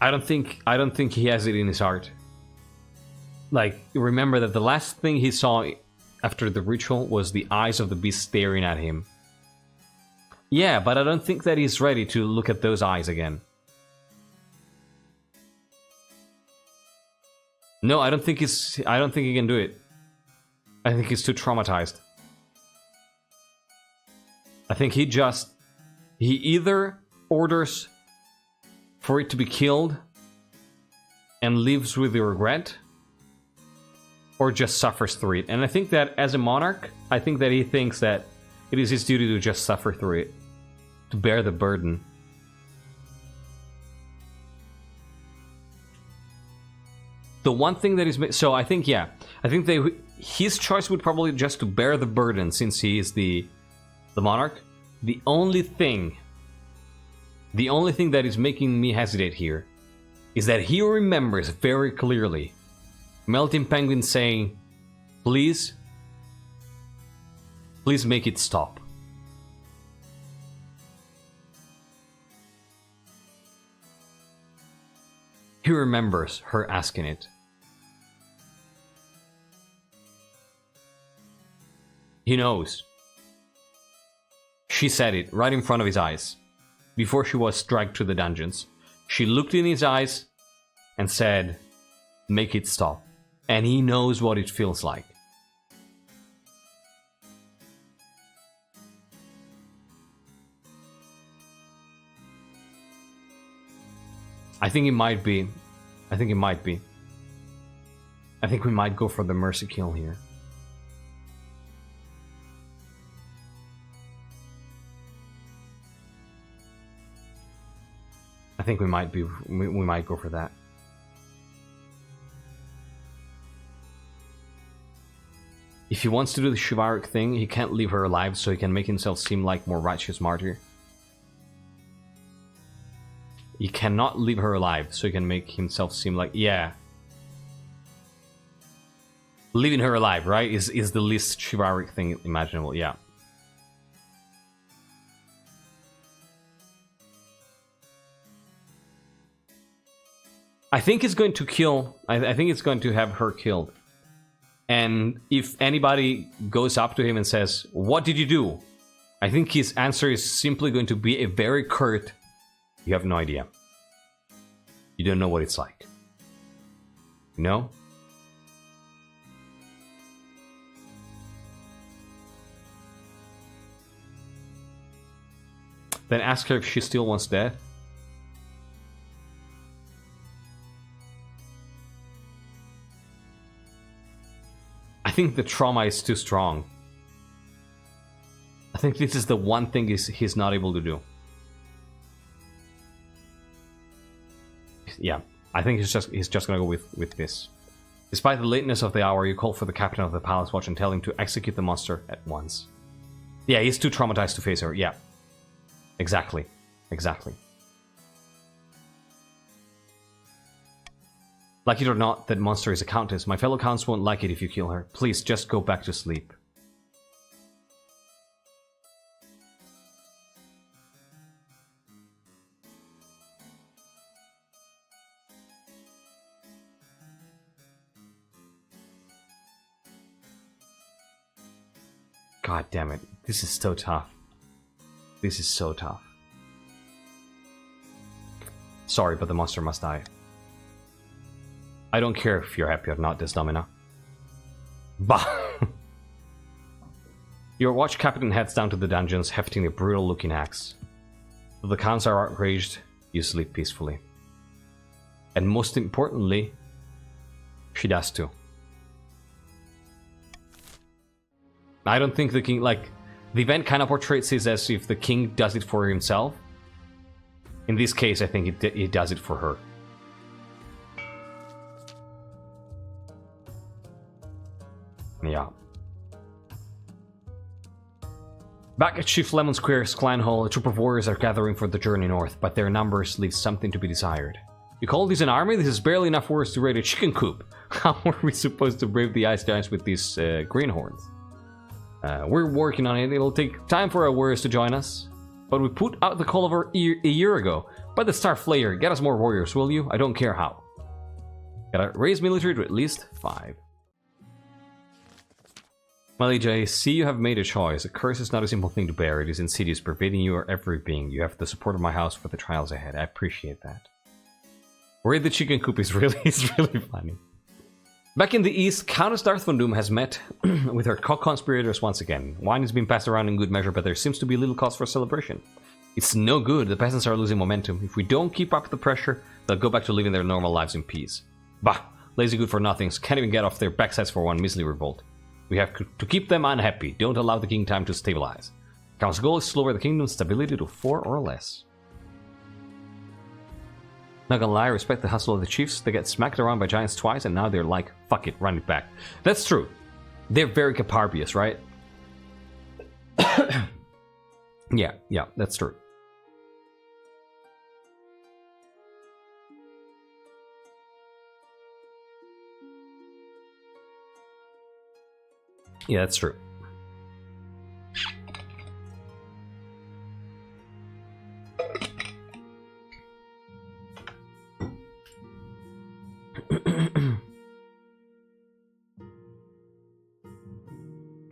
I don't think he has it in his heart. Like, remember that the last thing he saw after the ritual was the eyes of the beast staring at him. Yeah, but I don't think that he's ready to look at those eyes again. No, I don't think he can do it. I think he's too traumatized. I think he either orders for it to be killed and lives with the regret, or just suffers through it. And I think that as a monarch, I think that he thinks that it is his duty to just suffer through it, to bear the burden. The one thing that is... So I think, yeah, I think his choice would probably just to bear the burden since he is the monarch. The only thing that is making me hesitate here is that he remembers very clearly Melting Penguin saying, please make it stop. He remembers her asking it. He knows. She said it right in front of his eyes. Before she was dragged to the dungeons. She looked in his eyes and said, make it stop. And he knows what it feels like. I think it might be. I think it might be. I think we might go for the mercy kill here. I think we might go for that. If he wants to do the chivalric thing, he can't leave her alive so he can make himself seem like more righteous martyr. He cannot leave her alive so he can make himself seem like, yeah. Leaving her alive, right, is the least chivalric thing imaginable, yeah. I think it's going to kill... I think it's going to have her killed. And if anybody goes up to him and says, what did you do? I think his answer is simply going to be a very curt, you have no idea. You don't know what it's like. You know? Then ask her if she still wants death. I think the trauma is too strong. I think this is the one thing he's not able to do. Yeah, I think he's just gonna go with this. Despite the lateness of the hour, you call for the captain of the palace watch and tell him to execute the monster at once. Yeah, he's too traumatized to face her. Yeah, exactly, exactly. Like it or not, that monster is a countess. My fellow counts won't like it if you kill her. Please, just go back to sleep. God damn it. This is so tough. This is so tough. Sorry, but the monster must die. I don't care if you're happy or not, this domino. Bah! Your watch captain heads down to the dungeons, hefting a brutal-looking axe. Though the counts are outraged, you sleep peacefully. And most importantly, she does too. I don't think the king, like, the event kind of portrays it as if the king does it for himself. In this case, I think it does it for her. Yeah. Back at Chief Lemon Square's clan hall, a troop of warriors are gathering for the journey north, but their numbers leave something to be desired. You call this an army? This is barely enough warriors to raid a chicken coop. How are we supposed to brave the ice giants with these greenhorns? We're working on it. It'll take time for our warriors to join us. But we put out the call over a year ago. By the Star Flayer, get us more warriors, will you? I don't care how. Gotta raise military to at least 5. Liege, I see you have made a choice. A curse is not a simple thing to bear. It is insidious, pervading your every being. You have the support of my house for the trials ahead. I appreciate that. Raid the chicken coop is really funny. Back in the east, Countess Darth Von Doom has met with her co-conspirators once again. Wine is being passed around in good measure, but there seems to be little cause for celebration. It's no good. The peasants are losing momentum. If we don't keep up the pressure, they'll go back to living their normal lives in peace. Bah! Lazy good for nothings. Can't even get off their backsides for one measly revolt. We have to keep them unhappy. Don't allow the king time to stabilize. Count's goal is to lower the kingdom's stability to 4 or less. Not gonna lie, I respect the hustle of the chiefs. They get smacked around by giants twice and now they're like, fuck it, run it back. That's true. They're very caparbious, right? yeah, that's true. Yeah, that's true.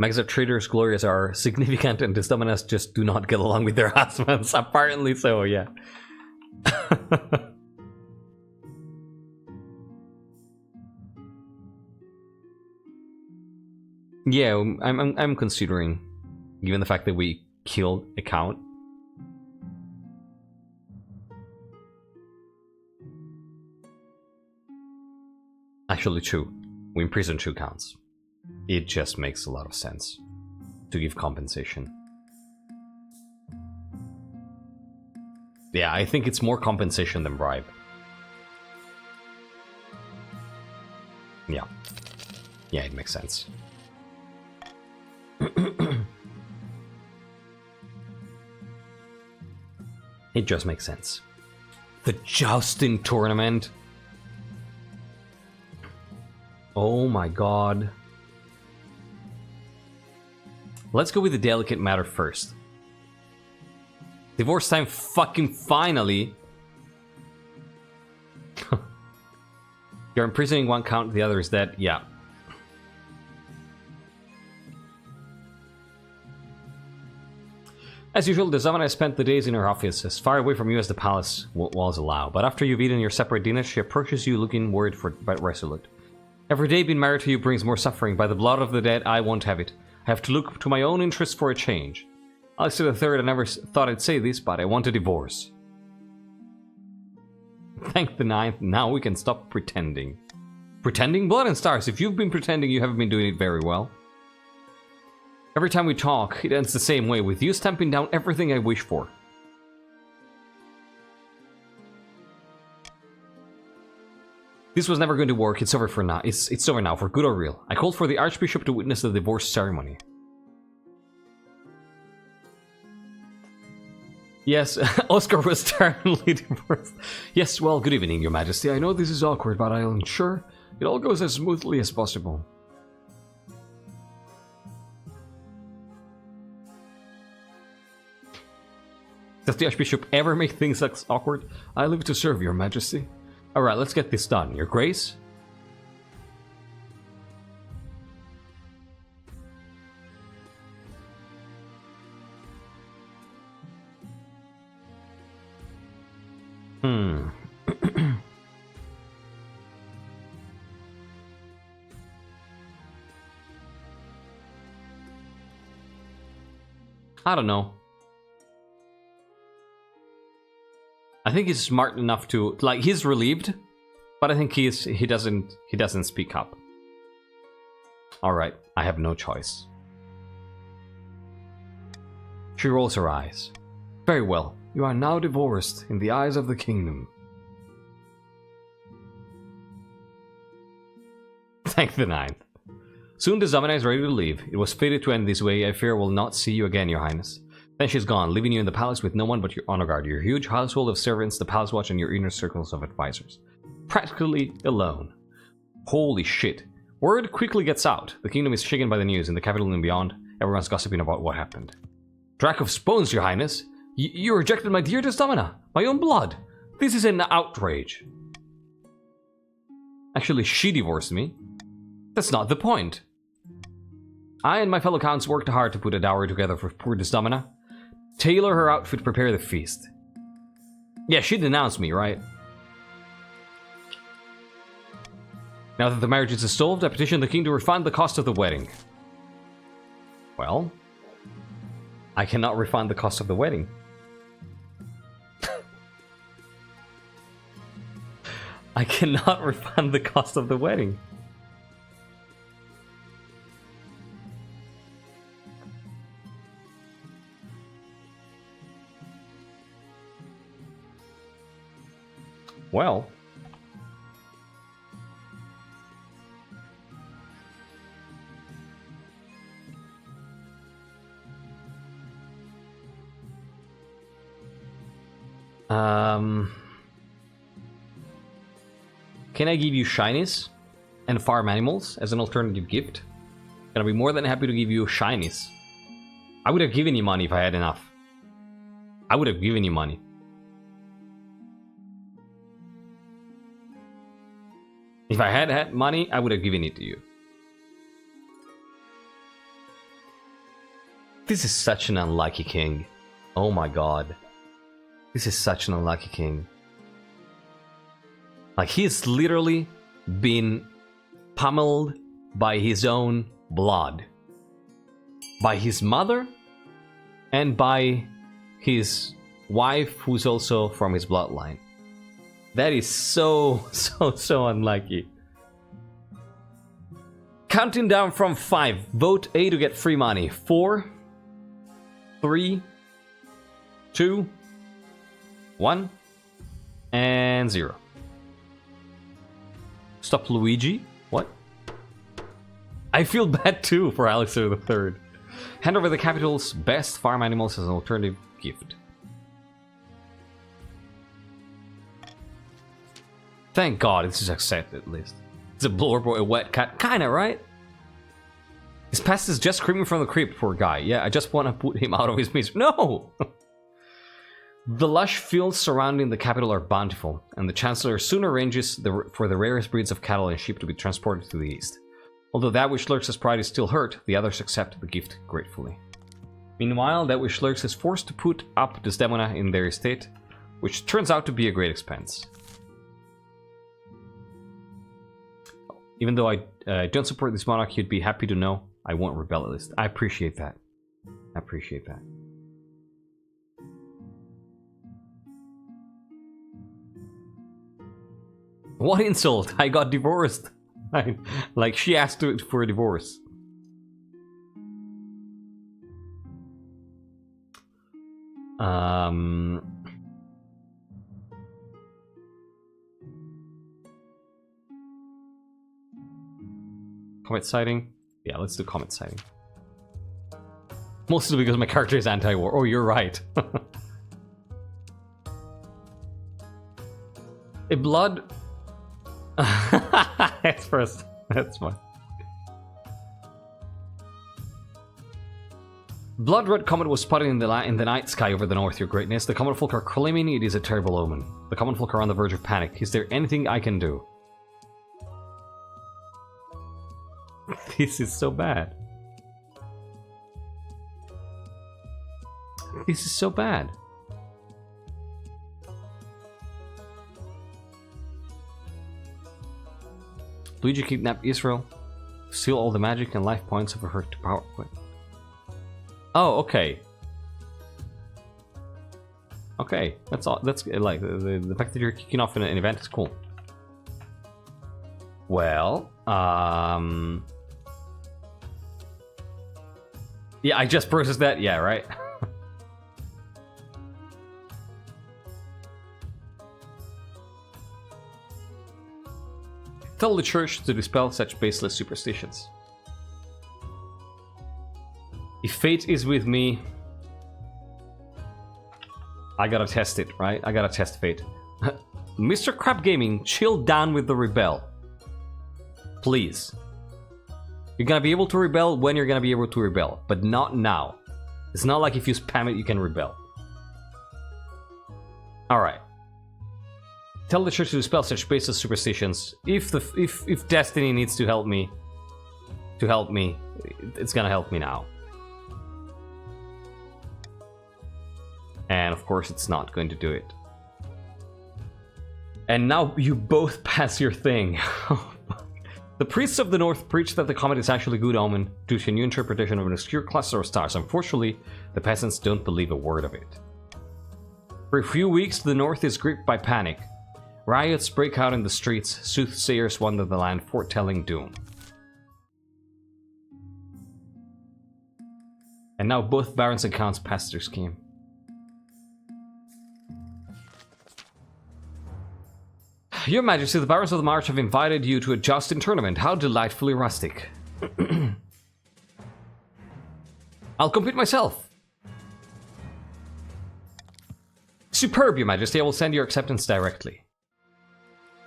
Megs of traders glorious are significant and the dominants just do not get along with their husbands. Apparently so, yeah. Yeah, I'm considering, given the fact that we killed a count. Actually 2. We imprisoned 2 counts. It just makes a lot of sense to give compensation. Yeah, I think it's more compensation than bribe. Yeah. Yeah, it makes sense. It just makes sense. The jousting tournament. Oh my god. Let's go with the delicate matter first. Divorce time fucking finally. You're imprisoning 1 count, the other is dead. Yeah. As usual, the Zamana spent the days in her office, as far away from you as the palace walls allow. But after you've eaten your separate dinners, she approaches you looking worried but resolute. Every day being married to you brings more suffering. By the blood of the dead, I won't have it. I have to look to my own interests for a change. Alyster III, I never thought I'd say this, but I want a divorce. Thank the 9th, now we can stop pretending. Pretending? Blood and stars, if you've been pretending, you haven't been doing it very well. Every time we talk, it ends the same way, with you stamping down everything I wish for. This was never going to work, it's over for now. It's over now, for good or real. I called for the Archbishop to witness the divorce ceremony. Yes, Oscar was terminally divorced. Yes, well, good evening, Your Majesty. I know this is awkward, but I'll ensure it all goes as smoothly as possible. Does the Archbishop ever make things less awkward? I live to serve, Your Majesty. Alright, let's get this done. Your Grace? Hmm. I don't know. I think he's smart enough to, like, he's relieved, but I think he doesn't speak up. All right, I have no choice. She rolls her eyes. Very well, you are now divorced in the eyes of the kingdom. Thank the ninth. Soon the Zamina is ready to leave. It was fated to end this way. I fear we'll not see you again, your highness. Then she's gone, leaving you in the palace with no one but your honor guard, your huge household of servants, the palace watch, and your inner circles of advisors. Practically alone. Holy shit. Word quickly gets out. The kingdom is shaken by the news. In the capital and beyond, everyone's gossiping about what happened. Drac of Spoons, your highness. You rejected my dear Desdemona, my own blood. This is an outrage. Actually, she divorced me. That's not the point. I and my fellow counts worked hard to put a dowry together for poor Desdemona. Tailor her outfit, prepare the feast. Yeah, she denounced me, right? Now that the marriage is dissolved, I petition the king to refund the cost of the wedding. Well, I cannot refund the cost of the wedding. I cannot refund the cost of the wedding. Well, can I give you shinies and farm animals as an alternative gift? I'd be more than happy to give you shinies. I would have given you money if I had enough. I would have given you money. If I had had money, I would have given it to you. This is such an unlucky king. Oh my god. This is such an unlucky king. Like, he's literally been pummeled by his own blood. By his mother and by his wife, who's also from his bloodline. That is so unlucky. Counting down from 5. Vote A to get free money. 4, 3, 2, 1, and 0. Stop Luigi? What? I feel bad too for Alyster III. Hand over the capital's best farm animals as an alternative gift. Thank God this is accepted at least. It's a blower boy, a wet cat. Kinda, right? His past is just screaming from the crypt, poor guy. Yeah, I just want to put him out of his misery. No! The lush fields surrounding the capital are bountiful, and the Chancellor soon arranges for the rarest breeds of cattle and sheep to be transported to the east. Although that which lurks as pride is still hurt, the others accept the gift gratefully. Meanwhile, that which lurks is forced to put up Desdemona in their estate, which turns out to be a great expense. Even though I don't support this monarch, you'd be happy to know I won't rebel at least. I appreciate that. I appreciate that. What insult! I got divorced! Like, she asked for a divorce. Comet sighting? Yeah, let's do comet sighting. Mostly because my character is anti-war. Oh, you're right. A blood... That's first. That's fine. Blood red comet was spotted in the night sky over the north, your greatness. The common folk are claiming it is a terrible omen. The common folk are on the verge of panic. Is there anything I can do? This is so bad. This is so bad. Luigi kidnapped Israel, steal all the magic and life points of her to power. Oh, okay. Okay, that's all. That's like the fact that you're kicking off an event is cool. Well, yeah, I just processed that. Yeah, right. Tell the church to dispel such baseless superstitions. If fate is with me, I gotta test it, right? I gotta test fate. Mr. Crap Gaming, chill down with the rebel. Please. You're gonna be able to rebel when you're gonna be able to rebel, but not now. It's not like if you spam it, you can rebel. Alright. Tell the church to dispel such baseless superstitions. If destiny needs to help me, it's gonna help me now. And of course it's not going to do it. And now you both pass your thing. The priests of the north preach that the comet is actually a good omen due to a new interpretation of an obscure cluster of stars. Unfortunately, the peasants don't believe a word of it. For a few weeks, the north is gripped by panic. Riots break out in the streets, soothsayers wander the land, foretelling doom. And now both barons and counts pass their scheme. Your Majesty, the barons of the March have invited you to a jousting tournament. How delightfully rustic. I'll compete myself. Superb, Your Majesty. I will send your acceptance directly.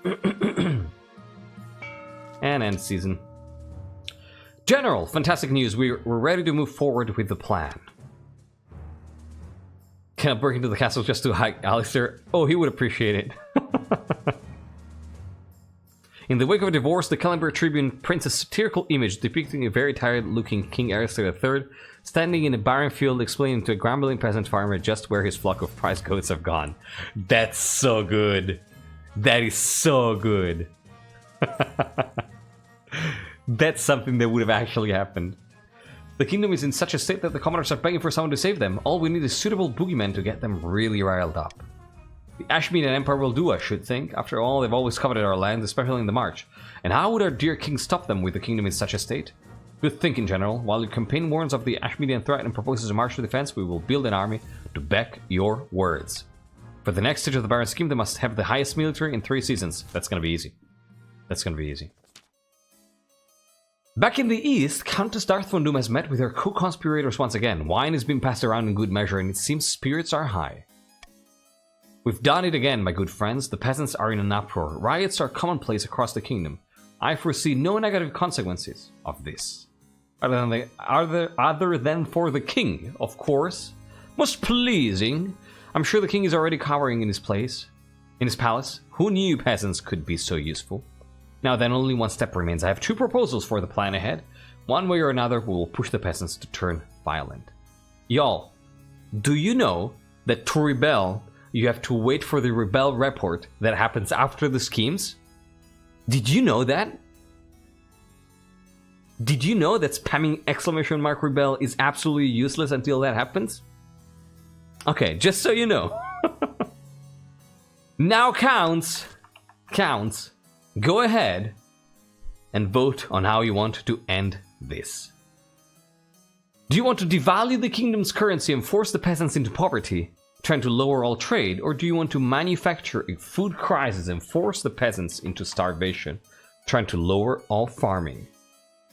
And end season. General, fantastic news. We're ready to move forward with the plan. Can I break into the castle just to hike Alyster? Oh, he would appreciate it. In the wake of a divorce, the Kellenberg Tribune prints a satirical image depicting a very tired-looking King Alyster III standing in a barren field explaining to a grumbling peasant farmer just where his flock of prize goats have gone. That's so good. That is so good. That's something that would have actually happened. The kingdom is in such a state that the commoners are begging for someone to save them. All we need is suitable boogeymen to get them really riled up. The Ashmeaden Empire will do, I should think. After all, they've always coveted our land, especially in the March. And how would our dear king stop them with the kingdom in such a state? Good thinking, General. While your campaign warns of the Ashmeaden threat and proposes a march to defense, we will build an army to back your words. For the next stage of the Baron scheme, they must have the highest military in 3 seasons. That's gonna be easy. That's gonna be easy. Back in the east, Countess Darth von Doom has met with her co-conspirators once again. Wine has been passed around in good measure, and it seems spirits are high. We've done it again, my good friends. The peasants are in an uproar. Riots are commonplace across the kingdom. I foresee no negative consequences of this. Other than for the king, of course. Most pleasing. I'm sure the king is already cowering in his palace. Who knew peasants could be so useful? Now then, only one step remains. I have 2 proposals for the plan ahead. One way or another, we will push the peasants to turn violent. Y'all, do you know that to rebel, you have to wait for the rebel report that happens after the schemes? Did you know that? Did you know that spamming ! rebel is absolutely useless until that happens? Okay, just so you know. Now counts. Go ahead and vote on how you want to end this. Do you want to devalue the kingdom's currency and force the peasants into poverty, trying to lower all trade, or do you want to manufacture a food crisis and force the peasants into starvation, trying to lower all farming?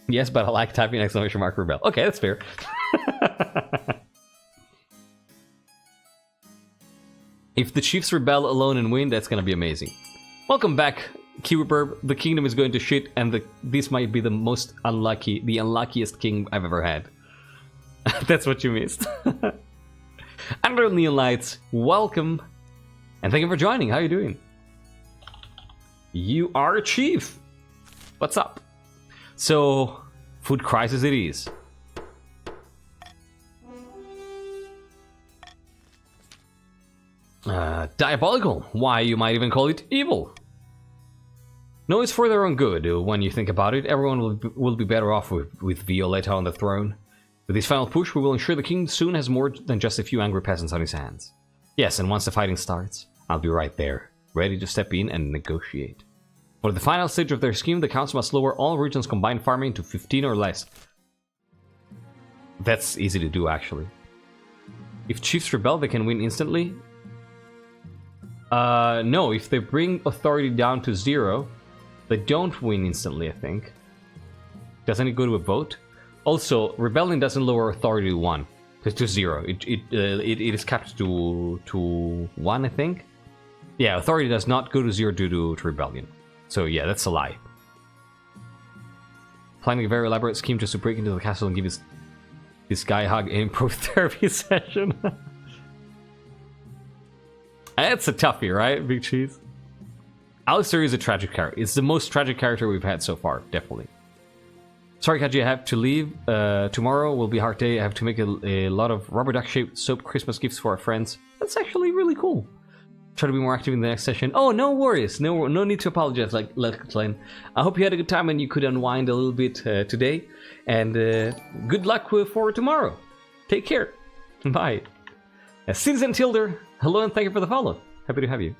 Yes, but I like typing ! rebel. Okay, that's fair. If the chiefs rebel alone and win, that's gonna be amazing. Welcome back, Kiwiburb. The kingdom is going to shit, and this might be the unluckiest king I've ever had. That's what you missed. Under Neon Lights, welcome, and thank you for joining. How are you doing? You are a chief. What's up? So, food crisis it is. Diabolical. Why, you might even call it evil. No, it's for their own good. When you think about it, everyone will be better off with Violetta on the throne. With this final push, we will ensure the king soon has more than just a few angry peasants on his hands. Yes, and once the fighting starts, I'll be right there, ready to step in and negotiate. For the final stage of their scheme, the council must lower all regions' combined farming to 15 or less. That's easy to do, actually. If chiefs rebel, they can win instantly. No, if they bring authority down to 0, they don't win instantly, I think. Doesn't it go to a vote? Also, rebellion doesn't lower authority to 1. It's to 0. It is capped to 1, I think. Yeah, authority does not go to 0 due to rebellion. So yeah, that's a lie. Planning a very elaborate scheme just to break into the castle and give this guy a hug and improve therapy session. That's a toughie, right, Big Cheese? Alyster is a tragic character. It's the most tragic character we've had so far, definitely. Sorry, Kaji, I have to leave. Tomorrow will be a hard day. I have to make a lot of rubber duck-shaped soap Christmas gifts for our friends. That's actually really cool. Try to be more active in the next session. Oh, no worries. No need to apologize, like Glenn. I hope you had a good time and you could unwind a little bit today. And good luck for tomorrow. Take care. Bye. Citizen Tilder, hello and thank you for the follow. Happy to have you.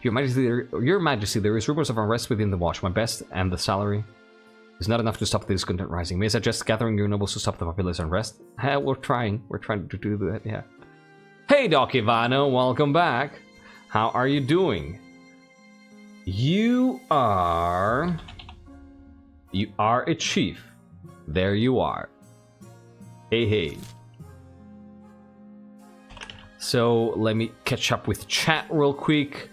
Your Majesty, there is rumors of unrest within the Watch. My best and the salary is not enough to stop the discontent rising. May I suggest gathering your nobles to stop the populace unrest? We're trying. We're trying to do that, yeah. Hey, Doc Ivano, welcome back. How are you doing? You are a chief. There you are. Hey. So, let me catch up with chat real quick.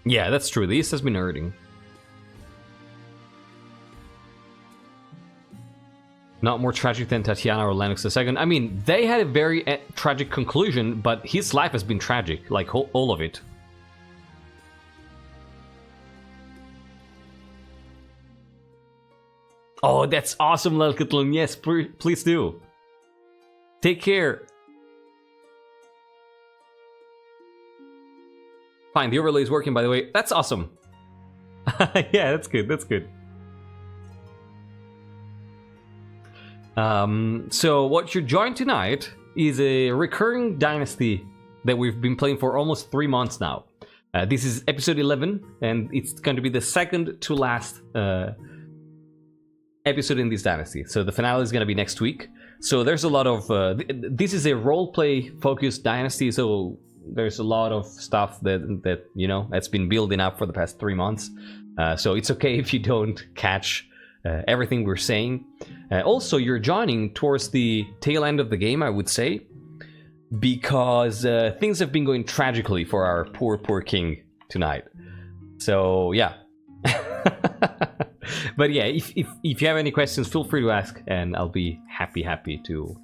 Yeah, that's true. The East has been hurting. Not more tragic than Tatiana or Lennox II. I mean, they had a very tragic conclusion, but his life has been tragic, like all of it. Oh, that's awesome, Lelkatlun. Yes, please do. Take care. Fine, the overlay is working, by the way. That's awesome. Yeah, that's good. That's good. So what you're joining tonight is a recurring dynasty that we've been playing for almost 3 months now. This is episode 11, and it's going to be the second to last episode in this dynasty. So the finale is going to be next week. So there's a lot of... this is a roleplay focused dynasty, so there's a lot of stuff that you know, that's been building up for the past 3 months. So it's okay if you don't catch everything we're saying. Also, you're joining towards the tail end of the game, I would say, because things have been going tragically for our poor king tonight. So yeah. But yeah, if you have any questions, feel free to ask, and I'll be happy to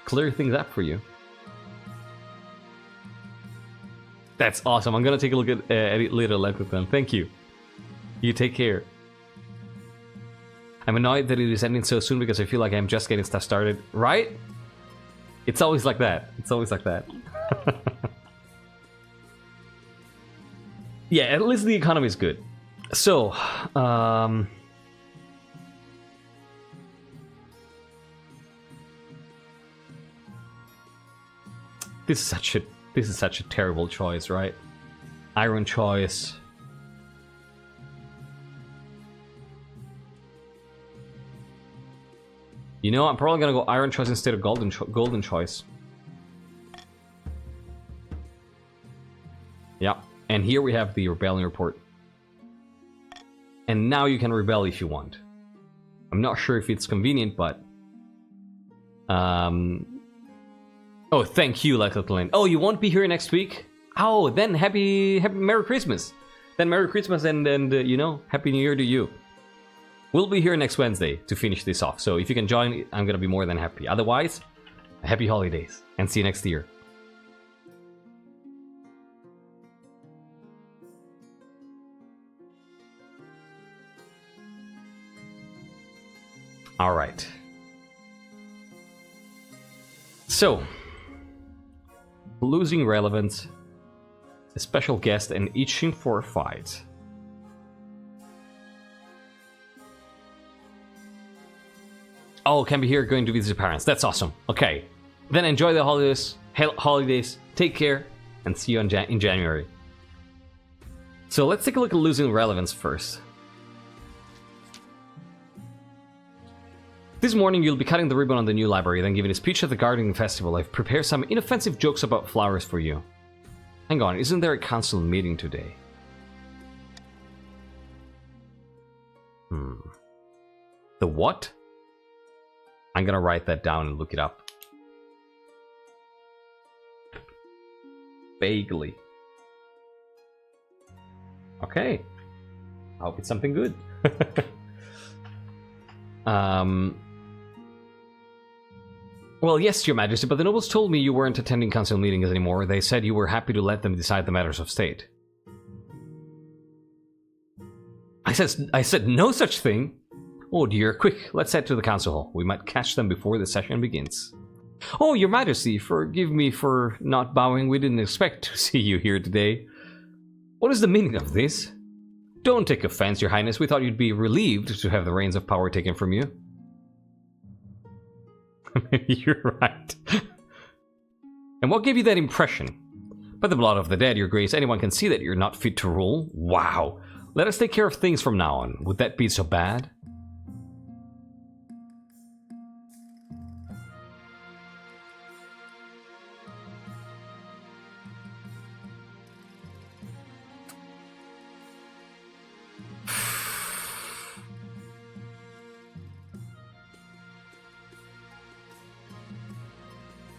clear things up for you. That's awesome. I'm gonna take a look at it later, then. Thank you. You take care. I'm annoyed that it is ending so soon because I feel like I'm just getting stuff started. Right? It's always like that. It's always like that. Yeah, at least the economy is good. So, this is such a terrible choice, right? Iron choice. You know, I'm probably gonna go iron choice instead of golden choice. Yeah, and here we have the rebellion report. And now you can rebel if you want. I'm not sure if it's convenient, but... Oh, thank you, Lacklin. Oh, you won't be here next week? Oh, then happy Merry Christmas. Then Merry Christmas and you know, Happy New Year to you. We'll be here next Wednesday to finish this off. So if you can join, I'm gonna be more than happy. Otherwise, happy holidays and see you next year. All right. So, losing relevance, a special guest, and itching for a fight. Oh, can be here going to visit parents. That's awesome. Okay. Then enjoy the holidays. Take care, and see you in January. So let's take a look at losing relevance first. This morning you'll be cutting the ribbon on the new library, then giving a speech at the gardening festival. I've prepared some inoffensive jokes about flowers for you. Hang on, isn't there a council meeting today? The what? I'm gonna write that down and look it up. Vaguely. Okay. I hope it's something good. Well, yes, Your Majesty, but the nobles told me you weren't attending council meetings anymore. They said you were happy to let them decide the matters of state. I said no such thing. Oh dear, quick, let's head to the council hall. We might catch them before the session begins. Oh, Your Majesty, forgive me for not bowing. We didn't expect to see you here today. What is the meaning of this? Don't take offense, Your Highness. We thought you'd be relieved to have the reins of power taken from you. You're right. And what gave you that impression? By the blood of the dead, Your Grace, anyone can see that you're not fit to rule. Wow. Let us take care of things from now on. Would that be so bad?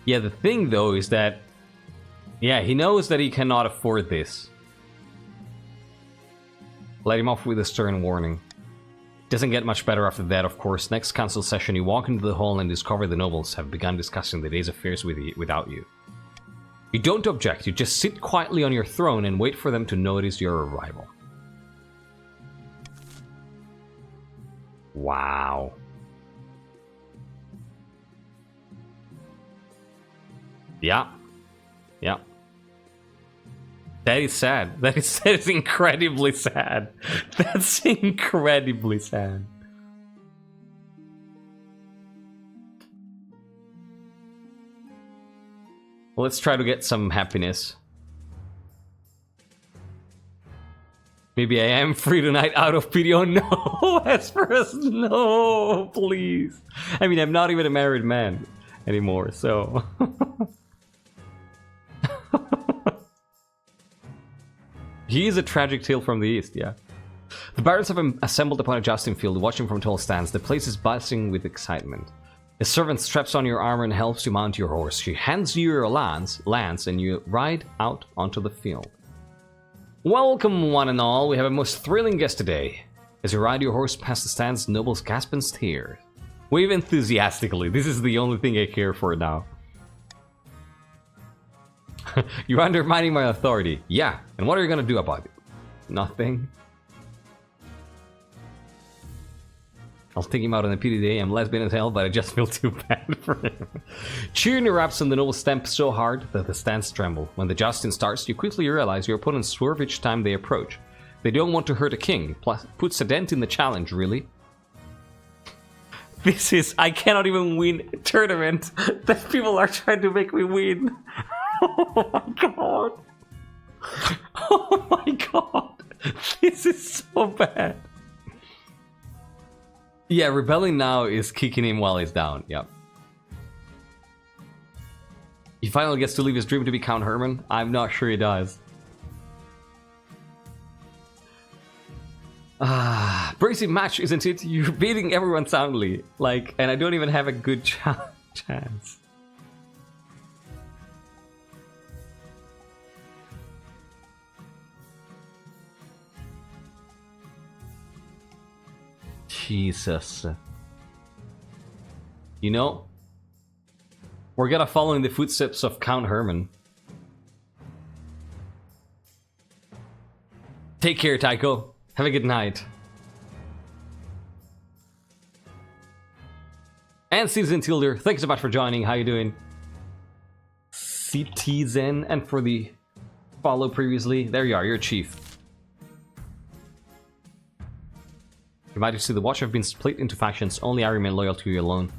Yeah, the thing though is that, yeah, he knows that he cannot afford this. Let him off with a stern warning. Doesn't get much better after that, of course. Next council session, you walk into the hall and discover the nobles have begun discussing the day's affairs without you. You don't object, you just sit quietly on your throne and wait for them to notice your arrival. Wow. Yeah. Yeah. That is sad. That is incredibly sad. That's incredibly sad. Let's try to get some happiness. Maybe I am free tonight out of pity. Oh no, Hesperus, no, please. I mean, I'm not even a married man anymore, so... He is a tragic tale from the east, yeah. The barons have assembled upon a jousting field, watching from tall stands. The place is buzzing with excitement. A servant straps on your armor and helps you mount your horse. She hands you your lance, and you ride out onto the field. Welcome, one and all. We have a most thrilling guest today. As you ride your horse past the stands, nobles gasp and stare. Wave enthusiastically. This is the only thing I care for now. You're undermining my authority. Yeah, and what are you gonna do about it? Nothing. I'll take him out on a pity day. I'm lesbian as hell, but I just feel too bad for him. Cheering erupts and the nobles stamp so hard that the stands tremble. When the jousting starts, you quickly realize your opponents swerve each time they approach. They don't want to hurt a king. Plus, puts a dent in the challenge, really. This is... I cannot even win a tournament that people are trying to make me win. Oh my god. Oh my god. This is so bad. Yeah, rebelling now is kicking him while he's down. Yep. He finally gets to leave his dream to be Count Herman. I'm not sure he does. Bracing match, isn't it? You're beating everyone soundly. Like, and I don't even have a good chance. Jesus. You know, we're gonna follow in the footsteps of Count Herman. Take care, Tycho. Have a good night. And Citizen Tilder, thanks so much for joining. How you doing? CTZen, and for the follow previously. There you are, you're chief. Your Majesty, the Watch have been split into factions. Only I remain loyal to you alone.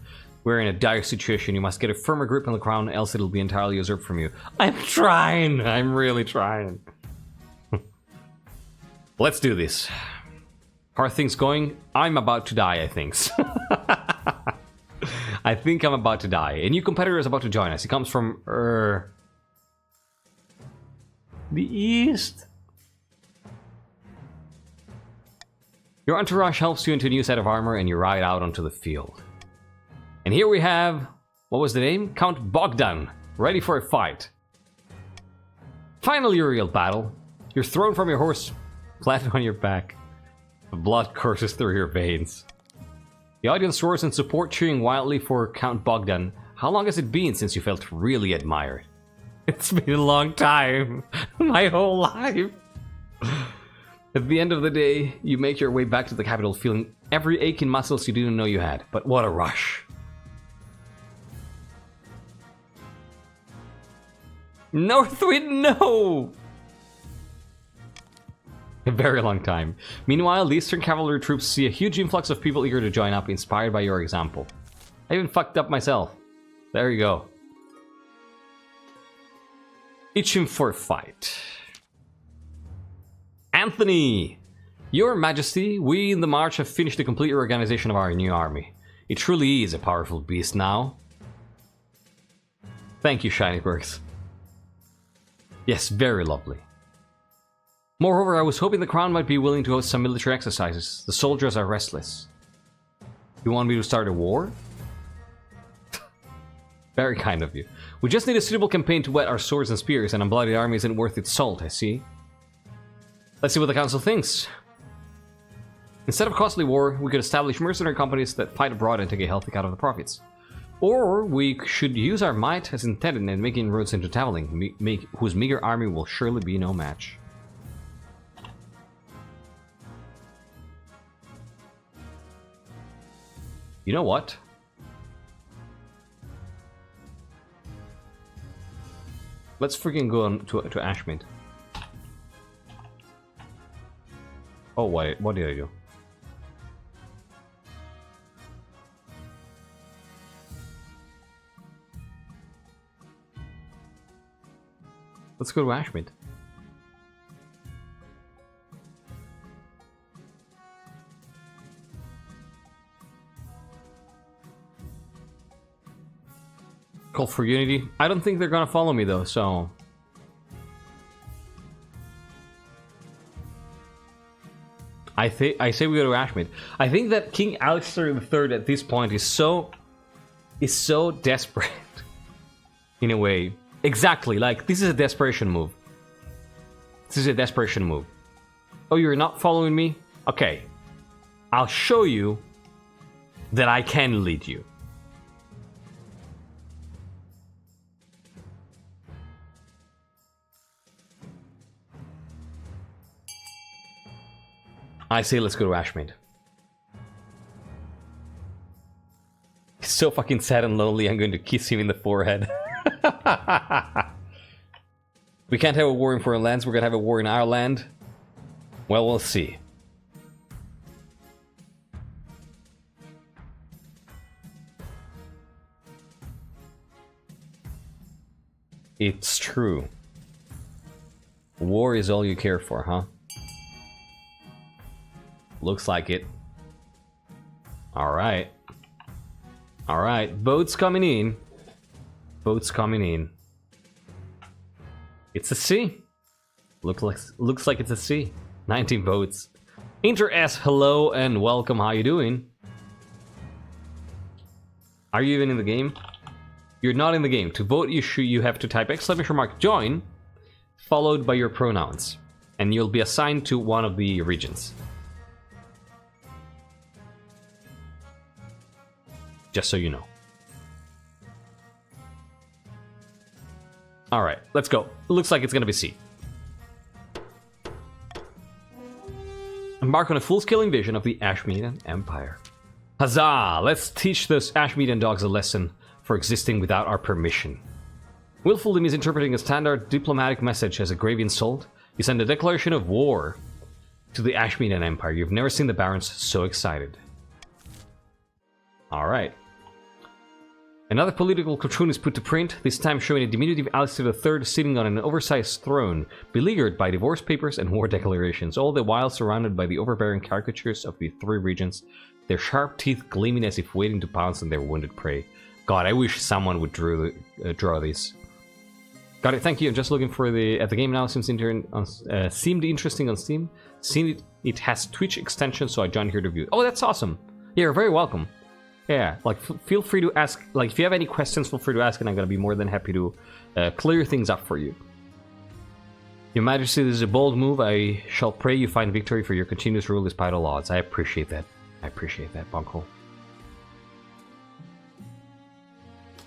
We're in a dire situation. You must get a firmer grip on the crown, else it'll be entirely usurped from you. I'm trying! I'm really trying. Let's do this. How are things going? I'm about to die, I think. I think I'm about to die. A new competitor is about to join us. He comes from... the east? Your entourage helps you into a new set of armor and you ride out onto the field. And here we have... what was the name? Count Bogdan. Ready for a fight. Finally a real battle. You're thrown from your horse, flat on your back. The blood courses through your veins. The audience roars in support, cheering wildly for Count Bogdan. How long has it been since you felt really admired? It's been a long time. My whole life. At the end of the day, you make your way back to the capital feeling every ache in muscles you didn't know you had. But what a rush. Northwind, no! A very long time. Meanwhile, the Eastern cavalry troops see a huge influx of people eager to join up, inspired by your example. I even fucked up myself. There you go. Itching for a fight. Anthony! Your Majesty, we in the March have finished the complete reorganization of our new army. It truly is a powerful beast now. Thank you, Shinybergs. Yes, very lovely. Moreover, I was hoping the Crown might be willing to host some military exercises. The soldiers are restless. You want me to start a war? Very kind of you. We just need a suitable campaign to whet our swords and spears, and a bloody army isn't worth its salt, I see. Let's see what the council thinks. Instead of costly war, we could establish mercenary companies that fight abroad and take a healthy cut of the profits. Or we should use our might as intended and make inroads into Taveling, whose meager army will surely be no match. You know what? Let's freaking go on to Ashmead. Oh, what did I do? Let's go to Ashmead. Call for unity. I don't think they're gonna follow me though, so... I say we go to Ashmead. I think that King Alyster III at this point is so desperate. In a way. Exactly, like, this is a desperation move. This is a desperation move. Oh, you're not following me? Okay. I'll show you that I can lead you. I say let's go to Ashmead. He's so fucking sad and lonely, I'm going to kiss him in the forehead. We can't have a war in foreign lands, we're gonna have a war in our land. Well, we'll see. It's true. War is all you care for, huh? Looks like it. Alright. Alright, boats coming in. Boats coming in. It's a C. Looks like it's a C. 19 votes. Inter S, hello and welcome. How you doing? Are you even in the game? You're not in the game. To vote, you have to type !join, followed by your pronouns, and you'll be assigned to one of the regions. Just so you know. Alright, let's go. Looks like it's gonna be C. Embark on a full-scale invasion of the Ashmeadan Empire. Huzzah! Let's teach those Ashmeadan dogs a lesson for existing without our permission. Willfully misinterpreting a standard diplomatic message as a grave insult, you send a declaration of war to the Ashmeadan Empire. You've never seen the Barons so excited. Alright. Another political cartoon is put to print, this time showing a diminutive Alyster III sitting on an oversized throne, beleaguered by divorce papers and war declarations, all the while surrounded by the overbearing caricatures of the three regents, their sharp teeth gleaming as if waiting to pounce on their wounded prey. God, I wish someone would draw these. Got it, thank you. I'm just looking for at the game now. Seemed interesting on Steam. Seen it has Twitch extension, so I joined here to view it. Oh, that's awesome. Yeah, you're very welcome. Yeah, like feel free to ask. Like if you have any questions, feel free to ask, and I'm gonna be more than happy to clear things up for you. Your Majesty, this is a bold move. I shall pray you find victory for your continuous rule despite all odds. I appreciate that. I appreciate that, Bunko.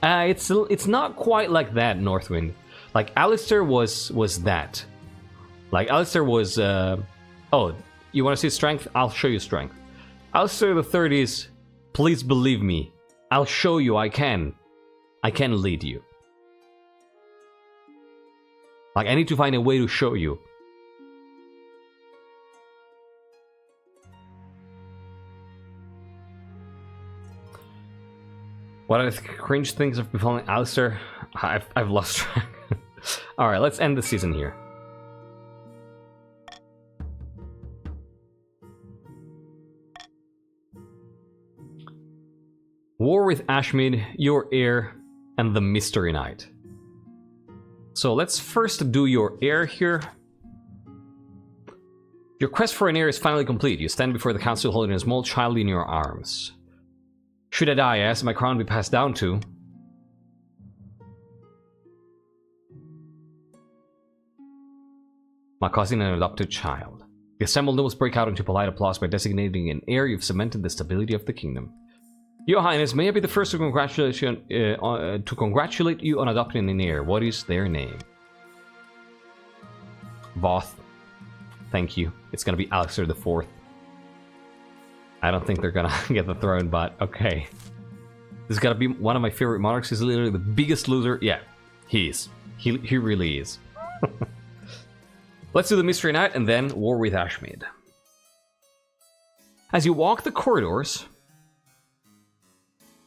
It's not quite like that, Northwind. Like Alyster was that. Like Alyster was. Oh, you want to see strength? I'll show you strength. Alyster III is. Please believe me. I'll show you I can. I can lead you. Like I need to find a way to show you. What are the cringe things of befalling Alyster? I've lost track. Alright, let's end the season here. War with Ashmead, your heir, and the Mystery Knight. So let's first do your heir here. Your quest for an heir is finally complete. You stand before the council holding a small child in your arms. Should I die, I ask my crown be passed down to my cousin and adopted child. The assembled nobles break out into polite applause by designating an heir. You've cemented the stability of the kingdom. Your Highness, may I be the first to congratulate you on adopting an heir. What is their name? Voth. Thank you. It's gonna be Alyster IV. I don't think they're gonna get the throne, but okay. This is gonna be one of my favorite monarchs. He's literally the biggest loser. Yeah, he is. He really is. Let's do the Mystery Knight and then War with Ashmead. As you walk the corridors,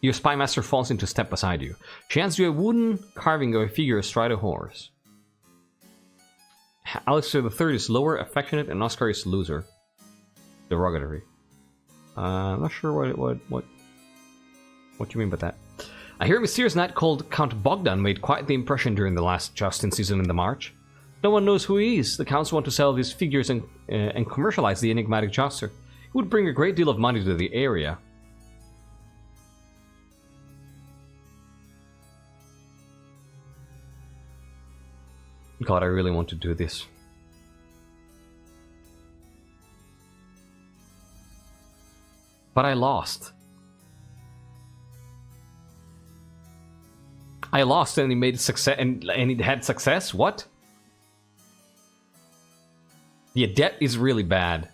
your spymaster falls into step beside you. She hands you a wooden carving of a figure astride a horse. Alyster III is lower, affectionate, and Oscar is loser. Derogatory. I'm not sure what you mean by that. I hear a mysterious knight called Count Bogdan made quite the impression during the last Justin season in the March. No one knows who he is. The council want to sell these figures and commercialize the enigmatic joster. It would bring a great deal of money to the area. God, I really want to do this. But I lost. I lost and he made success and it had success? What? The adept is really bad.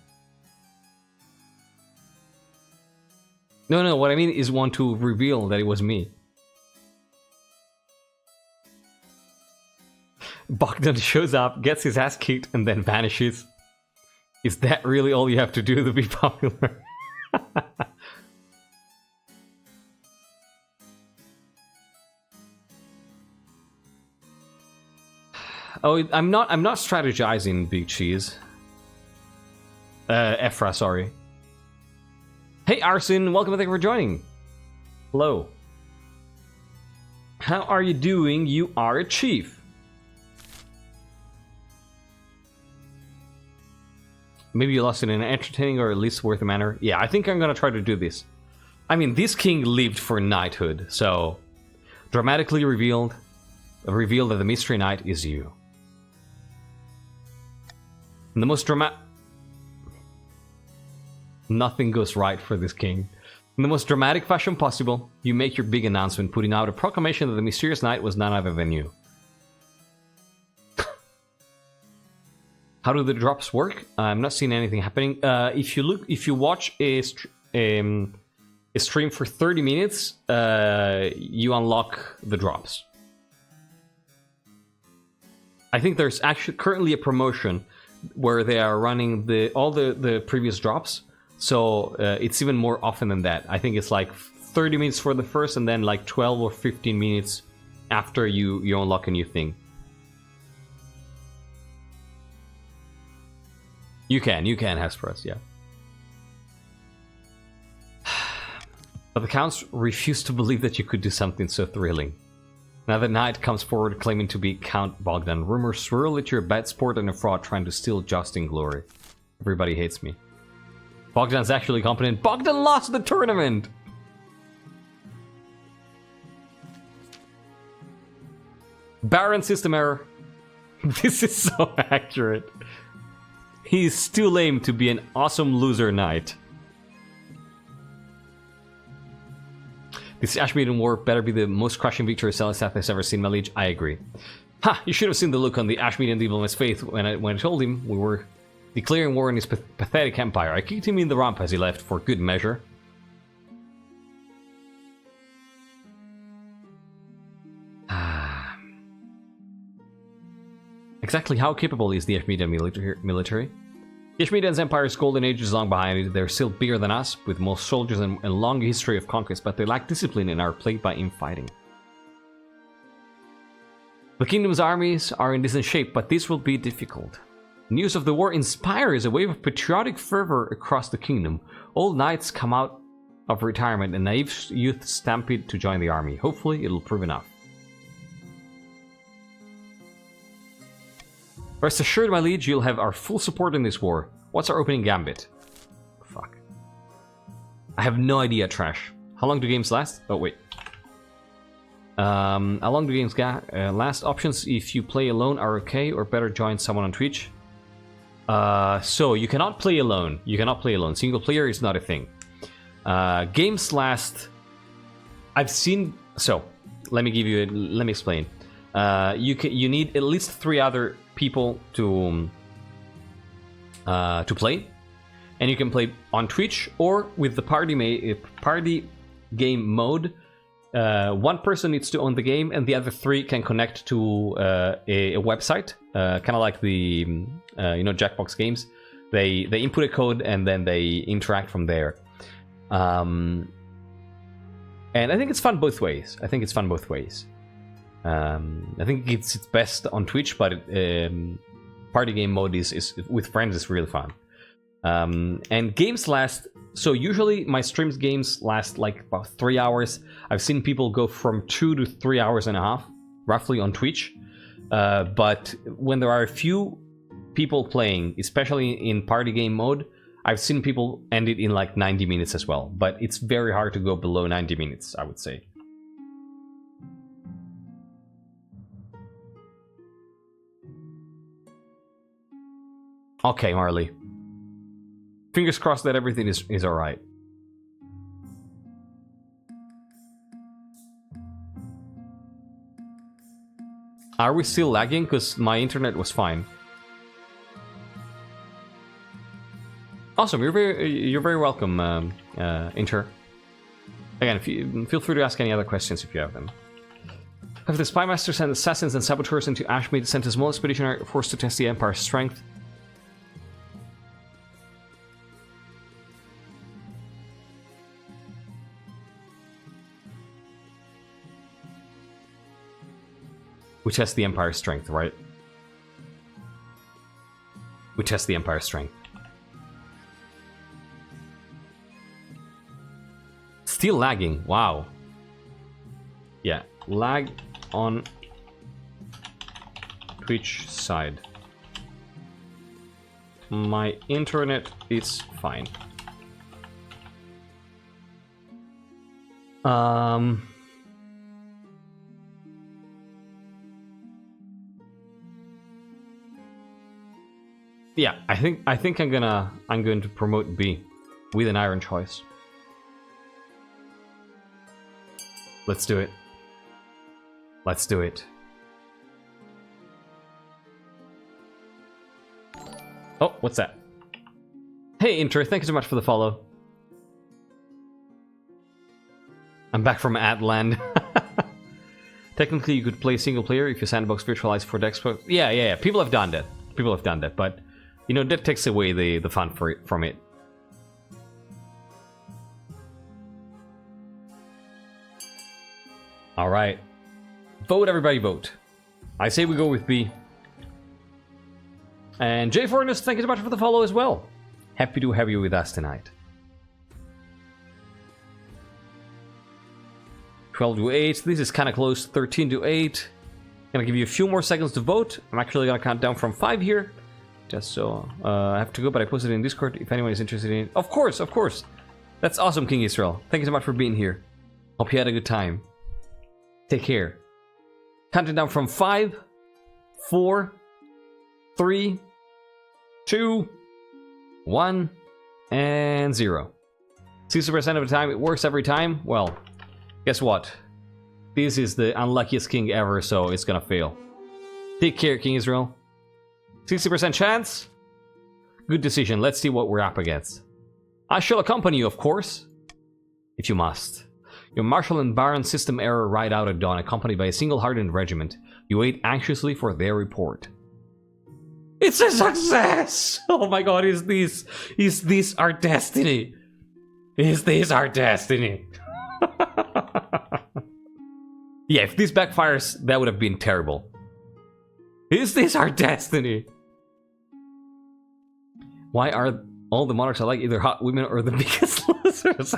No, what I mean is one to reveal that it was me. Bogdan shows up, gets his ass kicked, and then vanishes. Is that really all you have to do to be popular? Oh, I'm not strategizing, Big Cheese. Ephra, sorry. Hey, Arson, welcome and thank you for joining. Hello. How are you doing? You are a chief. Maybe you lost it in an entertaining or at least worth a manner. Yeah, I think I'm gonna try to do this. I mean, this king lived for knighthood, so dramatically reveal that the Mystery Knight is you. And the most nothing goes right for this king. In the most dramatic fashion possible, you make your big announcement, putting out a proclamation that the mysterious knight was none other than you. How do the drops work? I'm not seeing anything happening. If you watch a stream for 30 minutes, you unlock the drops. I think there's actually currently a promotion where they are running all the previous drops. So it's even more often than that. I think it's like 30 minutes for the first, and then like 12 or 15 minutes after you unlock a new thing. You can Hesperus, yeah. But the counts refuse to believe that you could do something so thrilling. Now the knight comes forward claiming to be Count Bogdan. Rumors swirl that you're a bad sport and a fraud trying to steal Justin glory. Everybody hates me. Bogdan's actually competent. Bogdan lost the tournament! Baron system error. This is so accurate. He's too lame to be an awesome loser knight. This Ashmeaden war better be the most crushing victory Celestat has ever seen, my liege. I agree. Ha! You should have seen the look on the Ashmeaden diplomat's face when I told him we were declaring war on his pathetic empire. I kicked him in the rump as he left, for good measure. Exactly how capable is the Ashmeaden military? The Ashmeaden's empire's golden age is long behind it. They're still bigger than us, with more soldiers and a long history of conquest, but they lack discipline and are plagued by infighting. The kingdom's armies are in decent shape, but this will be difficult. News of the war inspires a wave of patriotic fervor across the kingdom. Old knights come out of retirement and naive youth stampede to join the army. Hopefully it'll prove enough. Rest assured, my liege, you'll have our full support in this war. What's our opening gambit? Fuck. I have no idea, Trash. How long do games last? Oh, wait. How long do games last? Options if you play alone are okay, or better join someone on Twitch. So, you cannot play alone. You cannot play alone. Single player is not a thing. Games last... I've seen... So, let me explain. You need at least 3 other people to play, and you can play on Twitch or with the party game mode. One person needs to own the game, and the other 3 can connect to a website, kind of like the Jackbox games. They input a code and then they interact from there. And I think it's fun both ways. I think it's best on Twitch, but party game mode is with friends is really fun. And games last, so usually my streams games last like about 3 hours. I've seen people go from 2 to 3 hours and a half, roughly, on Twitch. But when there are a few people playing, especially in party game mode, I've seen people end it in like 90 minutes as well. But it's very hard to go below 90 minutes, I would say. Okay, Marley. Fingers crossed that everything is alright. Are we still lagging? Because my internet was fine. Awesome, you're very welcome, Inter. Again, feel free to ask any other questions if you have them. Have the Spy Master sent assassins and saboteurs into Ashmead, sent a small expeditionary force to test the Empire's strength? We test the Empire's strength, right? We test the Empire's strength. Still lagging, wow. Yeah, lag on Twitch side. My internet is fine. Yeah, I think I'm going to promote B with an iron choice. Let's do it. Let's do it. Oh, what's that? Hey, Inter, thank you so much for the follow. I'm back from Atland. Technically, you could play single player if you sandbox virtualize for the Xbox. Yeah. People have done that. But you know that takes away the fun from it. All right, vote, everybody, vote. I say we go with B. And J Fornus, thank you so much for the follow as well. Happy to have you with us tonight. 12 to 8. This is kind of close. 13 to 8. Gonna give you a few more seconds to vote. I'm actually gonna count down from 5 here. Just so I have to go, but I posted it in Discord if anyone is interested in it. Of course. That's awesome, King Israel. Thank you so much for being here. Hope you had a good time. Take care. Counting down from 5, 4, 3, 2, 1, and 0. 60% of the time, it works every time. Well, guess what? This is the unluckiest king ever, so it's gonna fail. Take care, King Israel. 60% chance? Good decision. Let's see what we're up against. I shall accompany you, of course. If you must. Your Marshal and Baron system error ride out at dawn, accompanied by a single hardened regiment. You wait anxiously for their report. It's a success! Oh my god, is this our destiny? Is this our destiny? Yeah, if this backfires, that would have been terrible. Is this our destiny? Why are all the monarchs alike either hot women or the biggest losers?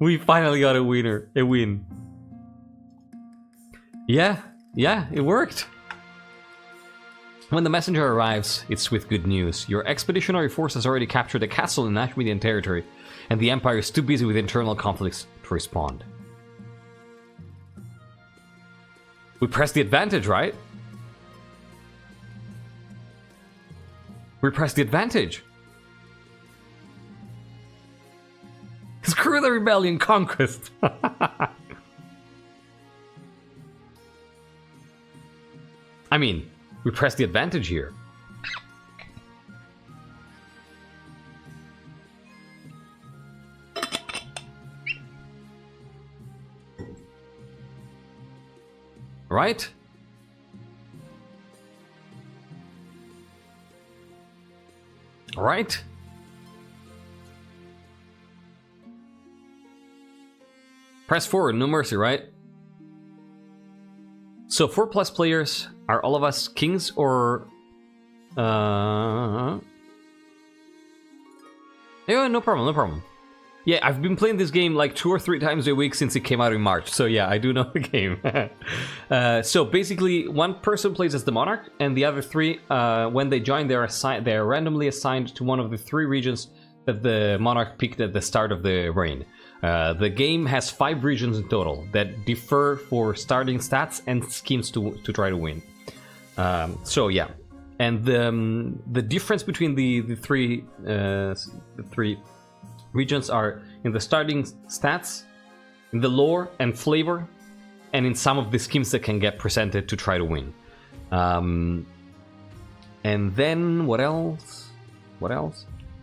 We finally got a winner. A win. Yeah, it worked. When the messenger arrives, it's with good news. Your expeditionary force has already captured a castle in Ashmedian territory, and the Empire is too busy with internal conflicts to respond. We press the advantage, right? We press the advantage. Screw the rebellion, conquest. I mean, we press the advantage here. Right? Right? Press forward, no mercy, right? So 4+ players, are all of us kings or... Yeah, no problem. Yeah, I've been playing this game like 2 or 3 times a week since it came out in March, so yeah, I do know the game. So basically, one person plays as the monarch, and the other 3, when they join, they're randomly assigned to one of the 3 regions that the monarch picked at the start of the reign. The game has 5 regions in total that differ for starting stats and schemes to try to win. So yeah, and the difference between the three regions are in the starting stats, in the lore and flavor, and in some of the schemes that can get presented to try to win. And then what else?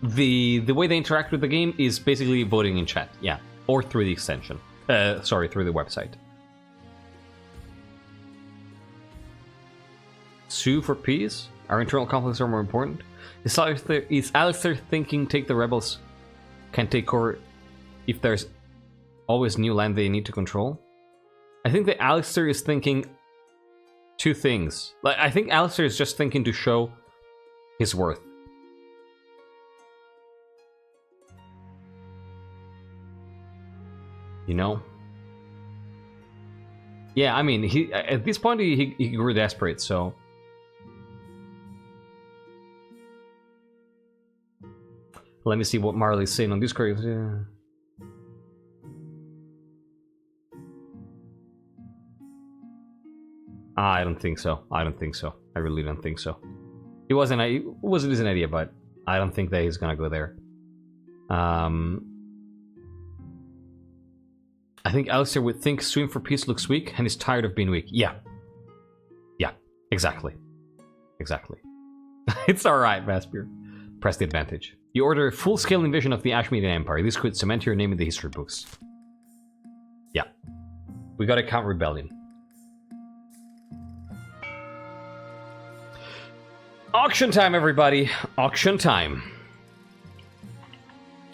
The way they interact with the game is basically voting in chat, yeah, or through the extension. Sorry, through the website. Sue for peace? Our internal conflicts are more important. Is Alyster thinking take the rebels can take over if there's always new land they need to control? I think that Alyster is thinking 2 things. Like, I think Alyster is just thinking to show his worth. You know? Yeah, I mean, he at this point he grew desperate, so... Let me see what Marley's saying on Discord. I don't think so. I really don't think so. It wasn't his idea, but I don't think that he's gonna go there. I think Alyster would think Swim for Peace looks weak and is tired of being weak. Yeah, exactly. It's alright, Vaspir. Press the advantage. You order a full-scale invasion of the Ashmedian Empire. This could cement your name in the history books. Yeah. We gotta count rebellion. Auction time, everybody! Auction time.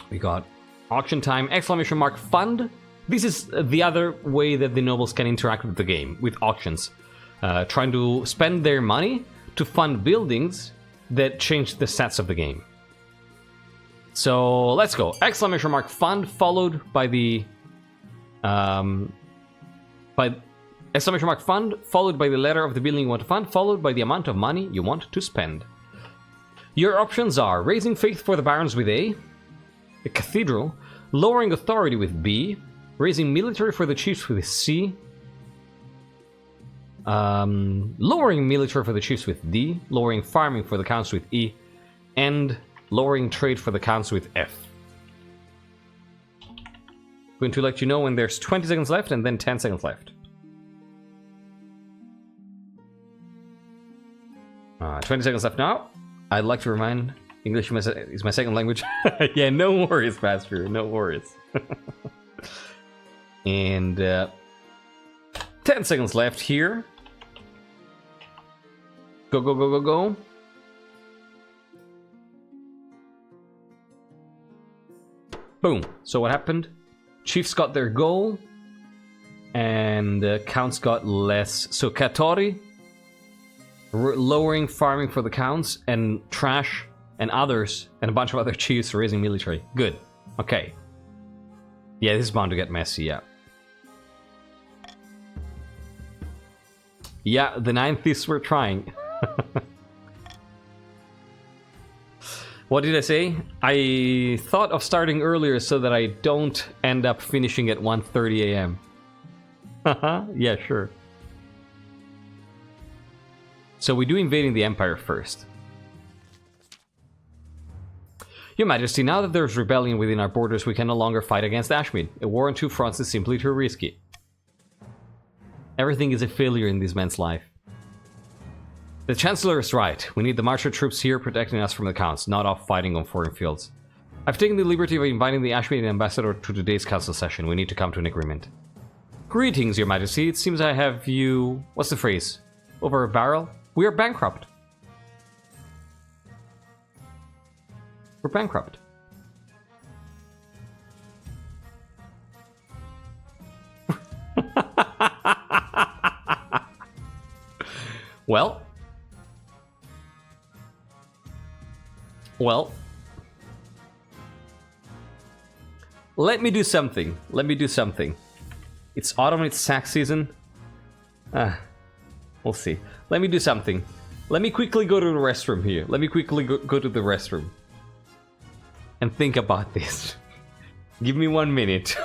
We got auction time, exclamation mark, fund. This is the other way that the nobles can interact with the game, with auctions. Trying to spend their money to fund buildings that change the stats of the game. So let's go. Exclamation mark, fund, followed by the... exclamation mark, fund, followed by the letter of the building you want to fund, followed by the amount of money you want to spend. Your options are raising faith for the barons with A, a cathedral, lowering authority with B, raising military for the chiefs with C, lowering military for the chiefs with D, lowering farming for the counts with E, and lowering trade for the counts with F. Going to let you know when there's 20 seconds left and then 10 seconds left. 20 seconds left now. I'd like to remind English is my second language. Yeah, no worries, Master. No worries. And 10 seconds left here. Go, go, go, go, go. Boom. So what happened? Chiefs got their goal. And counts got less. So Katori, lowering farming for the counts, and Trash and others, and a bunch of other chiefs raising military. Good. Okay. Yeah, this is bound to get messy, yeah. Yeah, the 90s were trying. What did I say? I thought of starting earlier so that I don't end up finishing at 1:30 a.m. Haha, yeah, sure. So we do invading the Empire first. Your Majesty, now that there's rebellion within our borders, we can no longer fight against Ashmead. A war on two fronts is simply too risky. Everything is a failure in this man's life. The Chancellor is right. We need the marcher troops here protecting us from the Counts, not off fighting on foreign fields. I've taken the liberty of inviting the Ashmead ambassador to today's council session. We need to come to an agreement. Greetings, Your Majesty. It seems I have you... What's the phrase? Over a barrel? We are bankrupt. We're bankrupt. Well. Well. Let me do something. Let me do something. It's autumn, it's sack season. We'll see. Let me do something. Let me quickly go to the restroom here. Let me quickly go to the restroom. And think about this. Give me 1 minute.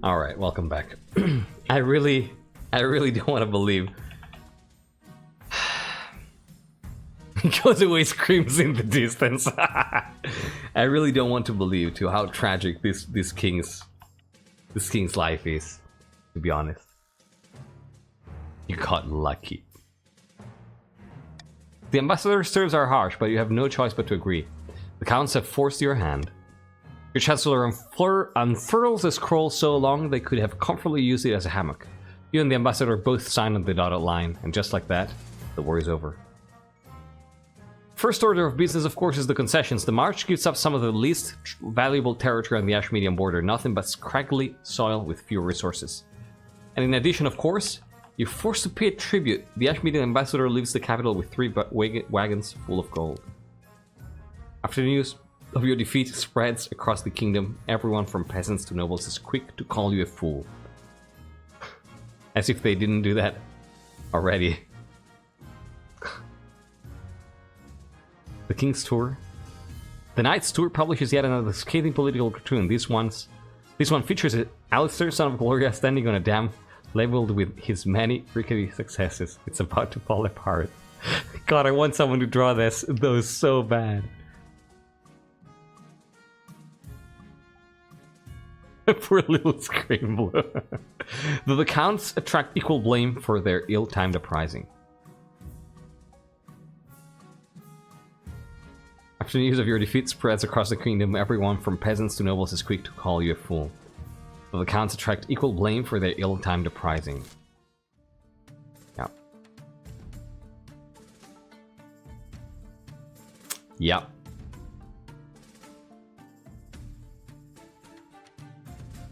All right, welcome back. I really don't want to believe. He goes away, screams in the distance. I really don't want to believe to how tragic this king's life is. To be honest, you got lucky. The ambassador's terms are harsh, but you have no choice but to agree. The counts have forced your hand. Your chancellor unfurls the scroll so long they could have comfortably used it as a hammock. You and the ambassador both sign on the dotted line, and just like that, the war is over. First order of business, of course, is the concessions. The March gives up some of the least valuable territory on the Ash-Medium border, nothing but scraggly soil with few resources. And in addition, of course, you're forced to pay tribute. The Ash-Medium ambassador leaves the capital with 3 wagons full of gold. After the news of your defeat spreads across the kingdom, everyone from peasants to nobles is quick to call you a fool. As if they didn't do that already. The King's Tour. The Knight's Tour publishes yet another scathing political cartoon. This one features Alyster, son of Gloria, standing on a dam labeled with his many rickety successes. It's about to fall apart. God, I want someone to draw those so bad. Poor little Screamblue. The counts attract equal blame for their ill-timed uprising. After the news of your defeat spreads across the kingdom, everyone from peasants to nobles is quick to call you a fool. The counts attract equal blame for their ill-timed uprising. Yep. Yep.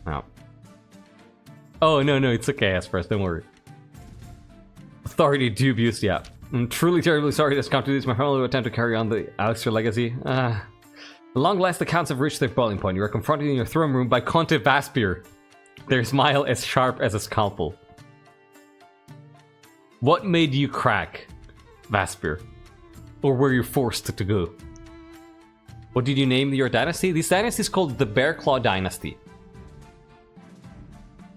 Oh. Oh, no, it's okay, Asperus, don't worry. Authority dubious, yeah. I'm truly terribly sorry to come to this, my whole attempt to carry on the Alyster legacy. At long last, the counts have reached their boiling point. You are confronted in your throne room by Conte Vaspir, their smile as sharp as a scalpel. What made you crack, Vaspir? Or were you forced to go? What did you name your dynasty? This dynasty is called the Bearclaw Dynasty.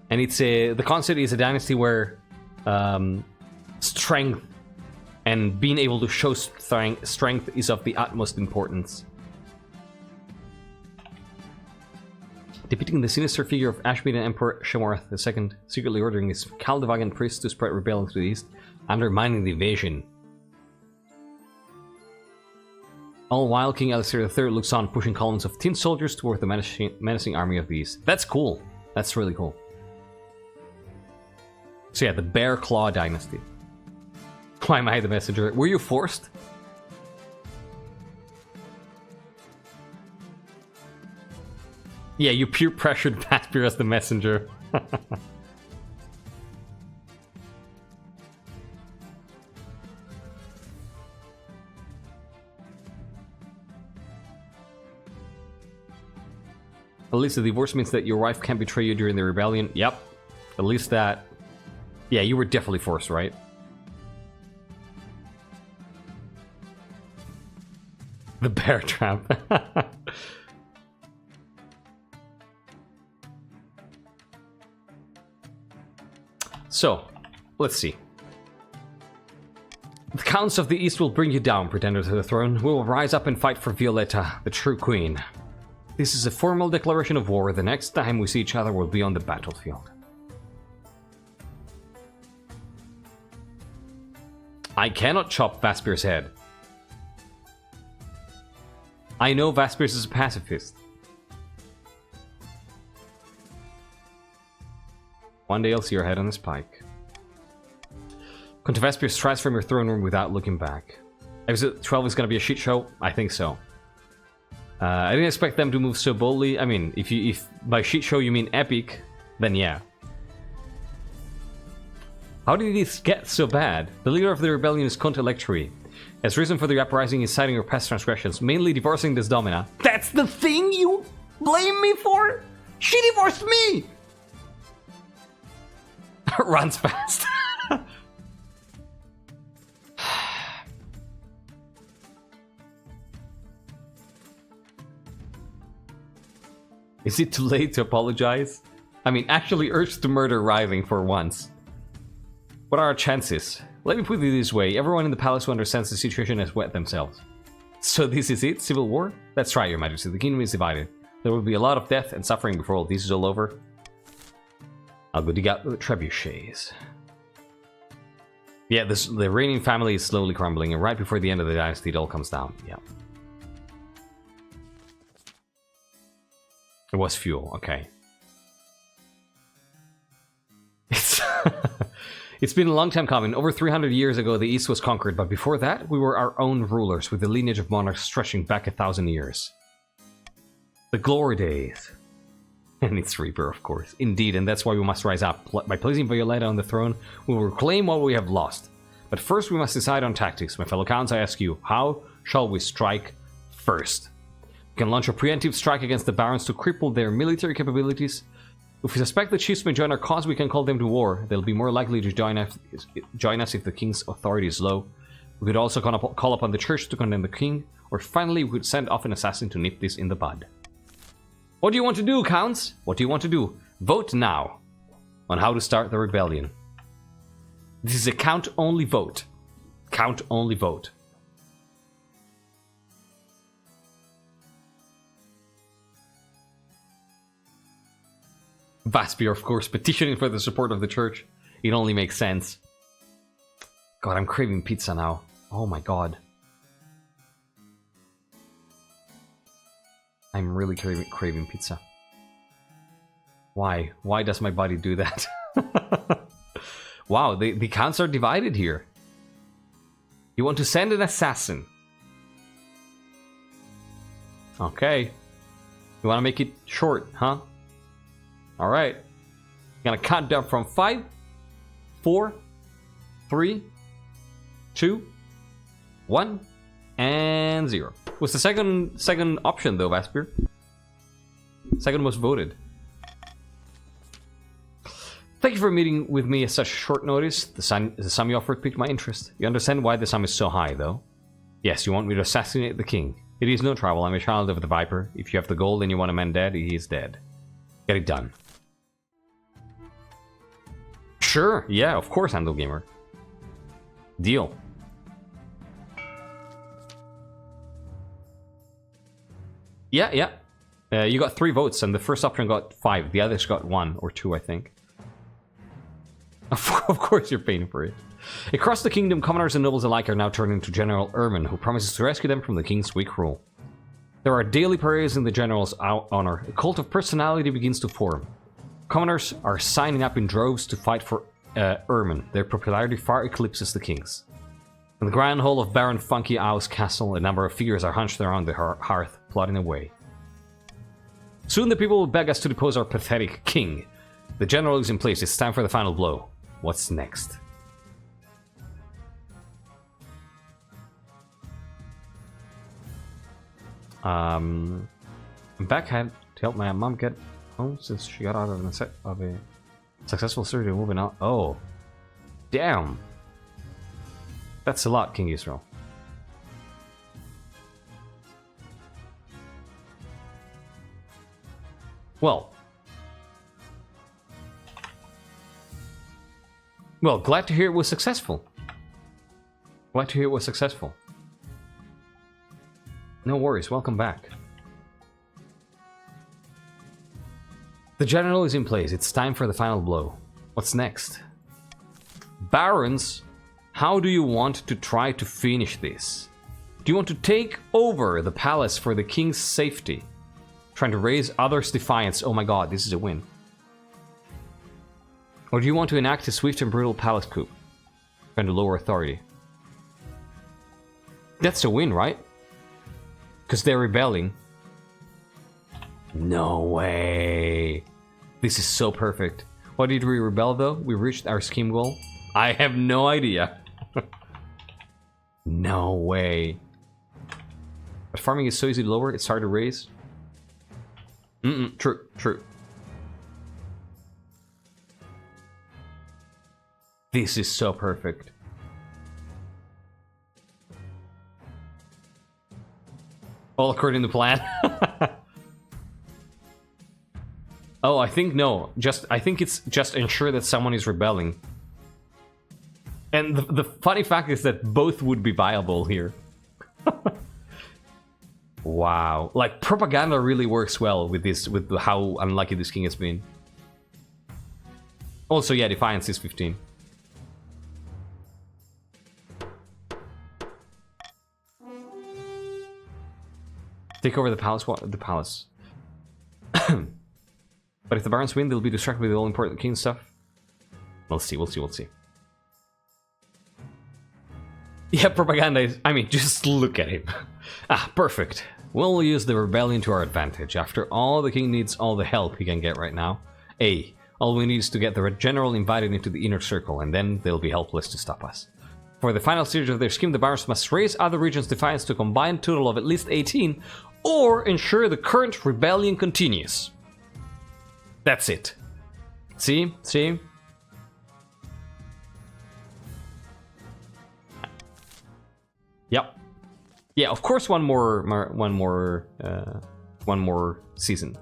And it's the concept is a dynasty where strength and being able to show strength is of the utmost importance. Depicting the sinister figure of Ash-Medium Emperor Shemorath II, secretly ordering his Caldevagan priests to spread rebellion to the east, undermining the invasion. All while King Alyster III looks on, pushing columns of tin soldiers toward the menacing army of the east. That's cool. That's really cool. So yeah, the Bearclaw Dynasty. Why am I the messenger? Were you forced? Yeah, you peer pressured Vaspir as the messenger. At least the divorce means that your wife can't betray you during the rebellion. Yep. At least that. Yeah, you were definitely forced, right? The bear trap. So, let's see. The counts of the east will bring you down, pretender to the throne. We will rise up and fight for Violetta, the true queen. This is a formal declaration of war. The next time we see each other will be on the battlefield. I cannot chop Vaspir's head. I know Vaspir is a pacifist. One day I'll see your head on a spike. Conte Vaspir strides from your throne room without looking back. Episode 12 is gonna be a shit show? I think so. I didn't expect them to move so boldly. I mean, if by shit show you mean epic, then yeah. How did this get so bad? The leader of the rebellion is Conte Electri. As reason for the uprising is citing your past transgressions, mainly divorcing this Domina. That's the thing you blame me for? She divorced me! Runs fast. Is it too late to apologize? I mean, actually urge to murder Rising for once. What are our chances? Let me put it this way, everyone in the palace who understands the situation has wet themselves. So this is it? Civil war? That's right, your majesty, the kingdom is divided. There will be a lot of death and suffering before all this is all over. I'll go dig out the trebuchets. Yeah, the reigning family is slowly crumbling, and right before the end of the dynasty it all comes down. Yeah. It was fuel, okay. It's been a long time coming. Over 300 years ago, the East was conquered, but before that, we were our own rulers, with a lineage of monarchs stretching back 1,000 years. The glory days. And its reaper, of course. Indeed, and that's why we must rise up. By placing Violetta on the throne, we will reclaim what we have lost. But first, we must decide on tactics. My fellow counts, I ask you, how shall we strike first? We can launch a preemptive strike against the barons to cripple their military capabilities. If we suspect the chiefs may join our cause, we can call them to war. They'll be more likely to join us if the king's authority is low. We could also call upon the church to condemn the king, or finally we could send off an assassin to nip this in the bud. What do you want to do, counts? What do you want to do? Vote now on how to start the rebellion. This is a count-only vote. Count-only vote. Vaspier, of course, petitioning for the support of the church. It only makes sense. God, I'm craving pizza now. Oh my god. I'm really craving pizza. Why? Why does my body do that? Wow, the counts are divided here. You want to send an assassin. Okay. You want to make it short, huh? Alright. Gonna count down from 5, 4, 3, 2, 1, and 0. What's the second option though, Vaspier? Second most voted. Thank you for meeting with me at such short notice. The sum you offered piqued my interest. You understand why the sum is so high, though? Yes, you want me to assassinate the king. It is no trouble. I'm a child of the Viper. If you have the gold and you want a man dead, he is dead. Get it done. Sure, yeah, of course, Handle Gamer. Deal. Yeah. You got 3 votes, and the first option got 5. The others got 1 or 2, I think. Of course you're paying for it. Across the kingdom, commoners and nobles alike are now turning to General Ermin, who promises to rescue them from the king's weak rule. There are daily parades in the general's honor. A cult of personality begins to form. Commoners are signing up in droves to fight for Ermin. Their popularity far eclipses the king's. In the grand hall of Baron Funky Owl's castle, a number of figures are hunched around the hearth, plotting away. Soon the people will beg us to depose our pathetic king. The general is in place. It's time for the final blow. What's next? I'm back to help my mom get home since she got out of a successful surgery. Moving out. Oh, damn! That's a lot, King Israel. Well, glad to hear it was successful. Glad to hear it was successful. No worries, welcome back. The general is in place. It's time for the final blow. What's next? Barons, how do you want to try to finish this? Do you want to take over the palace for the king's safety? Trying to raise others' defiance. Oh my god, this is a win. Or do you want to enact a swift and brutal palace coup? Trying to lower authority. That's a win, right? Because they're rebelling. No way. This is so perfect. Why did we rebel though? We reached our scheme goal? I have no idea. No way. But farming is so easy to lower, it's hard to raise. True. This is so perfect. All according to plan. Oh, I think no. I think it's just ensure that someone is rebelling. And the funny fact is that both would be viable here. Wow. Like, propaganda really works well with this, with how unlucky this king has been. Also, yeah, Defiance is 15. Take over the palace? What? The palace. But if the Barons win, they'll be distracted with the all-important king stuff. We'll see, we'll see, we'll see. Yeah, propaganda is... I mean, just look at him. Perfect. We'll use the rebellion to our advantage. After all, the king needs all the help he can get right now. All we need is to get the general invited into the inner circle, and then they'll be helpless to stop us. For the final stage of their scheme, the Barons must raise other regions' defiance to a combined total of at least 18, or ensure the current rebellion continues. That's it. See? See? Yep. Yeah, of course one more season.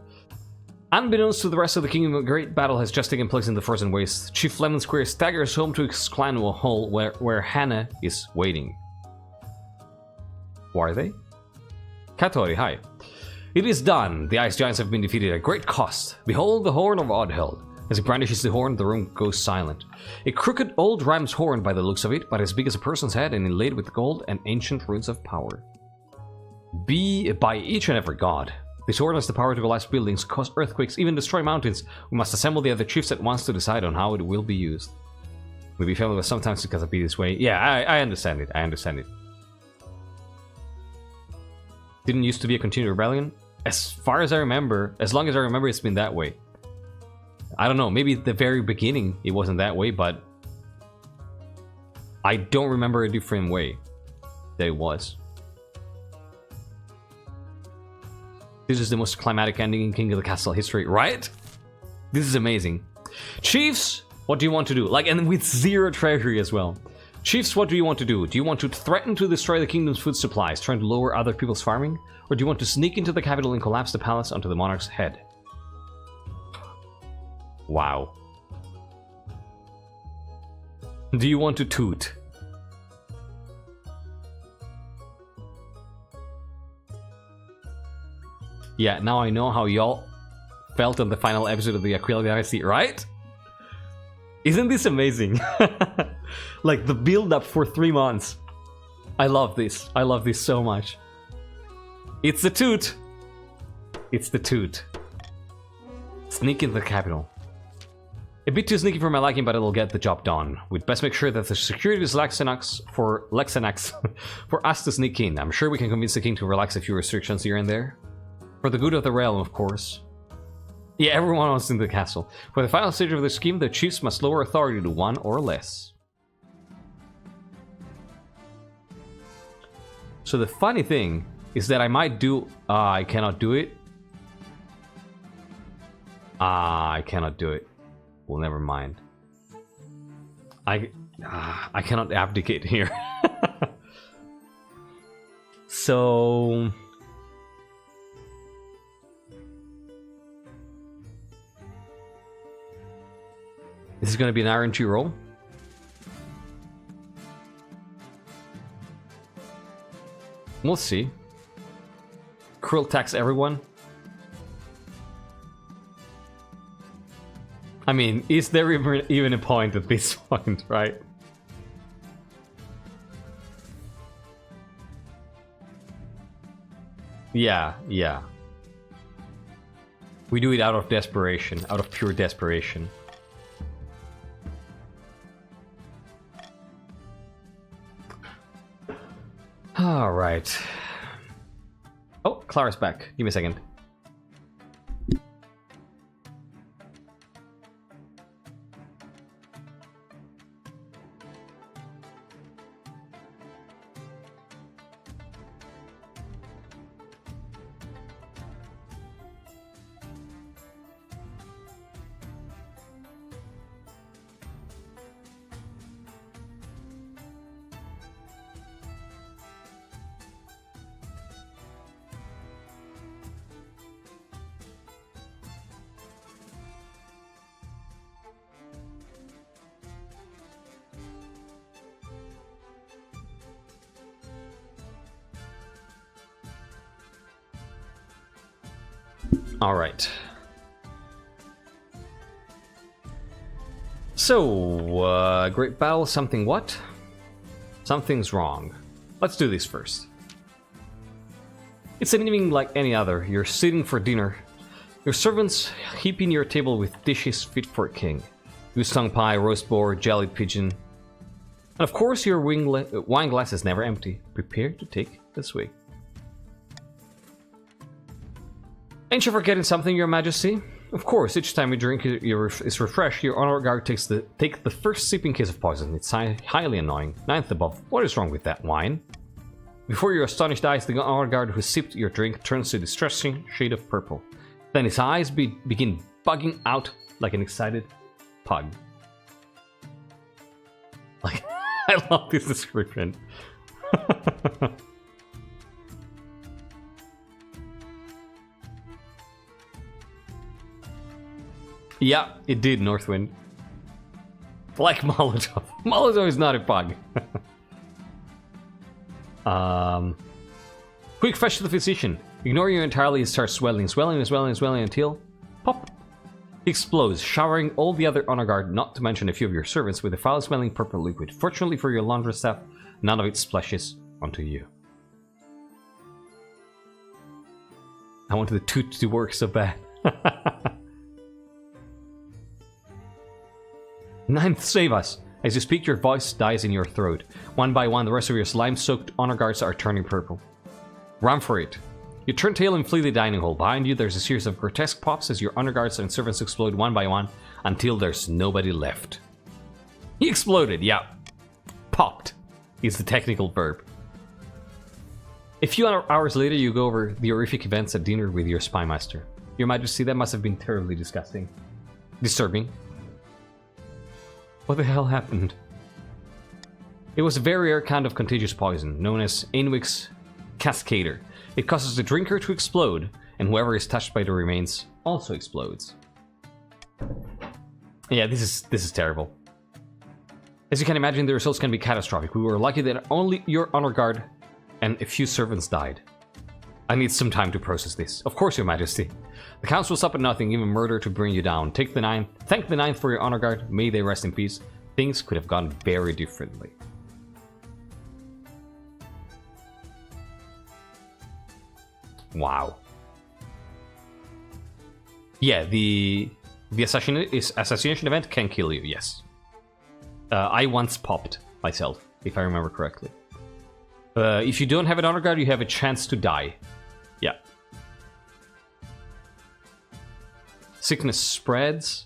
Unbeknownst to the rest of the kingdom, a great battle has just taken place in the frozen waste. Chief Lemon Square staggers home to his clan hall where Hannah is waiting. Who are they? Katori, hi. It is done. The Ice Giants have been defeated at great cost. Behold the horn of Oddheld. As he brandishes the horn, the room goes silent. A crooked old ram's horn by the looks of it, but as big as a person's head and inlaid with gold and ancient runes of power. By each and every god. This horn has the power to collapse buildings, cause earthquakes, even destroy mountains. We must assemble the other chiefs at once to decide on how it will be used. We'll be familiar with sometimes because it be this way. Yeah, I understand it. I understand it. Didn't used to be a continued rebellion? As far as I remember, as long as I remember, it's been that way. I don't know, maybe at the very beginning it wasn't that way, but I don't remember a different way that it was. This is the most climatic ending in King of the Castle history, right? This is amazing. Chiefs, what do you want to do? Like, and with zero treasury as well. Chiefs, what do you want to do? Do you want to threaten to destroy the kingdom's food supplies, trying to lower other people's farming? Or do you want to sneak into the capital and collapse the palace onto the monarch's head? Wow. Do you want to toot? Yeah, now I know how y'all felt on the final episode of the Bearclaw Dynasty, right? Isn't this amazing? Like, the build-up for 3 months. I love this. I love this so much. It's the toot. It's the toot. Sneak into the capital. A bit too sneaky for my liking, but it'll get the job done. We'd best make sure that the security is Lexanax for us to sneak in. I'm sure we can convince the king to relax a few restrictions here and there. For the good of the realm, of course. Yeah, everyone wants into the castle. For the final stage of the scheme, the chiefs must lower authority to 1 or less. So the funny thing is that I might do... I cannot do it. I cannot do it. Well, never mind. I cannot abdicate here. So... This is going to be an RNG roll. We'll see. Cruel tax everyone. I mean, is there even a point at this point, right? Yeah, yeah. We do it out of desperation, out of pure desperation. All right. Oh, Clara's back. Give me a second. All right. So, great battle, something what? Something's wrong. Let's do this first. It's an evening like any other. You're sitting for dinner. Your servants heaping your table with dishes fit for a king. Goose tongue pie, roast boar, jellied pigeon. And of course your wine glass is never empty. Prepare to take the swig. Ain't you forgetting something, your majesty? Of course, each time you drink is refreshed, your honor guard takes the first sip in case of poison. It's highly annoying. Ninth above. What is wrong with that wine? Before your astonished eyes, the honor guard who sipped your drink turns to a distressing shade of purple. Then his eyes begin bugging out like an excited pug. Like, I love this description. Yeah, it did, Northwind. Like Molotov. Molotov is not a pug. Quick fetch to the physician. Ignore you entirely, it starts swelling until pop. He explodes, showering all the other honor guard, not to mention a few of your servants, with a foul-smelling purple liquid. Fortunately for your laundry staff, none of it splashes onto you. I wanted the toot to work so bad. Ninth, save us! As you speak, your voice dies in your throat. One by one, the rest of your slime-soaked honor guards are turning purple. Run for it. You turn tail and flee the dining hall. Behind you, there's a series of grotesque pops as your honor guards and servants explode one by one until there's nobody left. He exploded, yeah. Popped is the technical verb. A few hours later, you go over the horrific events at dinner with your spy master. Your Majesty, that must have been terribly disgusting. Disturbing. What the hell happened? It was a very rare kind of contagious poison, known as Ainwick's Cascader. It causes the drinker to explode, and whoever is touched by the remains also explodes. Yeah, this is terrible. As you can imagine, the results can be catastrophic. We were lucky that only your honor guard and a few servants died. I need some time to process this. Of course, your Majesty. The council will stop at nothing, even murder to bring you down. Thank the ninth for your honor guard. May they rest in peace. Things could have gone very differently. Wow. Yeah, the assassination event can kill you, yes. I once popped myself, if I remember correctly. If you don't have an honor guard, you have a chance to die. Yeah. Sickness spreads.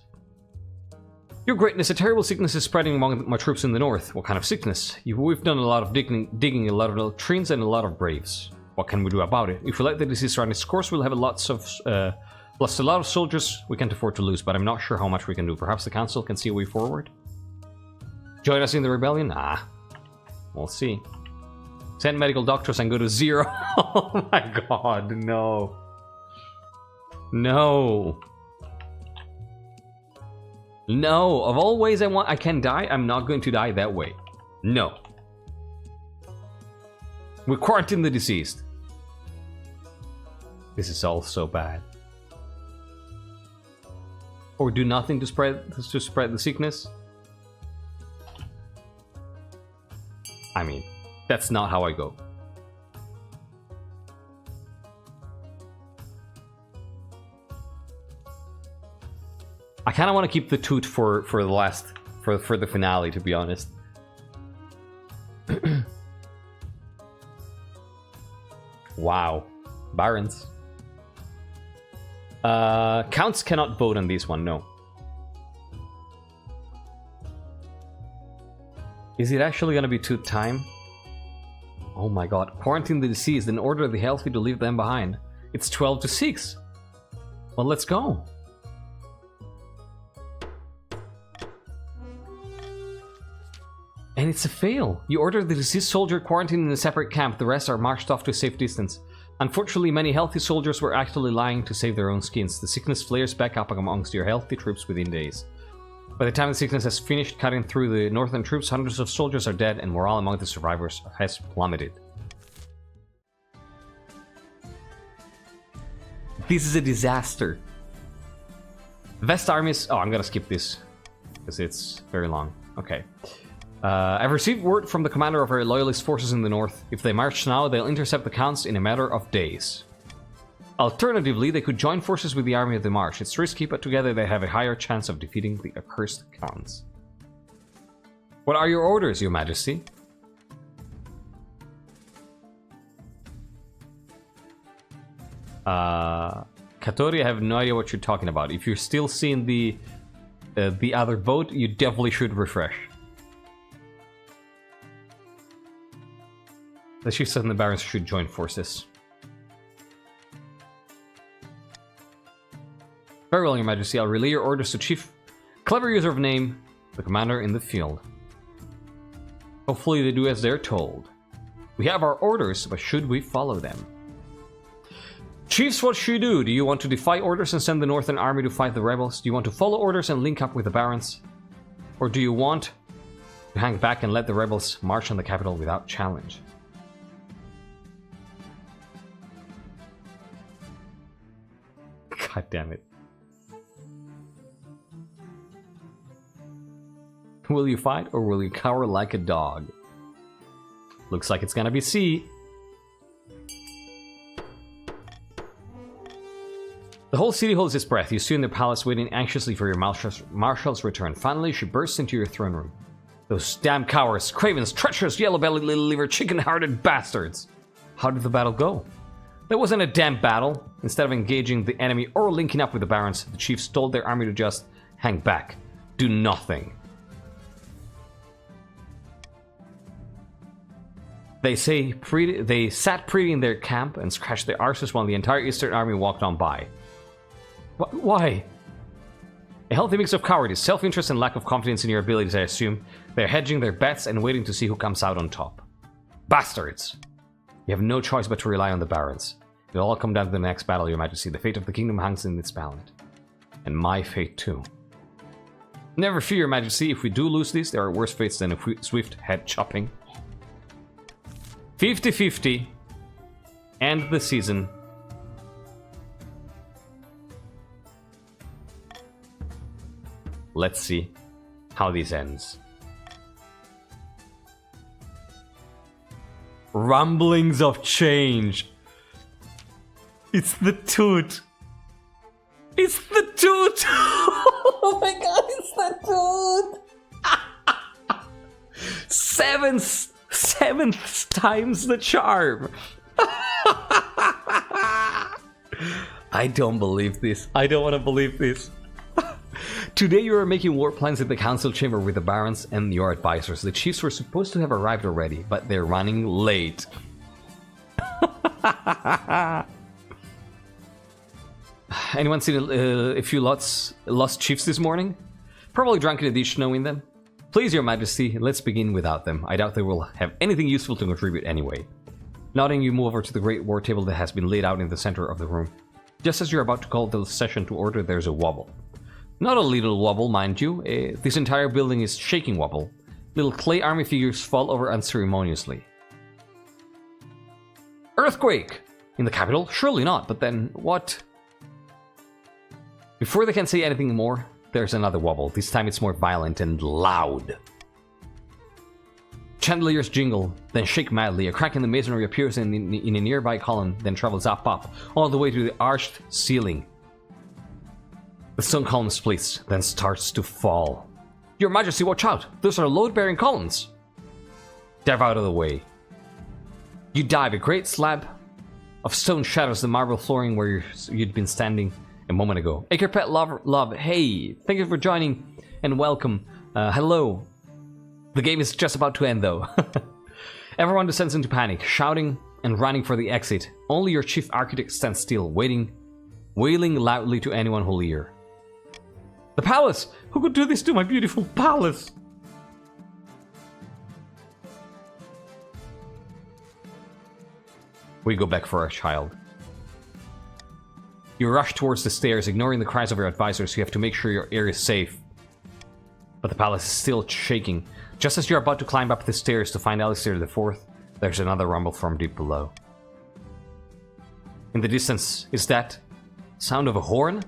Your greatness, a terrible sickness is spreading among my troops in the north. What kind of sickness? We've done a lot of digging, a lot of latrines and a lot of graves. What can we do about it? If we let the disease run its course, we'll have lost a lot of soldiers we can't afford to lose, but I'm not sure how much we can do. Perhaps the council can see a way forward? Join us in the rebellion? Nah. We'll see. Send medical doctors and go to 0. Oh my god, no. No. No, of all ways I can die, I'm not going to die that way. No. We quarantine the deceased. This is all so bad. Or do nothing to spread the sickness. I mean, that's not how I go. I kind of want to keep the toot for the finale, to be honest. Wow, barons. Counts cannot vote on this one, no. Is it actually gonna be toot time? Oh my god, quarantine the deceased and order the healthy to leave them behind. It's 12 to 6. Well, let's go. And it's a fail. You order the deceased soldier quarantined in a separate camp, the rest are marched off to a safe distance. Unfortunately, many healthy soldiers were actually lying to save their own skins. The sickness flares back up amongst your healthy troops within days. By the time the sickness has finished cutting through the northern troops, hundreds of soldiers are dead and morale among the survivors has plummeted. This is a disaster. Vest armies... Oh, I'm gonna skip this because it's very long. Okay. I've received word from the commander of our loyalist forces in the north. If they march now, they'll intercept the counts in a matter of days. Alternatively, they could join forces with the army of the marsh. It's risky, but together they have a higher chance of defeating the accursed counts. What are your orders, Your Majesty? Katori, I have no idea what you're talking about. If you're still seeing the other boat, you definitely should refresh. The chiefs and the barons should join forces. Very well, Your Majesty. I'll relay your orders to Chief. Clever user of name, the commander in the field. Hopefully they do as they're told. We have our orders, but should we follow them? Chiefs, what should you do? Do you want to defy orders and send the Northern Army to fight the rebels? Do you want to follow orders and link up with the barons? Or do you want to hang back and let the rebels march on the capital without challenge? God damn it. Will you fight or will you cower like a dog? Looks like it's gonna be C. The whole city holds its breath. You see in the palace waiting anxiously for your marshal's return. Finally, she bursts into your throne room. Those damn cowards, cravens, treacherous, yellow-bellied, little-livered, chicken-hearted bastards. How did the battle go? There wasn't a damn battle. Instead of engaging the enemy or linking up with the barons, the chiefs told their army to just hang back. Do nothing. They sat pretty in their camp and scratched their arses while the entire Eastern army walked on by. Why? A healthy mix of cowardice, self-interest, and lack of confidence in your abilities, I assume. They're hedging their bets and waiting to see who comes out on top. Bastards! You have no choice but to rely on the barons. It'll all come down to the next battle, Your Majesty. The fate of the kingdom hangs in its balance. And my fate, too. Never fear, Your Majesty. If we do lose this, there are worse fates than a swift head chopping. 50-50. End the season. Let's see how this ends. Rumblings of change. It's the toot. It's the toot. Oh my god, it's the toot. Seventh time's the charm. I don't believe this. I don't want to believe this. Today you are making war plans in the council chamber with the barons and your advisors. The chiefs were supposed to have arrived already, but they're running late. Anyone seen a few lost chiefs this morning? Probably drunk in a dish knowing them. Please, Your Majesty, let's begin without them. I doubt they will have anything useful to contribute anyway. Nodding, you move over to the great war table that has been laid out in the center of the room. Just as you're about to call the session to order, there's a wobble. Not a little wobble, mind you. This entire building is shaking wobble. Little clay army figures fall over unceremoniously. Earthquake! In the capital? Surely not, but then what? Before they can say anything more, there's another wobble. This time it's more violent and loud. Chandeliers jingle, then shake madly. A crack in the masonry appears in a nearby column, then travels up, all the way to the arched ceiling. The stone column splits, then starts to fall. Your Majesty, watch out! Those are load-bearing columns! Dive out of the way. You dive. A great slab of stone shatters the marble flooring where you'd been standing a moment ago. Akerpet love, hey! Thank you for joining and welcome. Hello. The game is just about to end though. Everyone descends into panic, shouting and running for the exit. Only your chief architect stands still, wailing loudly to anyone who'll hear. The palace! Who could do this to my beautiful palace? We go back for our child. You rush towards the stairs, ignoring the cries of your advisors. You have to make sure your heir is safe. But the palace is still shaking. Just as you're about to climb up the stairs to find Alyster IV, there's another rumble from deep below. In the distance, is that sound of a horn?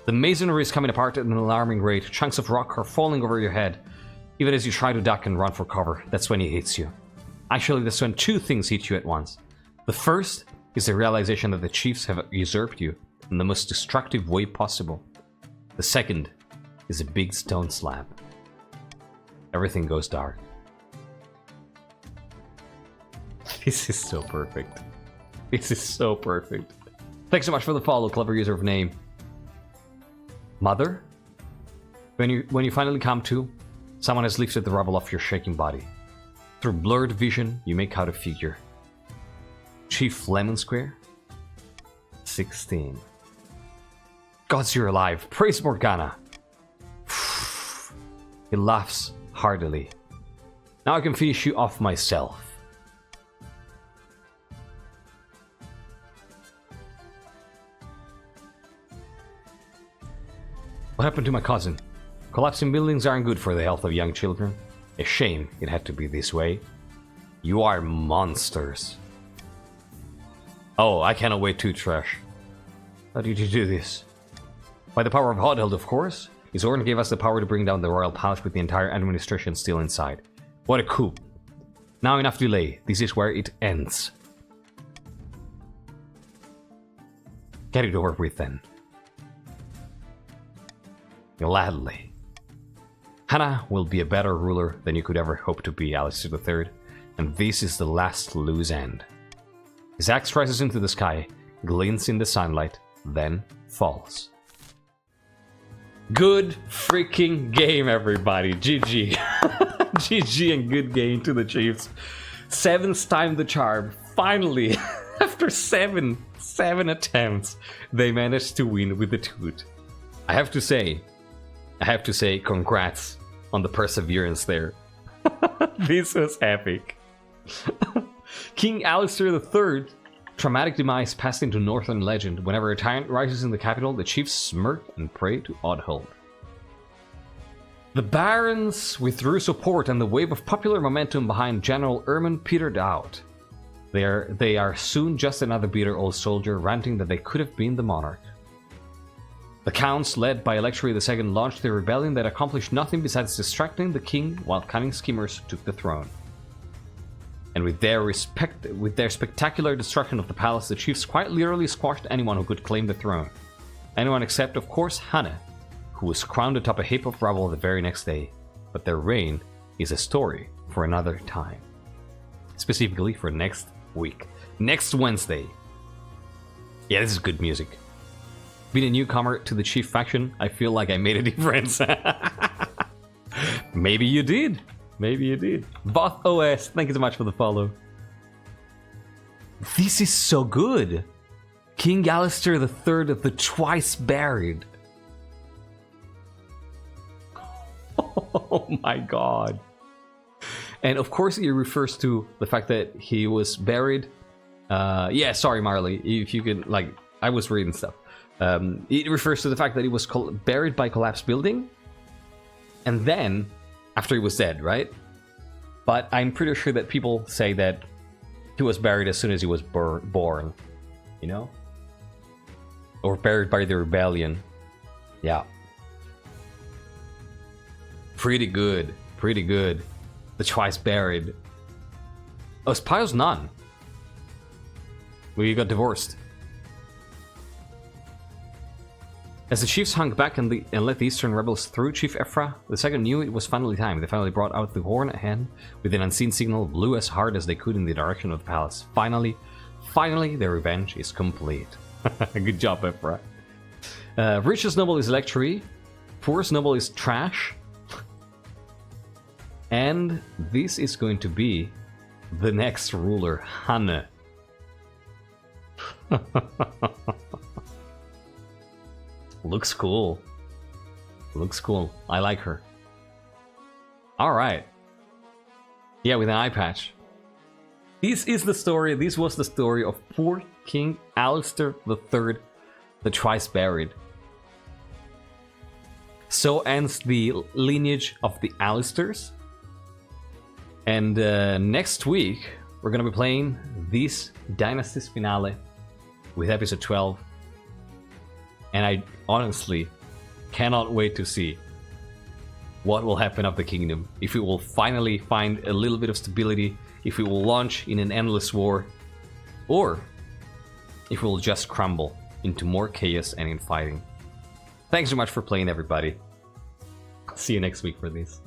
The masonry is coming apart at an alarming rate. Chunks of rock are falling over your head. Even as you try to duck and run for cover, that's when he hits you. Actually, that's when two things hit you at once. The first is the realization that the chiefs have usurped you in the most destructive way possible. The second is a big stone slab. Everything goes dark. This is so perfect. This is so perfect. Thanks so much for the follow, clever user of name. Mother? When you finally come to, someone has lifted the rubble off your shaking body. Through blurred vision, you make out a figure. Chief Lemon Square? 16. Gods, you're alive. Praise Morgana. He laughs heartily. Now I can finish you off myself. What happened to my cousin? Collapsing buildings aren't good for the health of young children. A shame it had to be this way. You are monsters. Oh, I cannot wait to trash. How did you do this? By the power of Hodheld, of course. Isorn gave us the power to bring down the royal palace with the entire administration still inside. What a coup. Now enough delay. This is where it ends. Get it over with then. Gladly. Hannah will be a better ruler than you could ever hope to be, Alyster III, and this is the last loose end. His axe rises into the sky, glints in the sunlight, then falls. Good freaking game, everybody. GG. GG and good game to the Chiefs. 7th time the charm. Finally, after seven attempts, they managed to win with the toot. I have to say, congrats on the perseverance there. This was epic. King Alyster III, traumatic demise passed into Northern legend. Whenever a tyrant rises in the capital, the chiefs smirk and pray to Odhold. The barons withdrew support and the wave of popular momentum behind General Erman petered out. They are soon just another bitter old soldier ranting that they could have been the monarch. The counts, led by Electory II, launched a rebellion that accomplished nothing besides distracting the king while cunning schemers took the throne. And with their spectacular destruction of the palace, the chiefs quite literally squashed anyone who could claim the throne. Anyone except, of course, Hannah, who was crowned atop a heap of rubble the very next day. But their reign is a story for another time. Specifically for next week. Next Wednesday. Yeah, this is good music. Being a newcomer to the chief faction, I feel like I made a difference. Maybe you did. Maybe you did. Both OS, thank you so much for the follow. This is so good. King Alyster III of the Twice Buried. Oh my god. And of course it refers to the fact that he was buried. Yeah, sorry Marley, if you can, like, I was reading stuff. It refers to the fact that he was buried by collapsed building, and then after he was dead, right? But I'm pretty sure that people say that he was buried as soon as he was born, you know, or buried by the rebellion. Yeah, pretty good, pretty good. The Twice Buried. Oh, Spile's none. We got divorced. As the chiefs hung back and let the eastern rebels through, Chief Ephra II knew it was finally time. They finally brought out the horn ahead with an unseen signal, blew as hard as they could in the direction of the palace. Finally, their revenge is complete. Good job, Ephra. Richest noble is Electory. Poorest noble is Trash. And this is going to be the next ruler, Hannah. Looks cool. Looks cool. I like her. Alright. Yeah, with an eye patch. This is the story. This was the story of poor King Alyster III, the Twice Buried. So ends the lineage of the Alysters. And next week, we're going to be playing this Dynasty's finale with episode 12. And I honestly cannot wait to see what will happen of the kingdom. If it will finally find a little bit of stability, if it will launch in an endless war, or if we'll just crumble into more chaos and infighting. Thanks so much for playing, everybody. See you next week for this.